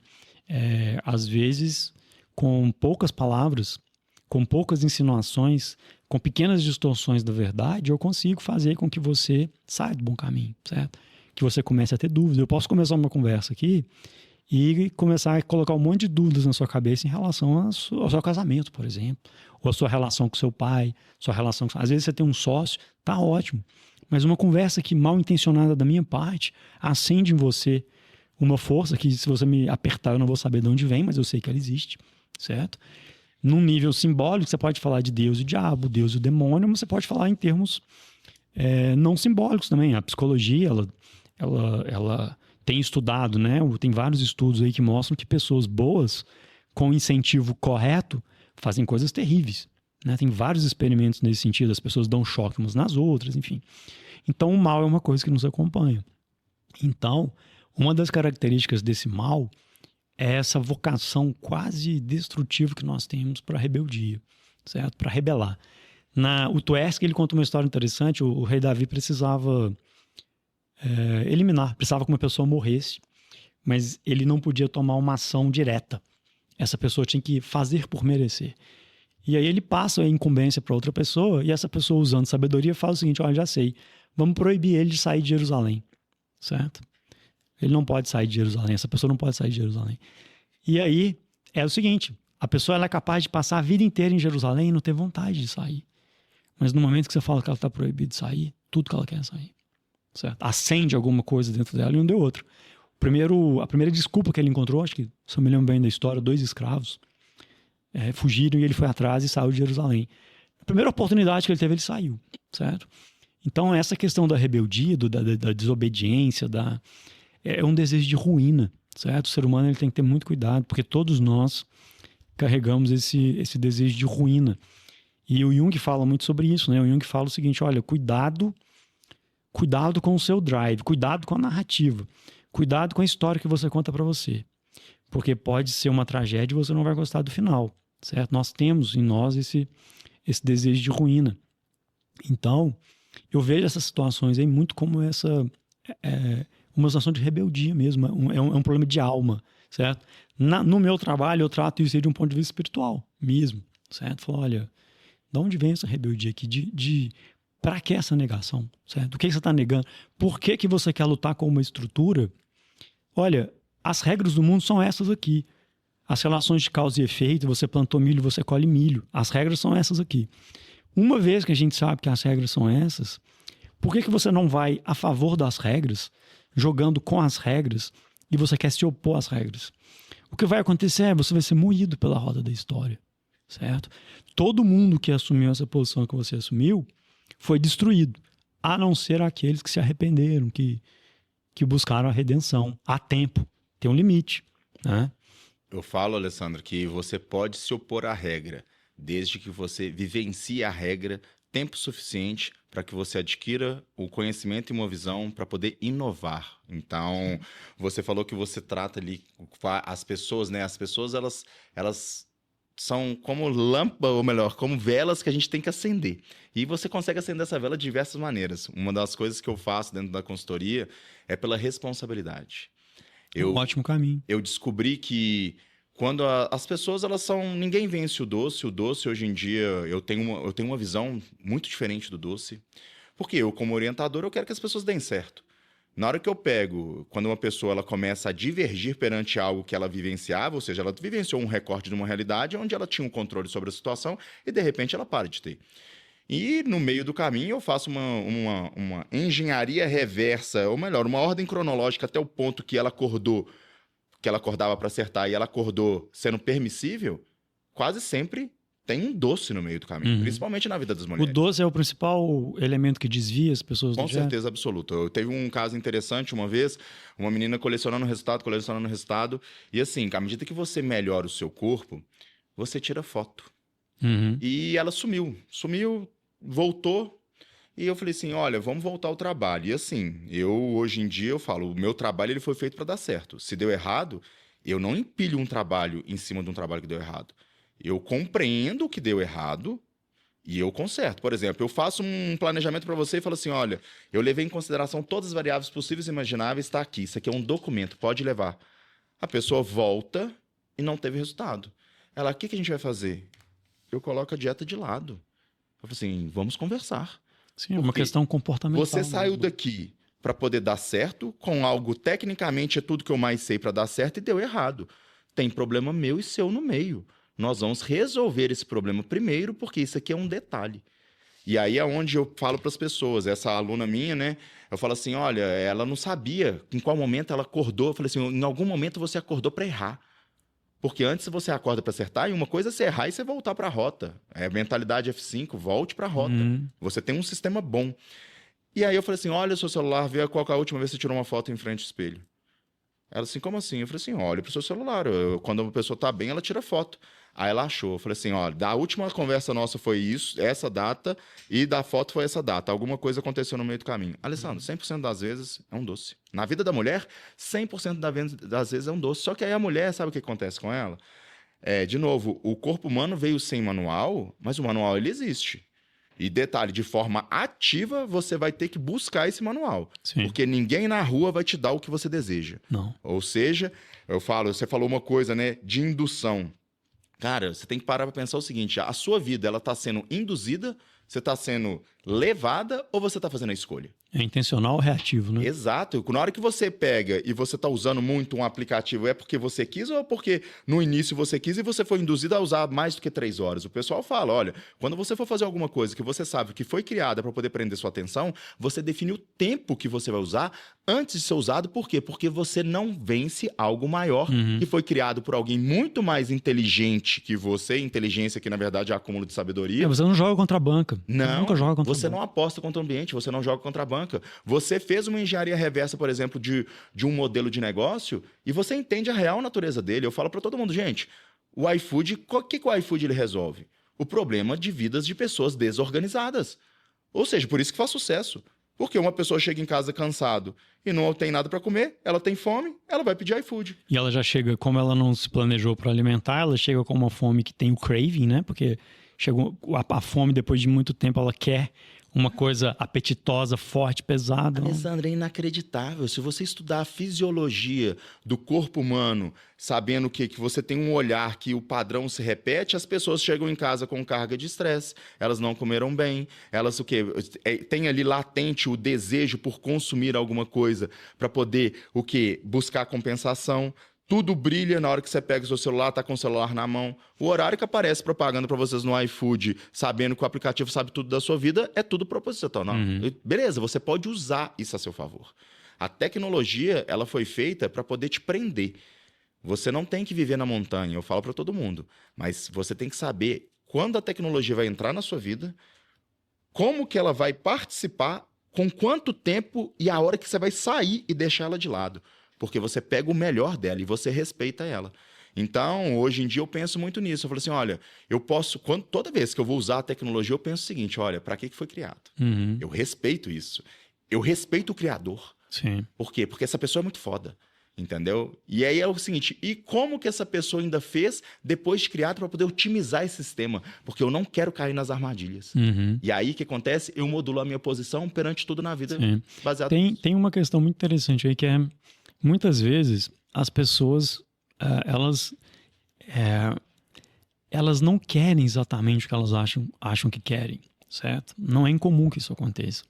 Speaker 2: Às vezes, com poucas palavras, com poucas insinuações, com pequenas distorções da verdade, eu consigo fazer com que você saia do bom caminho, certo? Que você comece a ter dúvidas. Eu posso começar uma conversa aqui e começar a colocar um monte de dúvidas na sua cabeça em relação ao seu casamento, por exemplo, ou a sua relação com seu pai, sua relação com... Às vezes você tem um sócio, tá ótimo, mas uma conversa que mal intencionada da minha parte acende em você uma força que, se você me apertar, eu não vou saber de onde vem, mas eu sei que ela existe, certo? Num nível simbólico, você pode falar de Deus e o diabo, Deus e o demônio, mas você pode falar em termos não simbólicos também. A psicologia, ela tem estudado, né? Tem vários estudos aí que mostram que pessoas boas, com incentivo correto, fazem coisas terríveis, né? Tem vários experimentos nesse sentido, as pessoas dão choque umas nas outras, enfim. Então, o mal é uma coisa que nos acompanha. Então, uma das características desse mal é essa vocação quase destrutiva que nós temos para a rebeldia, certo? Para rebelar. O Tversky, ele conta uma história interessante. O rei Davi precisava precisava que uma pessoa morresse, mas ele não podia tomar uma ação direta. Essa pessoa tinha que fazer por merecer. E aí ele passa a incumbência para outra pessoa, e essa pessoa, usando sabedoria, fala o seguinte: olha, já sei, vamos proibir ele de sair de Jerusalém, certo? Ele não pode sair de Jerusalém, essa pessoa não pode sair de Jerusalém. E aí é o seguinte: a pessoa ela é capaz de passar a vida inteira em Jerusalém e não ter vontade de sair. Mas no momento que você fala que ela está proibida de sair, tudo que ela quer é sair, certo? Acende alguma coisa dentro dela e não deu outra. A primeira desculpa que ele encontrou, acho que, se eu me lembro bem da história, 2 escravos fugiram e ele foi atrás e saiu de Jerusalém. A primeira oportunidade que ele teve, ele saiu, certo? Então, essa questão da rebeldia, da desobediência, é um desejo de ruína, certo? O ser humano ele tem que ter muito cuidado, porque todos nós carregamos esse desejo de ruína. E o Jung fala muito sobre isso, né? O Jung fala o seguinte: olha, cuidado com o seu drive, cuidado com a narrativa, cuidado com a história que você conta para você, porque pode ser uma tragédia e você não vai gostar do final, certo? Nós temos em nós esse desejo de ruína. Então, eu vejo essas situações aí muito como uma situação de rebeldia mesmo, é um problema de alma, certo? No meu trabalho, eu trato isso aí de um ponto de vista espiritual mesmo, certo? Falo, olha, de onde vem essa rebeldia aqui? Para que essa negação, certo? O que você está negando? Por que você quer lutar com uma estrutura? Olha, as regras do mundo são essas aqui. As relações de causa e efeito, você plantou milho, você colhe milho. As regras são essas aqui. Uma vez que a gente sabe que as regras são essas, por que você não vai a favor das regras, jogando com as regras, e você quer se opor às regras? O que vai acontecer é você vai ser moído pela roda da história, certo? Todo mundo que assumiu essa posição que você assumiu foi destruído, a não ser aqueles que se arrependeram, que buscaram a redenção a tempo. Tem um limite, né?
Speaker 1: Eu falo, Alessandro, que você pode se opor à regra, desde que você vivencie a regra tempo suficiente para que você adquira o conhecimento e uma visão para poder inovar. Então, você falou que você trata ali as pessoas, né? As pessoas, elas são como lâmpada, ou melhor, como velas que a gente tem que acender. E você consegue acender essa vela de diversas maneiras. Uma das coisas que eu faço dentro da consultoria é pela responsabilidade.
Speaker 2: Um ótimo caminho.
Speaker 1: Eu descobri que quando as pessoas, ninguém vence o doce. O doce, hoje em dia, eu tenho uma visão muito diferente do doce. Porque eu, como orientador, eu quero que as pessoas deem certo. Na hora que eu pego, quando uma pessoa ela começa a divergir perante algo que ela vivenciava, ou seja, ela vivenciou um recorte de uma realidade onde ela tinha um controle sobre a situação e, de repente, ela para de ter. E, no meio do caminho, eu faço uma engenharia reversa, ou melhor, uma ordem cronológica até o ponto que ela acordou que ela acordava para acertar e ela acordou sendo permissível, quase sempre tem um doce no meio do caminho, principalmente na vida das mulheres.
Speaker 2: O doce é o principal elemento que desvia as pessoas do
Speaker 1: Com certeza absoluta. Eu teve um caso interessante uma vez, uma menina colecionando resultado, e assim, à medida que você melhora o seu corpo, você tira foto. E ela sumiu, voltou, e eu falei assim, olha, vamos voltar ao trabalho. E assim, hoje em dia eu falo, o meu trabalho ele foi feito para dar certo. Se deu errado, eu não empilho um trabalho em cima de um trabalho que deu errado. Eu compreendo o que deu errado e eu conserto. Por exemplo, eu faço um planejamento para você e falo assim, olha, eu levei em consideração todas as variáveis possíveis e imagináveis, está aqui. Isso aqui é um documento, pode levar. A pessoa volta e não teve resultado. Ela, o que a gente vai fazer? Eu coloco a dieta de lado. Eu falo assim, vamos conversar.
Speaker 2: Sim, é uma questão comportamental.
Speaker 1: Você saiu daqui para poder dar certo com algo, tecnicamente, é tudo que eu mais sei para dar certo e deu errado. Tem problema meu e seu no meio. Nós vamos resolver esse problema primeiro, porque isso aqui é um detalhe. E aí é onde eu falo para as pessoas, essa aluna minha, né? Eu falo assim, olha, ela não sabia em qual momento ela acordou. Eu falei assim, em algum momento você acordou para errar. Porque antes você acorda para acertar, e uma coisa é você errar e você voltar para a rota. É mentalidade F5, volte para a rota. Você tem um sistema bom. E aí eu falei assim, olha o seu celular, vê qual é a última vez que você tirou uma foto em frente ao espelho. Ela assim, como assim? Eu falei assim, olha pro seu celular. Quando uma pessoa tá bem, ela tira foto. Aí ela achou. Eu falei assim, olha, da última conversa nossa foi isso, essa data, e da foto foi essa data. Alguma coisa aconteceu no meio do caminho. Alessandro, 100% das vezes é um doce. Na vida da mulher, 100% das vezes é um doce. Só que aí a mulher, sabe o que acontece com ela? De novo, o corpo humano veio sem manual, mas o manual ele existe. E detalhe, de forma ativa, você vai ter que buscar esse manual.
Speaker 2: Sim.
Speaker 1: Porque ninguém na rua vai te dar o que você deseja.
Speaker 2: Não.
Speaker 1: Ou seja, você falou uma coisa, né, de indução. Cara, você tem que parar para pensar o seguinte, a sua vida, ela tá sendo induzida, você tá sendo levada ou você tá fazendo a escolha?
Speaker 2: É intencional ou reativo, né?
Speaker 1: Exato. Na hora que você pega e você está usando muito um aplicativo, é porque você quis ou porque no início você quis e você foi induzido a usar mais do que 3 horas? O pessoal fala, olha, quando você for fazer alguma coisa que você sabe que foi criada para poder prender sua atenção, você define o tempo que você vai usar antes de ser usado. Por quê? Porque você não vence algo maior que foi criado por alguém muito mais inteligente que você. Inteligência que, na verdade, é acúmulo de sabedoria.
Speaker 2: Você não joga contra a banca.
Speaker 1: Não,
Speaker 2: você nunca joga contra
Speaker 1: você
Speaker 2: a banca.
Speaker 1: não aposta contra o ambiente, você não joga contra a banca. Você fez uma engenharia reversa, por exemplo, de um modelo de negócio e você entende a real natureza dele. Eu falo para todo mundo, gente, o iFood, o que o iFood ele resolve? O problema de vidas de pessoas desorganizadas. Ou seja, por isso que faz sucesso. Porque uma pessoa chega em casa cansado e não tem nada para comer, ela tem fome, ela vai pedir iFood.
Speaker 2: E ela já chega, como ela não se planejou para alimentar, ela chega com uma fome que tem o craving, né? Porque chegou a fome, depois de muito tempo, ela quer uma coisa apetitosa, forte, pesada.
Speaker 1: Alessandra, é inacreditável. Se você estudar a fisiologia do corpo humano, sabendo que você tem um olhar que o padrão se repete, as pessoas chegam em casa com carga de estresse, elas não comeram bem, elas tem ali latente o desejo por consumir alguma coisa para poder buscar compensação. Tudo brilha na hora que você pega o seu celular, tá com o celular na mão. O horário que aparece propaganda para vocês no iFood, sabendo que o aplicativo sabe tudo da sua vida, é tudo proposital. Não. Beleza, você pode usar isso a seu favor. A tecnologia, ela foi feita para poder te prender. Você não tem que viver na montanha, eu falo para todo mundo. Mas você tem que saber quando a tecnologia vai entrar na sua vida, como que ela vai participar, com quanto tempo e a hora que você vai sair e deixar ela de lado. Porque você pega o melhor dela e você respeita ela. Então, hoje em dia, eu penso muito nisso. Eu falo assim, olha, toda vez que eu vou usar a tecnologia, eu penso o seguinte, olha, para que foi criado? Eu respeito isso. Eu respeito o criador.
Speaker 2: Sim.
Speaker 1: Por quê? Porque essa pessoa é muito foda. Entendeu? E aí é o seguinte, e como que essa pessoa ainda fez depois de criado para poder otimizar esse sistema? Porque eu não quero cair nas armadilhas. E aí o que acontece? Eu modulo a minha posição perante tudo na vida. Baseado nisso.
Speaker 2: Tem uma questão muito interessante aí que é, muitas vezes as pessoas, elas não querem exatamente o que elas acham que querem, certo? Não é incomum que isso aconteça.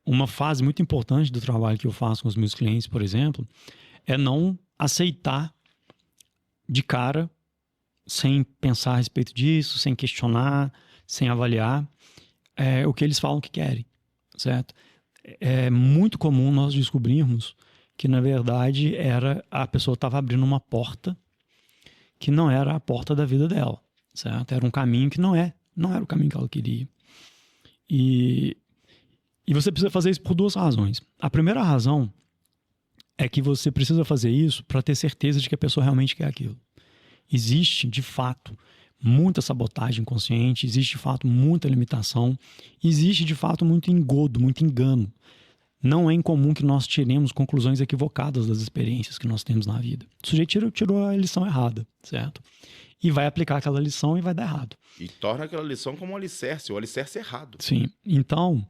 Speaker 2: Uma fase muito importante do trabalho que eu faço com os meus clientes, por exemplo, é não aceitar de cara, sem pensar a respeito disso, sem questionar, sem avaliar, o que eles falam que querem, certo? É muito comum nós descobrirmos que na verdade a pessoa estava abrindo uma porta que não era a porta da vida dela, certo? Era um caminho que não era o caminho que ela queria. E você precisa fazer isso por 2 razões. A primeira razão é que você precisa fazer isso para ter certeza de que a pessoa realmente quer aquilo. Existe, de fato, muita sabotagem consciente, existe, de fato, muita limitação, existe, de fato, muito engodo, muito engano. Não é incomum que nós tiremos conclusões equivocadas das experiências que nós temos na vida. O sujeito tirou a lição errada, certo? E vai aplicar aquela lição e vai dar errado.
Speaker 1: E torna aquela lição como um alicerce, o alicerce errado.
Speaker 2: Sim. Então,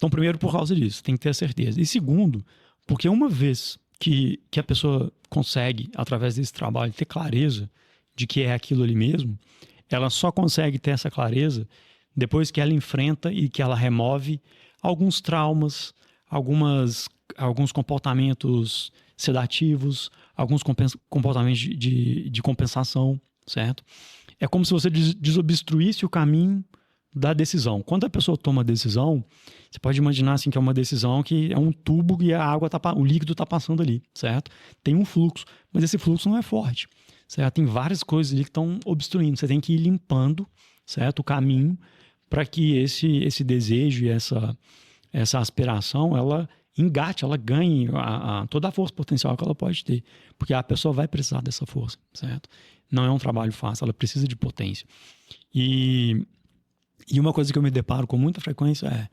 Speaker 2: primeiro, por causa disso, tem que ter a certeza. E segundo, porque uma vez que a pessoa consegue, através desse trabalho, ter clareza de que é aquilo ali mesmo, ela só consegue ter essa clareza depois que ela enfrenta e que ela remove alguns traumas, alguns comportamentos sedativos, alguns comportamentos de compensação, certo? É como se você desobstruísse o caminho da decisão. Quando a pessoa toma a decisão, você pode imaginar assim, que é uma decisão que é um tubo e a água o líquido está passando ali, certo? Tem um fluxo, mas esse fluxo não é forte, certo? Tem várias coisas ali que estão obstruindo. Você tem que ir limpando, certo? O caminho para que esse desejo e essa aspiração, ela engate, ela ganhe toda a força potencial que ela pode ter. Porque a pessoa vai precisar dessa força, certo? Não é um trabalho fácil, ela precisa de potência. E uma coisa que eu me deparo com muita frequência é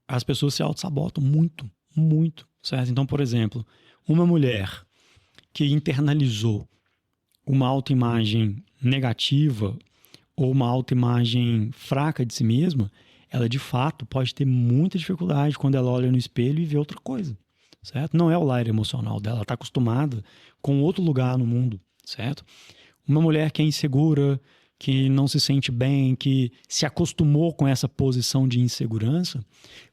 Speaker 2: as pessoas se auto-sabotam muito, muito, certo? Então, por exemplo, uma mulher que internalizou uma autoimagem negativa ou uma autoimagem fraca de si mesma, ela de fato pode ter muita dificuldade quando ela olha no espelho e vê outra coisa, certo? Não é o lar emocional dela, ela está acostumada com outro lugar no mundo, certo? Uma mulher que é insegura, que não se sente bem, que se acostumou com essa posição de insegurança,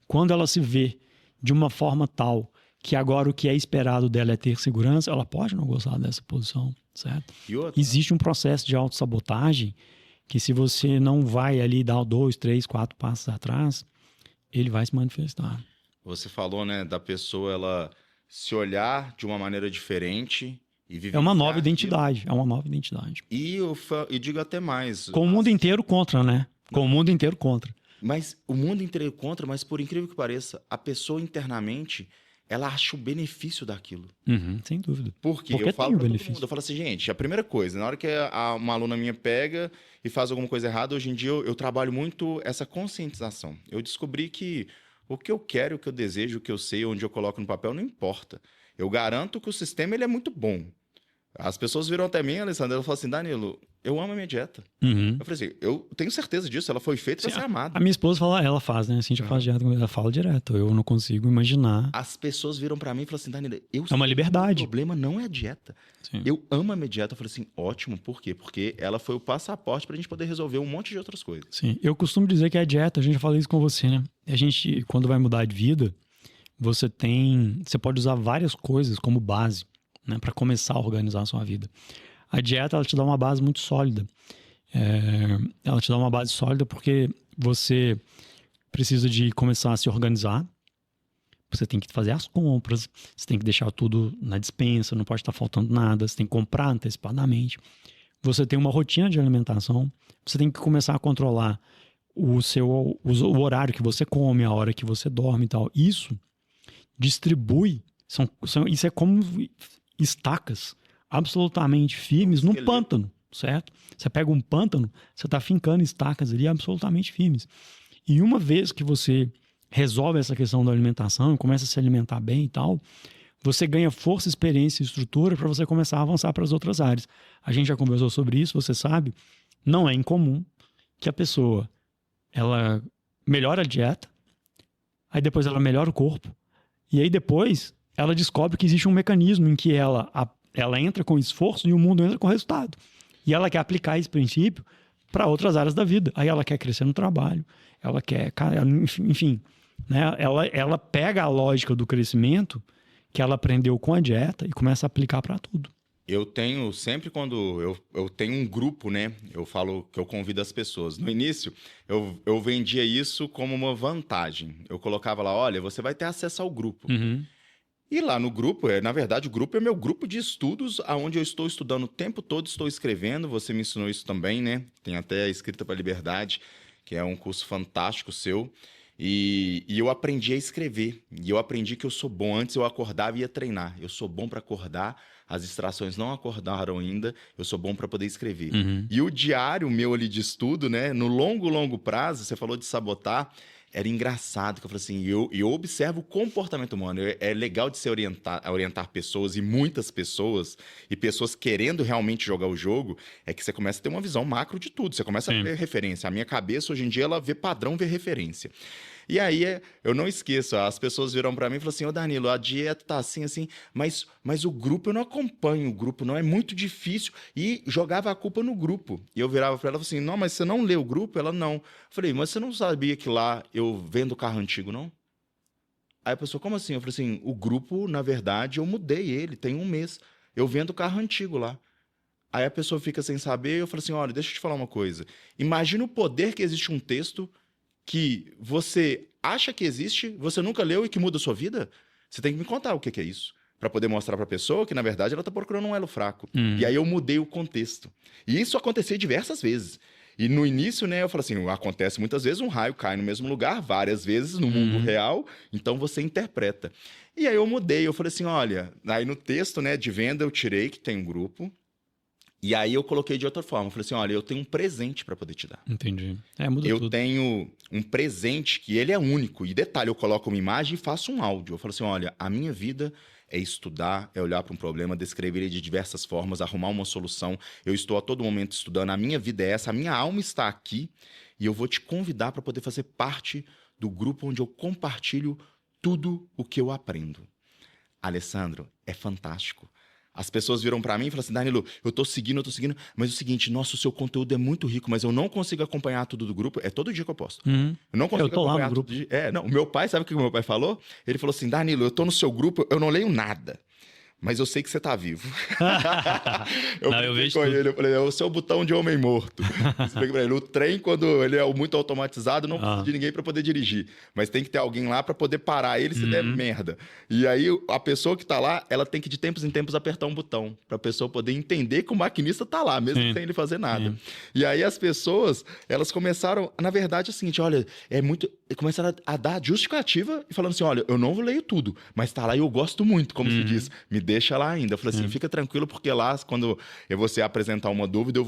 Speaker 2: quando ela se vê de uma forma tal que agora o que é esperado dela é ter segurança, ela pode não gostar dessa posição, certo? Existe um processo de autossabotagem que se você não vai ali dar 2, 3, 4 passos atrás, ele vai se manifestar.
Speaker 1: Você falou, né, da pessoa ela se olhar de uma maneira diferente e viver.
Speaker 2: É uma nova identidade, é uma nova identidade.
Speaker 1: E eu digo até mais.
Speaker 2: Com o mundo inteiro contra, né? Com o mundo inteiro contra.
Speaker 1: Mas o mundo inteiro contra, mas por incrível que pareça, a pessoa internamente, ela acha o benefício daquilo.
Speaker 2: Sem dúvida.
Speaker 1: Porque eu falo pra todo mundo, eu falo assim, gente, a primeira coisa, na hora que uma aluna minha pega e faz alguma coisa errada, hoje em dia eu trabalho muito essa conscientização. Eu descobri que o que eu quero, o que eu desejo, o que eu sei, onde eu coloco no papel, não importa. Eu garanto que o sistema ele é muito bom. As pessoas viram até mim, Alessandra, ela falou assim, Danilo, eu amo a minha dieta. Eu falei assim, eu tenho certeza disso, ela foi feita para ser amada.
Speaker 2: A minha esposa fala, ela faz, né? Assim, já faz dieta, ela fala direto, eu não consigo imaginar.
Speaker 1: As pessoas viram para mim e falaram assim, Danilo,
Speaker 2: é uma liberdade.
Speaker 1: O problema não é a dieta. Sim. Eu amo a minha dieta. Eu falei assim, ótimo, por quê? Porque ela foi o passaporte pra gente poder resolver um monte de outras coisas.
Speaker 2: Sim, eu costumo dizer que a dieta, a gente já falou isso com você, né? A gente, quando vai mudar de vida, você pode usar várias coisas como base, né, para começar a organizar a sua vida. A dieta, ela te dá uma base muito sólida. Ela te dá uma base sólida porque você precisa de começar a se organizar. Você tem que fazer as compras, você tem que deixar tudo na despensa, não pode estar faltando nada, você tem que comprar antecipadamente. Você tem uma rotina de alimentação, você tem que começar a controlar o horário que você come, a hora que você dorme e tal. Isso distribui, isso é como estacas absolutamente firmes num pântano, certo? Você pega um pântano, você está fincando estacas ali absolutamente firmes. E uma vez que você resolve essa questão da alimentação, começa a se alimentar bem e tal, você ganha força, experiência e estrutura para você começar a avançar para as outras áreas. A gente já conversou sobre isso, você sabe, não é incomum que a pessoa ela melhora a dieta, aí depois ela melhora o corpo, e aí depois ela descobre que existe um mecanismo em que ela entra com esforço e o mundo entra com resultado. E ela quer aplicar esse princípio para outras áreas da vida. Aí ela quer crescer no trabalho, ela quer, enfim, né? Ela pega a lógica do crescimento que ela aprendeu com a dieta e começa a aplicar para tudo.
Speaker 1: Eu tenho, sempre quando eu tenho um grupo, né? Eu falo que eu convido as pessoas. No início, eu vendia isso como uma vantagem. Eu colocava lá, olha, você vai ter acesso ao grupo. E lá no grupo, na verdade, o grupo é meu grupo de estudos, onde eu estou estudando o tempo todo, estou escrevendo. Você me ensinou isso também, né? Tem até a Escrita para a Liberdade, que é um curso fantástico seu. E eu aprendi a escrever. E eu aprendi que eu sou bom. Antes eu acordava e ia treinar. Eu sou bom para acordar. As distrações não acordaram ainda. Eu sou bom para poder escrever.
Speaker 2: Uhum.
Speaker 1: E o diário meu ali de estudo, né? No longo prazo, você falou de sabotar. Era engraçado, que eu falei assim, eu observo o comportamento humano. É legal de se orientar pessoas, e muitas pessoas, e pessoas querendo realmente jogar o jogo, é que você começa a ter uma visão macro de tudo. Você começa a ver referência. A minha cabeça, hoje em dia, ela vê padrão, vê referência. E aí, eu não esqueço, as pessoas viram pra mim e falaram assim, ô Danilo, a dieta tá assim, mas o grupo eu não acompanho, o grupo não, é muito difícil. E jogava a culpa no grupo. E eu virava pra ela e falava assim, não, mas você não lê o grupo? Ela, não. Eu falei, mas você não sabia que lá eu vendo carro antigo, não? Aí a pessoa, como assim? Eu falei assim, o grupo, na verdade, eu mudei ele, tem um mês. Eu vendo carro antigo lá. Aí a pessoa fica sem saber, eu falo assim, olha, deixa eu te falar uma coisa. Imagina o poder que existe um texto que você acha que existe, você nunca leu e que muda a sua vida. Você tem que me contar o que é isso, para poder mostrar para a pessoa que, na verdade, ela está procurando um elo fraco. E aí eu mudei o contexto. E isso aconteceu diversas vezes. E no início, né, eu falo assim, acontece muitas vezes, um raio cai no mesmo lugar, várias vezes no mundo real, então você interpreta. E aí eu mudei, eu falei assim, olha, aí no texto, né, de venda eu tirei que tem um grupo, e aí eu coloquei de outra forma. Eu falei assim, olha, eu tenho um presente para poder te dar.
Speaker 2: Entendi. Muda
Speaker 1: Eu
Speaker 2: tudo.
Speaker 1: tenho um presente que ele é único. E detalhe, eu coloco uma imagem e faço um áudio. Eu falo assim, olha, a minha vida é estudar, é olhar para um problema, descrever ele de diversas formas, arrumar uma solução. Eu estou a todo momento estudando. A minha vida é essa, a minha alma está aqui. E eu vou te convidar para poder fazer parte do grupo onde eu compartilho tudo o que eu aprendo. Alessandro, é fantástico. As pessoas viram pra mim e falaram assim, Danilo, eu tô seguindo, mas é o seguinte, nossa, o seu conteúdo é muito rico, mas eu não consigo acompanhar tudo do grupo. É todo dia que eu posto. Eu não consigo
Speaker 2: tô lá
Speaker 1: acompanhar
Speaker 2: no grupo.
Speaker 1: tudo dia. Não, o meu pai, sabe o que o meu pai falou? Ele falou assim, Danilo, eu tô no seu grupo, eu não leio nada. Mas eu sei que você tá vivo.
Speaker 2: Eu vejo
Speaker 1: com
Speaker 2: tudo.
Speaker 1: ele, eu falei, é o seu botão de homem morto. Expliquei pra ele, o trem, quando ele é muito automatizado, não precisa de ninguém para poder dirigir. Mas tem que ter alguém lá para poder parar ele se der merda. E aí, a pessoa que tá lá, ela tem que de tempos em tempos apertar um botão, pra pessoa poder entender que o maquinista tá lá, mesmo sem ele fazer nada. E aí, as pessoas, elas começaram, na verdade, é o seguinte, olha, começaram a dar justificativa e falando assim, olha, eu não leio tudo, mas tá lá e eu gosto muito, como se diz, me deixa lá ainda. Eu falei assim, fica tranquilo, porque lá, quando você apresentar uma dúvida, eu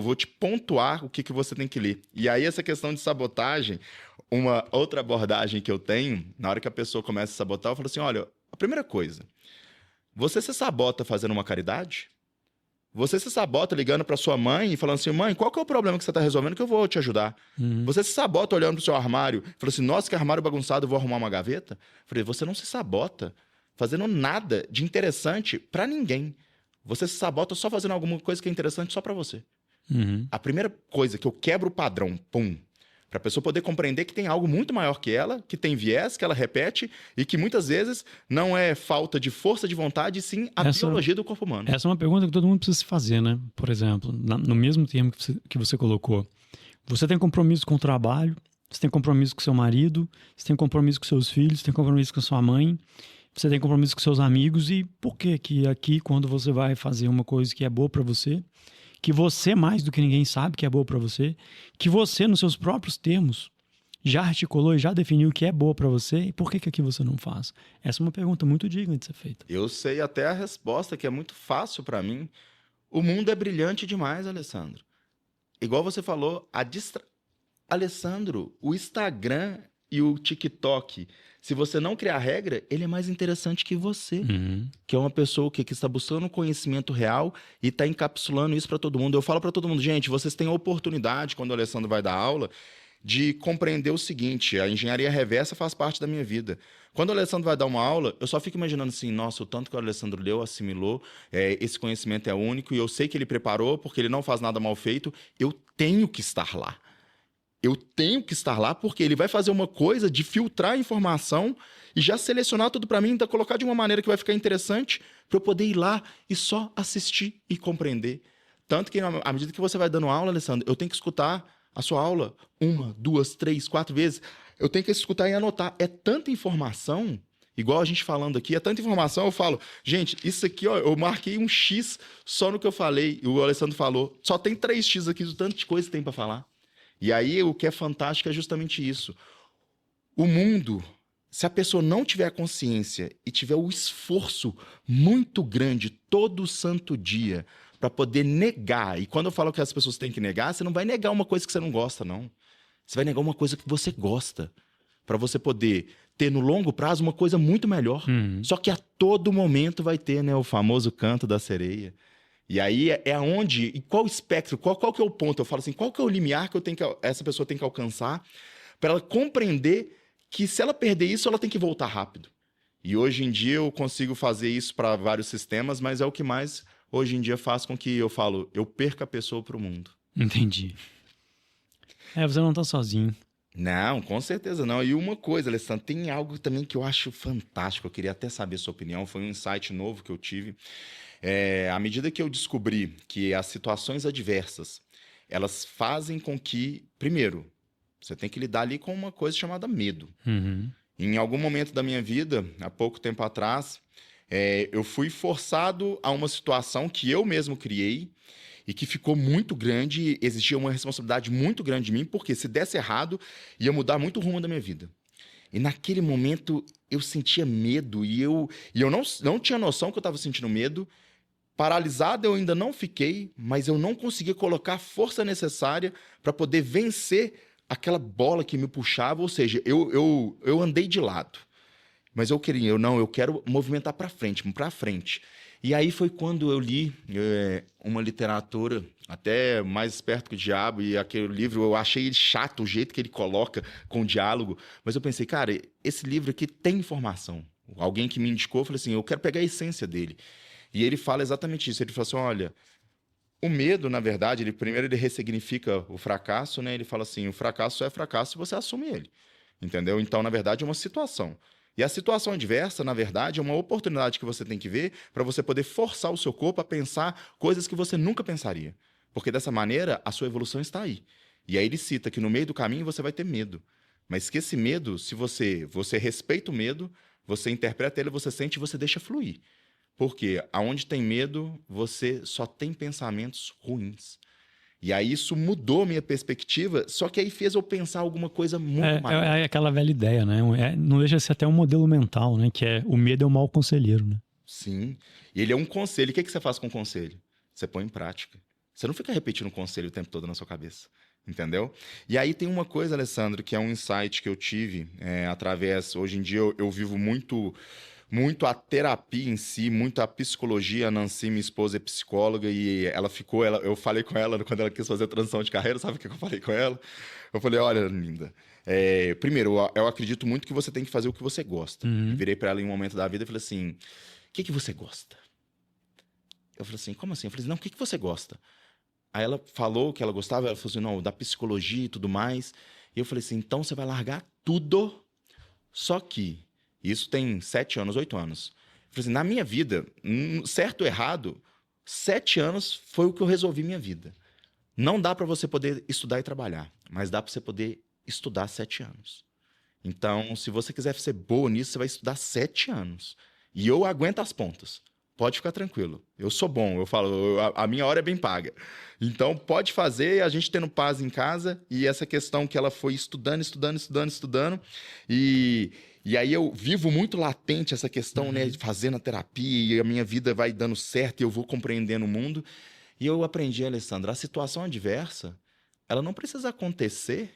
Speaker 1: vou te pontuar o que você tem que ler. E aí, essa questão de sabotagem, uma outra abordagem que eu tenho, na hora que a pessoa começa a sabotar, eu falo assim, olha, a primeira coisa, você se sabota fazendo uma caridade? Você se sabota ligando para sua mãe e falando assim, mãe, qual que é o problema que você está resolvendo que eu vou te ajudar? Você se sabota olhando pro seu armário, falando assim, nossa, que armário bagunçado, eu vou arrumar uma gaveta? Eu falei, você não se sabota fazendo nada de interessante para ninguém. Você se sabota só fazendo alguma coisa que é interessante só para você. A primeira coisa que eu quebro o padrão, para a pessoa poder compreender que tem algo muito maior que ela, que tem viés, que ela repete e que muitas vezes não é falta de força de vontade, sim a biologia do corpo humano.
Speaker 2: Essa é uma pergunta que todo mundo precisa se fazer, né? Por exemplo, no mesmo termo que você colocou, você tem compromisso com o trabalho, você tem compromisso com seu marido, você tem compromisso com seus filhos, você tem compromisso com sua mãe, você tem compromisso com seus amigos, e por que aqui, quando você vai fazer uma coisa que é boa para você, que você mais do que ninguém sabe que é boa para você, que você, nos seus próprios termos, já articulou e já definiu o que é boa para você, e por que aqui você não faz? Essa é uma pergunta muito digna de ser feita.
Speaker 1: Eu sei até a resposta, que é muito fácil para mim. O mundo é brilhante demais, Alessandro. Igual você falou, Alessandro, o Instagram e o TikTok, se você não criar regra, ele é mais interessante que você, que é uma pessoa que está buscando conhecimento real e está encapsulando isso para todo mundo. Eu falo para todo mundo, gente, vocês têm a oportunidade, quando o Alessandro vai dar aula, de compreender o seguinte, a engenharia reversa faz parte da minha vida. Quando o Alessandro vai dar uma aula, eu só fico imaginando assim, nossa, o tanto que o Alessandro leu, assimilou, esse conhecimento é único e eu sei que ele preparou porque ele não faz nada mal feito, eu tenho que estar lá. Eu tenho que estar lá porque ele vai fazer uma coisa de filtrar a informação e já selecionar tudo para mim, então colocar de uma maneira que vai ficar interessante para eu poder ir lá e só assistir e compreender. Tanto que, à medida que você vai dando aula, Alessandro, eu tenho que escutar a sua aula 1, 2, 3, 4 vezes. Eu tenho que escutar e anotar. É tanta informação Igual a gente falando aqui, é tanta informação, eu falo, gente, isso aqui, ó, eu marquei um X só no que eu falei, e o Alessandro falou, só tem 3 X aqui do tanto de coisa que tem para falar. E aí, o que é fantástico é justamente isso. O mundo, se a pessoa não tiver a consciência e tiver o esforço muito grande todo santo dia para poder negar, e quando eu falo que as pessoas têm que negar, você não vai negar uma coisa que você não gosta, não. Você vai negar uma coisa que você gosta, para você poder ter no longo prazo uma coisa muito melhor. Só que a todo momento vai ter, né, o famoso canto da sereia. E aí é aonde, e qual o espectro, qual que é o ponto? Eu falo assim, qual que é o limiar que essa pessoa tem que alcançar para ela compreender que se ela perder isso, ela tem que voltar rápido. E hoje em dia eu consigo fazer isso para vários sistemas, mas é o que mais hoje em dia faz com que eu falo, eu perca a pessoa para o mundo.
Speaker 2: Entendi. Você não tá sozinho.
Speaker 1: Não, com certeza não. E uma coisa, Alessandro, tem algo também que eu acho fantástico, eu queria até saber a sua opinião, foi um insight novo que eu tive. À medida que eu descobri que as situações adversas, elas fazem com que, primeiro, você tem que lidar ali com uma coisa chamada medo. Em algum momento da minha vida, há pouco tempo atrás, eu fui forçado a uma situação que eu mesmo criei e que ficou muito grande, exigia uma responsabilidade muito grande de mim, porque se desse errado, ia mudar muito o rumo da minha vida. E naquele momento, eu sentia medo e eu não tinha noção que eu estava sentindo medo. Paralisado eu ainda não fiquei, mas eu não conseguia colocar a força necessária para poder vencer aquela bola que me puxava, ou seja, eu andei de lado. Mas eu quero movimentar para frente. E aí foi quando eu li uma literatura até mais esperto que o diabo, e aquele livro eu achei ele chato, o jeito que ele coloca com o diálogo, mas eu pensei, cara, esse livro aqui tem informação. Alguém que me indicou, eu falei assim, eu quero pegar a essência dele. E ele fala exatamente isso, ele fala assim, olha, o medo, na verdade, primeiro ele ressignifica o fracasso, né? Ele fala assim, o fracasso só é fracasso se você assume ele, entendeu? Então, na verdade, é uma situação. E a situação adversa, na verdade, é uma oportunidade que você tem que ver para você poder forçar o seu corpo a pensar coisas que você nunca pensaria. Porque dessa maneira, a sua evolução está aí. E aí ele cita que no meio do caminho você vai ter medo. Mas que esse medo, se você respeita o medo, você interpreta ele, você sente e você deixa fluir. Porque aonde tem medo, você só tem pensamentos ruins. E aí isso mudou minha perspectiva, só que aí fez eu pensar alguma coisa muito maior.
Speaker 2: É aquela velha ideia, né? Não deixa de ser até um modelo mental, né? Que o medo é um mau conselheiro, né?
Speaker 1: Sim. E ele é um conselho. E o que você faz com o conselho? Você põe em prática. Você não fica repetindo o conselho o tempo todo na sua cabeça. Entendeu? E aí tem uma coisa, Alessandro, que é um insight que eu tive através... Hoje em dia eu vivo muito a terapia em si, muito a psicologia. A Nancy, minha esposa, é psicóloga e eu falei com ela quando ela quis fazer a transição de carreira, sabe o que eu falei com ela? Eu falei, olha, linda, primeiro, eu acredito muito que você tem que fazer o que você gosta. Virei para ela em um momento da vida e falei assim, o que você gosta? Eu falei assim, como assim? Eu falei assim, não, o que você gosta? Aí ela falou que ela gostava, ela falou assim, não, da psicologia e tudo mais. E eu falei assim, então você vai largar tudo, só que isso tem 7 anos, 8 anos. Eu falei assim, na minha vida, certo ou errado, 7 anos foi o que eu resolvi minha vida. Não dá para você poder estudar e trabalhar, mas dá para você poder estudar 7 anos. Então, se você quiser ser boa nisso, você vai estudar 7 anos. E eu aguento as pontas. Pode ficar tranquilo. Eu sou bom, eu falo, a minha hora é bem paga. Então, pode fazer, a gente tendo paz em casa, e essa questão que ela foi estudando. E aí eu vivo muito latente essa questão, né, de fazendo a terapia, e a minha vida vai dando certo, e eu vou compreendendo o mundo. E eu aprendi, Alessandra, a situação adversa, ela não precisa acontecer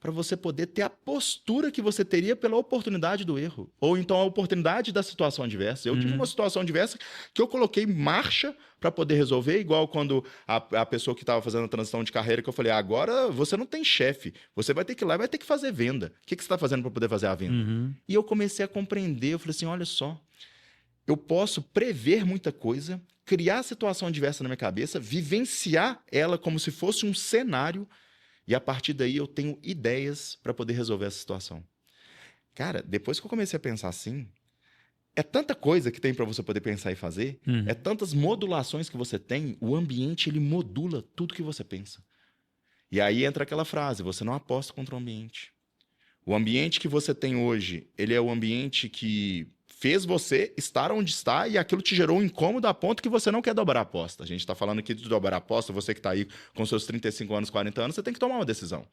Speaker 1: para você poder ter a postura que você teria pela oportunidade do erro. Ou então a oportunidade da situação adversa. Eu tive uma situação adversa que eu coloquei em marcha para poder resolver, igual quando a pessoa que estava fazendo a transição de carreira, que eu falei, agora você não tem chefe, você vai ter que ir lá e vai ter que fazer venda. O que você está fazendo para poder fazer a venda? E eu comecei a compreender, eu falei assim, olha só, eu posso prever muita coisa, criar a situação adversa na minha cabeça, vivenciar ela como se fosse um cenário. E a partir daí eu tenho ideias para poder resolver essa situação. Cara, depois que eu comecei a pensar assim, é tanta coisa que tem para você poder pensar e fazer, é tantas modulações que você tem, o ambiente ele modula tudo que você pensa. E aí entra aquela frase, você não aposta contra o ambiente. O ambiente que você tem hoje, ele é o ambiente que fez você estar onde está e aquilo te gerou um incômodo a ponto que você não quer dobrar a aposta. A gente está falando aqui de dobrar a aposta, você que está aí com seus 35 anos, 40 anos, você tem que tomar uma decisão.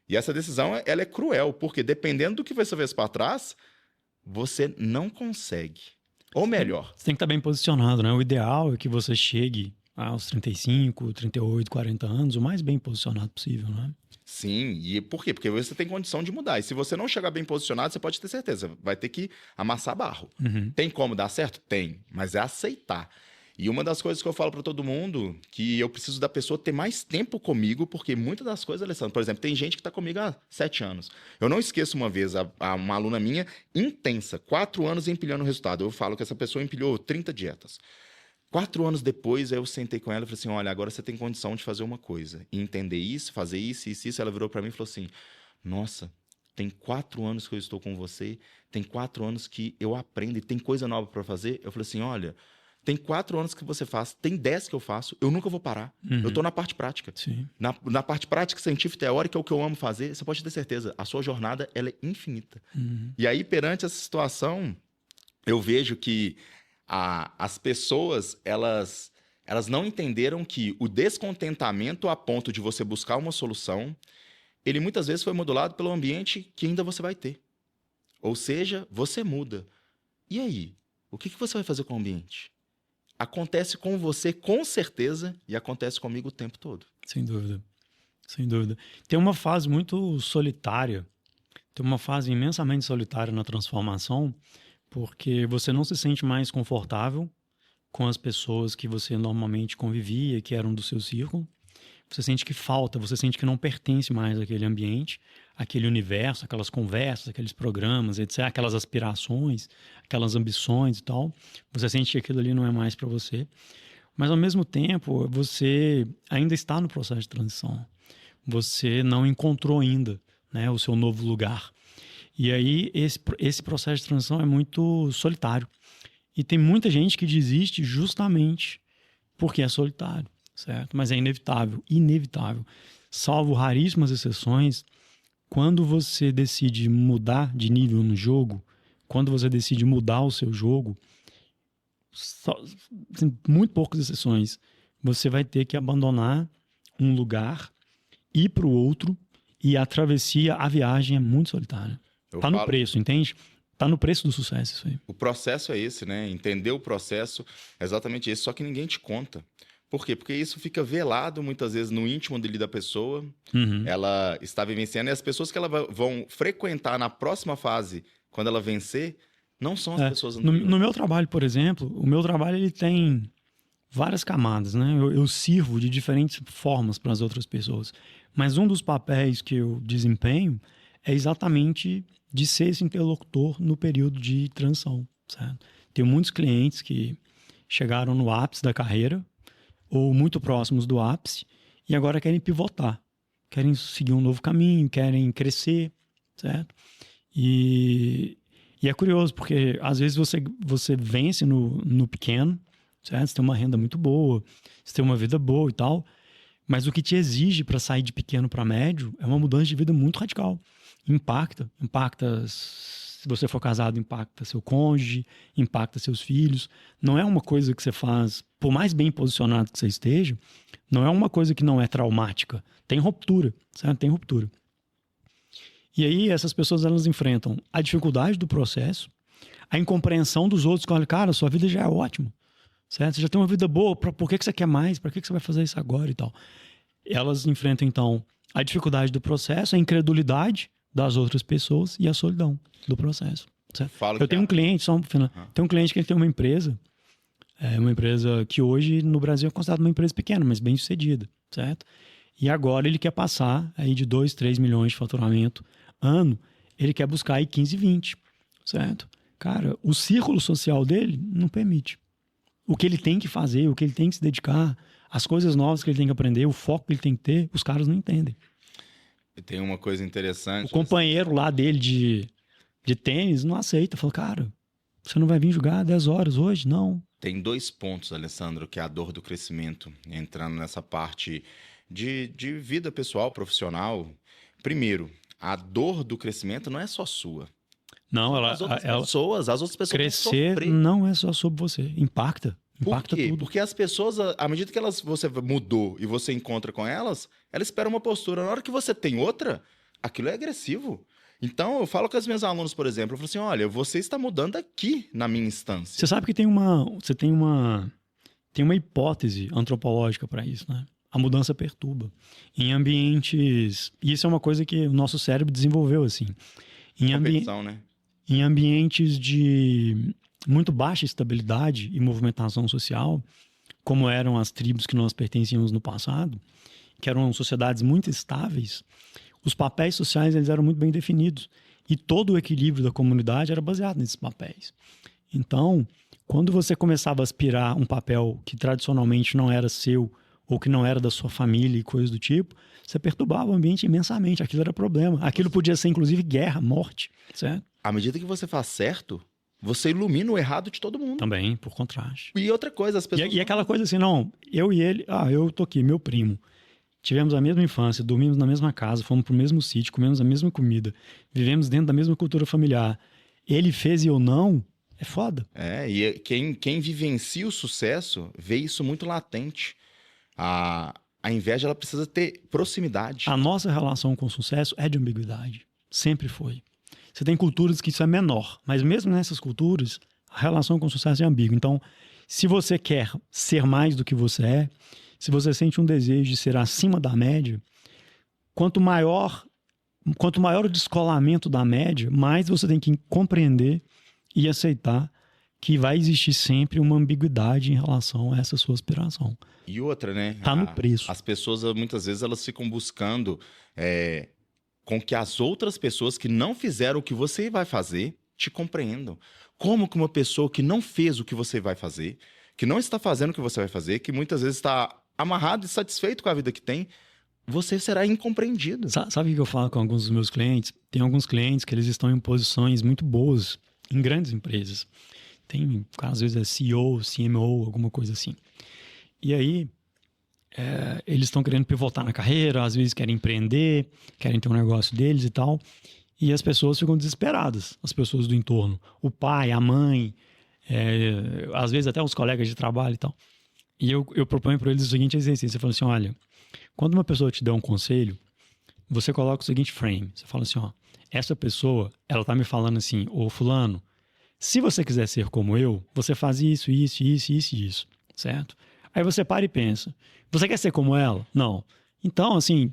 Speaker 1: E essa decisão, ela é cruel, porque dependendo do que você fez para trás, você não consegue. Ou melhor...
Speaker 2: Você tem que estar bem posicionado, né? O ideal é que você chegue aos 35, 38, 40 anos, o mais bem posicionado possível, né?
Speaker 1: Sim, e por quê? Porque você tem condição de mudar. E se você não chegar bem posicionado, você pode ter certeza, vai ter que amassar barro. Tem como dar certo? Tem, mas é aceitar. E uma das coisas que eu falo para todo mundo, que eu preciso da pessoa ter mais tempo comigo, porque muitas das coisas, Alessandro, por exemplo, tem gente que está comigo há 7 anos. Eu não esqueço uma vez, uma aluna minha, intensa, 4 anos empilhando o resultado. Eu falo que essa pessoa empilhou 30 dietas. 4 anos depois, eu sentei com ela e falei assim, olha, agora você tem condição de fazer uma coisa. E entender isso, fazer isso, isso, isso. Ela virou para mim e falou assim, nossa, tem 4 anos que eu estou com você, tem 4 anos que eu aprendo e tem coisa nova para fazer. Eu falei assim, olha, tem 4 anos que você faz, tem 10 que eu faço, eu nunca vou parar. Eu estou na parte prática.
Speaker 2: Sim.
Speaker 1: Na parte prática, científica e teórica, é o que eu amo fazer, você pode ter certeza, a sua jornada ela é infinita. E aí, perante essa situação, eu vejo que as pessoas, elas não entenderam que o descontentamento a ponto de você buscar uma solução, ele muitas vezes foi modulado pelo ambiente que ainda você vai ter. Ou seja, você muda. E aí? O que você vai fazer com o ambiente? Acontece com você com certeza e acontece comigo o tempo todo.
Speaker 2: Sem dúvida. Sem dúvida. Tem uma fase muito solitária, tem uma fase imensamente solitária na transformação, porque você não se sente mais confortável com as pessoas que você normalmente convivia, que eram do seu círculo. Você sente que falta, você sente que não pertence mais àquele ambiente, àquele universo, aquelas conversas, aqueles programas, etc., aquelas aspirações, aquelas ambições e tal. Você sente que aquilo ali não é mais para você. Mas, ao mesmo tempo, você ainda está no processo de transição. Você não encontrou ainda, né, o seu novo lugar. E aí, esse processo de transição é muito solitário. E tem muita gente que desiste justamente porque é solitário, certo? Mas é inevitável, inevitável. Salvo raríssimas exceções, quando você decide mudar de nível no jogo, quando você decide mudar o seu jogo, muito poucas exceções, você vai ter que abandonar um lugar, ir para o outro, e a travessia, a viagem é muito solitária. Tá no preço, entende? Tá no preço do sucesso isso aí.
Speaker 1: O processo é esse, né? Entender o processo é exatamente esse, só que ninguém te conta. Por quê? Porque isso fica velado muitas vezes no íntimo da pessoa. Ela está vivenciando, e as pessoas que ela vão frequentar na próxima fase, quando ela vencer, não são as pessoas anteriores.
Speaker 2: No meu trabalho, por exemplo, o meu trabalho ele tem várias camadas, né? Eu sirvo de diferentes formas para as outras pessoas. Mas um dos papéis que eu desempenho é exatamente de ser esse interlocutor no período de transição, certo? Tenho muitos clientes que chegaram no ápice da carreira ou muito próximos do ápice e agora querem pivotar, querem seguir um novo caminho, querem crescer, certo? E é curioso, porque às vezes você vence no pequeno, certo? Você tem uma renda muito boa, você tem uma vida boa e tal, mas o que te exige para sair de pequeno para médio é uma mudança de vida muito radical. Impacta, se você for casado, impacta seu cônjuge, impacta seus filhos. Não é uma coisa que você faz, por mais bem posicionado que você esteja, não é uma coisa que não é traumática. Tem ruptura, certo? Tem ruptura. E aí essas pessoas, elas enfrentam a dificuldade do processo, a incompreensão dos outros, que olham, cara, sua vida já é ótima, certo? Você já tem uma vida boa, por que você quer mais? Para que você vai fazer isso agora e tal? Elas enfrentam, então, a dificuldade do processo, a incredulidade das outras pessoas e a solidão do processo. Certo? Eu tenho um cliente, tem um cliente que ele tem uma empresa que hoje no Brasil é considerada uma empresa pequena, mas bem sucedida, certo? E agora ele quer passar aí de 2, 3 milhões de faturamento ano, ele quer buscar aí 15, 20, certo? Cara, o círculo social dele não permite. O que ele tem que fazer, o que ele tem que se dedicar, as coisas novas que ele tem que aprender, o foco que ele tem que ter, os caras não entendem.
Speaker 1: E tem uma coisa interessante.
Speaker 2: O companheiro lá dele de tênis não aceita. Fala, cara, você não vai vir jogar 10 horas hoje? Não.
Speaker 1: Tem 2 pontos, Alessandro, que é a dor do crescimento, entrando nessa parte de vida pessoal, profissional. Primeiro, a dor do crescimento não é só sua.
Speaker 2: Não,
Speaker 1: As outras pessoas
Speaker 2: crescer
Speaker 1: vão sofrer.
Speaker 2: não é só sobre você. Impacta
Speaker 1: Por quê?
Speaker 2: tudo.
Speaker 1: Porque as pessoas, à medida que você mudou e você encontra com elas esperam uma postura. Na hora que você tem outra, aquilo é agressivo. Então, eu falo com as minhas alunas, por exemplo, eu falo assim, olha, você está mudando aqui na minha instância.
Speaker 2: Você sabe que tem uma hipótese antropológica para isso, né? A mudança perturba. Em ambientes... E isso é uma coisa que o nosso cérebro desenvolveu, assim.
Speaker 1: Competição, né?
Speaker 2: Em ambientes de muito baixa estabilidade e movimentação social, como eram as tribos que nós pertencíamos no passado, que eram sociedades muito estáveis, os papéis sociais eles eram muito bem definidos. E todo o equilíbrio da comunidade era baseado nesses papéis. Então, quando você começava a aspirar um papel que tradicionalmente não era seu, ou que não era da sua família e coisas do tipo, você perturbava o ambiente imensamente. Aquilo era problema. Aquilo podia ser, inclusive, guerra, morte, certo?
Speaker 1: À medida que você faz certo, você ilumina o errado de todo mundo.
Speaker 2: Também, por contraste.
Speaker 1: E outra coisa, as pessoas...
Speaker 2: E aquela coisa assim, não, eu e ele... eu tô aqui, meu primo. Tivemos a mesma infância, dormimos na mesma casa, fomos pro mesmo sítio, comemos a mesma comida, vivemos dentro da mesma cultura familiar. Ele fez e eu não, é foda.
Speaker 1: E quem vivencia o sucesso vê isso muito latente. A inveja, ela precisa ter proximidade.
Speaker 2: A nossa relação com o sucesso é de ambiguidade. Sempre foi. Você tem culturas que isso é menor, mas mesmo nessas culturas, a relação com o sucesso é ambígua. Então, se você quer ser mais do que você é, se você sente um desejo de ser acima da média, quanto maior o descolamento da média, mais você tem que compreender e aceitar que vai existir sempre uma ambiguidade em relação a essa sua aspiração.
Speaker 1: E outra, né?
Speaker 2: Tá no preço.
Speaker 1: As pessoas, muitas vezes, elas ficam buscando com que as outras pessoas que não fizeram o que você vai fazer te compreendam. Como que uma pessoa que não fez o que você vai fazer, que não está fazendo o que você vai fazer, que muitas vezes está amarrado e satisfeito com a vida que tem, você será incompreendido.
Speaker 2: Sabe o que eu falo com alguns dos meus clientes? Tem alguns clientes que eles estão em posições muito boas em grandes empresas. Tem, às vezes, é CEO, CMO, alguma coisa assim. E aí, eles estão querendo pivotar na carreira, às vezes querem empreender, querem ter um negócio deles e tal. E as pessoas ficam desesperadas, as pessoas do entorno. O pai, a mãe, às vezes até os colegas de trabalho e tal. E eu proponho para eles o seguinte exercício. Eu falo assim, olha, quando uma pessoa te der um conselho, você coloca o seguinte frame. Você fala assim, ó, essa pessoa, ela tá me falando assim, ô fulano, se você quiser ser como eu, você faz isso, certo? Aí você para e pensa, você quer ser como ela? Não. Então, assim,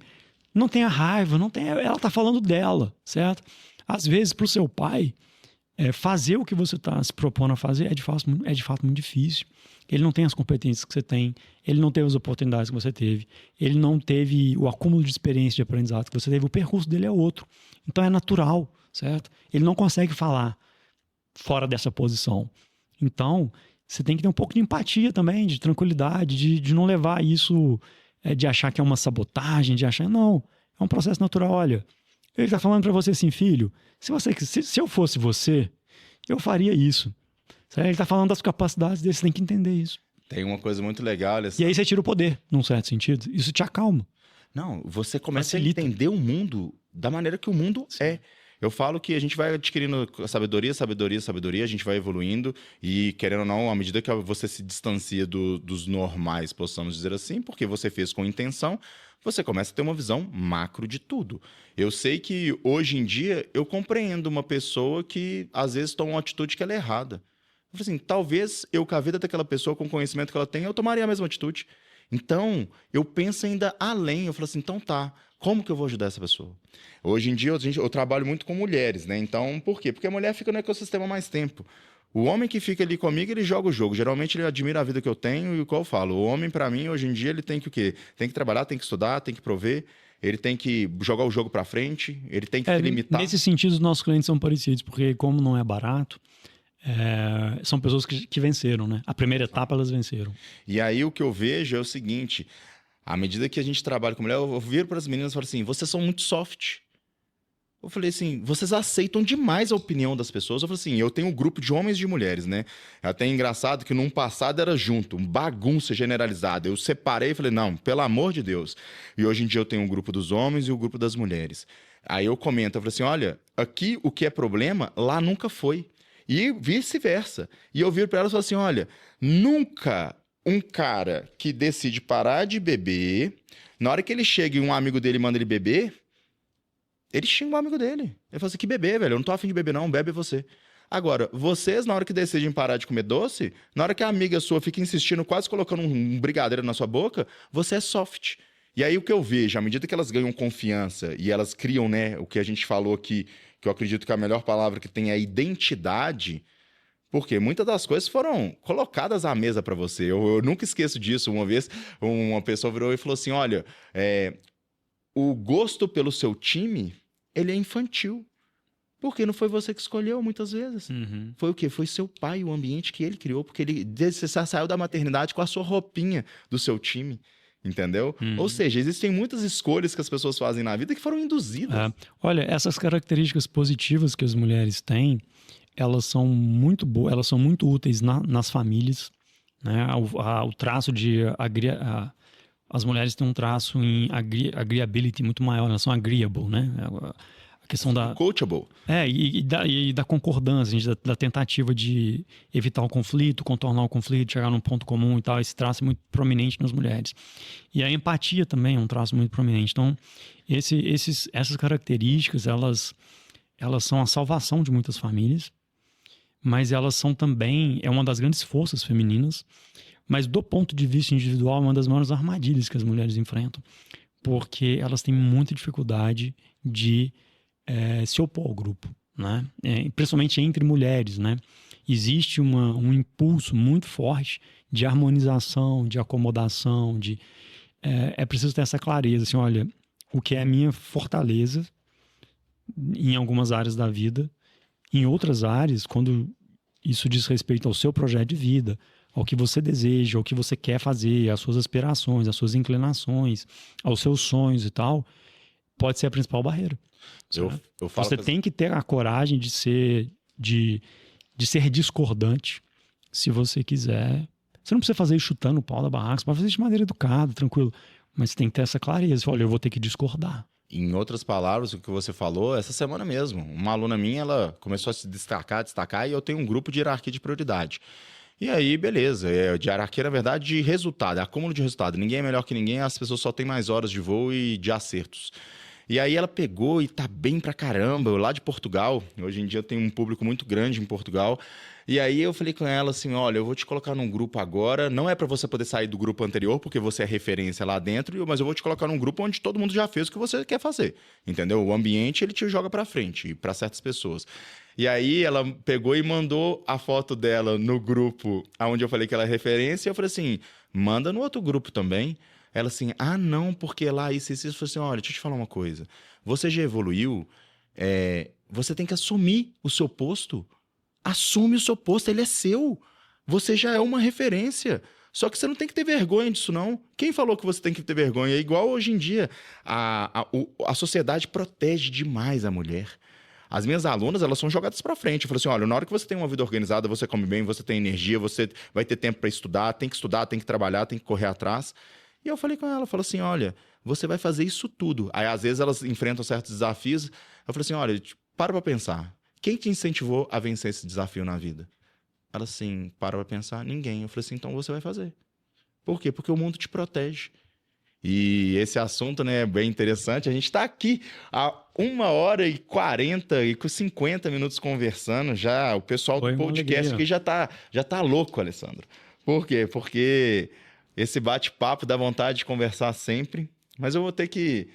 Speaker 2: não tenha raiva, ela tá falando dela, certo? Às vezes, pro seu pai, fazer o que você está se propondo a fazer é de fato muito difícil. Ele não tem as competências que você tem, ele não teve as oportunidades que você teve, ele não teve o acúmulo de experiência de aprendizado que você teve, o percurso dele é outro. Então é natural, certo? Ele não consegue falar fora dessa posição. Então, você tem que ter um pouco de empatia também, de tranquilidade, de não levar isso, de achar que é uma sabotagem, de achar... Não, é um processo natural. Olha, ele está falando para você assim, filho, se eu fosse você, eu faria isso. Ele está falando das capacidades dele, você tem que entender isso.
Speaker 1: Tem uma coisa muito legal, Alessandro.
Speaker 2: E aí você tira o poder, num certo sentido. Isso te acalma.
Speaker 1: Não, você começa
Speaker 2: Facilita.
Speaker 1: a entender o mundo da maneira que o mundo é. Eu falo que a gente vai adquirindo sabedoria, a gente vai evoluindo e, querendo ou não, à medida que você se distancia dos normais, possamos dizer assim, porque você fez com intenção, você começa a ter uma visão macro de tudo. Eu sei que, hoje em dia, eu compreendo uma pessoa que, às vezes, toma uma atitude que ela é errada. Eu falo assim, talvez eu, com a vida daquela pessoa, com o conhecimento que ela tem, eu tomaria a mesma atitude. Então, eu penso ainda além. Eu falo assim, então tá, como que eu vou ajudar essa pessoa? Hoje em dia, eu trabalho muito com mulheres, né? Então, por quê? Porque a mulher fica no ecossistema mais tempo. O homem que fica ali comigo, ele joga o jogo. Geralmente, ele admira a vida que eu tenho e o qual eu falo. O homem, pra mim, hoje em dia, ele tem que o quê? Tem que trabalhar, tem que estudar, tem que prover. Ele tem que jogar o jogo pra frente, ele tem que se limitar.
Speaker 2: Nesse sentido, os nossos clientes são parecidos, porque como não é barato, são pessoas que venceram, né? A primeira etapa elas venceram.
Speaker 1: E aí o que eu vejo é o seguinte, à medida que a gente trabalha com mulher, eu viro para as meninas e falo assim, vocês são muito soft. Eu falei assim, vocês aceitam demais a opinião das pessoas. Eu falei assim, eu tenho um grupo de homens e de mulheres, né? É até engraçado que num passado era junto, um bagunça generalizada. Eu separei e falei, não, pelo amor de Deus. E hoje em dia eu tenho um grupo dos homens e o grupo das mulheres. Aí eu comento, eu falo assim, olha, aqui o que é problema, lá nunca foi. E vice-versa. E eu viro pra ela e falo assim, olha, nunca um cara que decide parar de beber, na hora que ele chega e um amigo dele manda ele beber, ele xinga o amigo dele. Ele fala assim, que beber, velho, eu não tô afim de beber não, bebe você. Agora, vocês, na hora que decidem parar de comer doce, na hora que a amiga sua fica insistindo, quase colocando um brigadeiro na sua boca, você é soft. E aí o que eu vejo, à medida que elas ganham confiança e elas criam, né, o que a gente falou aqui, que eu acredito que a melhor palavra que tem é identidade, porque muitas das coisas foram colocadas à mesa para você. Eu nunca esqueço disso. Uma vez, uma pessoa virou e falou assim, olha, o gosto pelo seu time, ele é infantil. Porque não foi você que escolheu, muitas vezes.
Speaker 2: Uhum.
Speaker 1: Foi o quê? Foi seu pai, o ambiente que ele criou, porque você saiu da maternidade com a sua roupinha do seu time. Entendeu? Ou seja, existem muitas escolhas que as pessoas fazem na vida que foram induzidas.
Speaker 2: Olha, essas características positivas que as mulheres têm, elas são muito boas, elas são muito úteis nas famílias, né? O traço de as mulheres têm um traço em agreeability muito maior, elas são agreeable, né? A questão da
Speaker 1: coachable.
Speaker 2: E da concordância, da tentativa de evitar o conflito, contornar o conflito, chegar num ponto comum e tal. Esse traço é muito prominente nas mulheres. E a empatia também é um traço muito prominente. Então, essas características, elas são a salvação de muitas famílias, mas elas são também, é uma das grandes forças femininas, mas do ponto de vista individual, é uma das maiores armadilhas que as mulheres enfrentam, porque elas têm muita dificuldade de se opor ao grupo, né? Principalmente entre mulheres, né? Existe um impulso muito forte de harmonização, de acomodação, é preciso ter essa clareza, assim, olha, o que é a minha fortaleza em algumas áreas da vida, em outras áreas, quando isso diz respeito ao seu projeto de vida, ao que você deseja, ao que você quer fazer, às suas aspirações, às suas inclinações, aos seus sonhos e tal, pode ser a principal barreira.
Speaker 1: Eu falo
Speaker 2: você tem que ter a coragem de ser discordante, se você quiser. Você não precisa fazer isso chutando o pau da barraca, você pode fazer isso de maneira educada, tranquilo, mas você tem que ter essa clareza. Olha, eu vou ter que discordar.
Speaker 1: Em outras palavras, o que você falou, essa semana mesmo, uma aluna minha, ela começou a se destacar, e eu tenho um grupo de hierarquia de prioridade. E aí, beleza, de hierarquia, na verdade, de resultado, é acúmulo de resultado. Ninguém é melhor que ninguém, as pessoas só têm mais horas de voo e de acertos. E aí ela pegou e tá bem pra caramba, eu lá de Portugal, hoje em dia eu tenho um público muito grande em Portugal, e aí eu falei com ela assim, olha, eu vou te colocar num grupo agora, não é pra você poder sair do grupo anterior, porque você é referência lá dentro, mas eu vou te colocar num grupo onde todo mundo já fez o que você quer fazer, entendeu? O ambiente, ele te joga pra frente, pra certas pessoas. E aí ela pegou e mandou a foto dela no grupo onde eu falei que ela é referência, e eu falei assim, manda no outro grupo também. Ela assim, não, porque lá isso. Eu falei assim, olha, deixa eu te falar uma coisa. Você já evoluiu, você tem que assumir o seu posto. Assume o seu posto, ele é seu. Você já é uma referência. Só que você não tem que ter vergonha disso, não. Quem falou que você tem que ter vergonha? É igual hoje em dia. A sociedade protege demais a mulher. As minhas alunas, elas são jogadas pra frente. Eu falo assim, olha, na hora que você tem uma vida organizada, você come bem, você tem energia, você vai ter tempo para estudar, tem que trabalhar, tem que correr atrás. E eu falei com ela, falei assim, olha, você vai fazer isso tudo. Aí, às vezes, elas enfrentam certos desafios. Eu falei assim, olha, para pra pensar. Quem te incentivou a vencer esse desafio na vida? Ela assim, para pra pensar, ninguém. Eu falei assim, então você vai fazer. Por quê? Porque o mundo te protege. E esse assunto, né, é bem interessante. A gente está aqui há 1h40 e com 50 minutos conversando já. O pessoal do podcast aqui já tá louco, Alessandro. Por quê? Porque esse bate-papo dá vontade de conversar sempre, mas eu vou ter que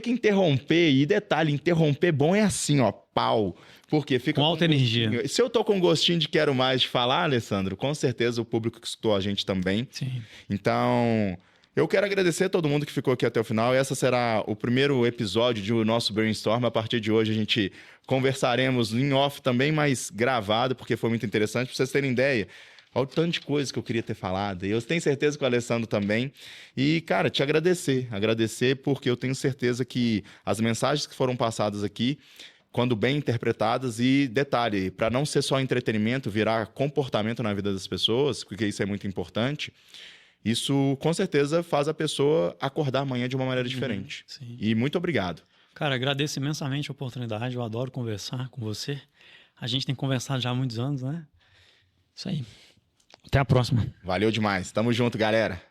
Speaker 1: interromper. E detalhe, interromper bom é assim, ó, pau. Porque fica
Speaker 2: com alta energia.
Speaker 1: Se eu tô com gostinho de quero mais de falar, Alessandro, com certeza o público que escutou a gente também.
Speaker 2: Sim.
Speaker 1: Então, eu quero agradecer a todo mundo que ficou aqui até o final. Essa será o primeiro episódio do nosso Brainstorm. A partir de hoje a gente conversaremos em off também, mas gravado, porque foi muito interessante. Pra vocês terem ideia, olha o tanto de coisa que eu queria ter falado. E eu tenho certeza que o Alessandro também. E, cara, te agradecer. Agradecer porque eu tenho certeza que as mensagens que foram passadas aqui, quando bem interpretadas, e detalhe, para não ser só entretenimento, virar comportamento na vida das pessoas, porque isso é muito importante, isso com certeza faz a pessoa acordar amanhã de uma maneira diferente.
Speaker 2: Sim.
Speaker 1: E muito obrigado.
Speaker 2: Cara, agradeço imensamente a oportunidade, eu adoro conversar com você. A gente tem conversado já há muitos anos, né? Isso aí. Até a próxima.
Speaker 1: Valeu demais. Tamo junto, galera.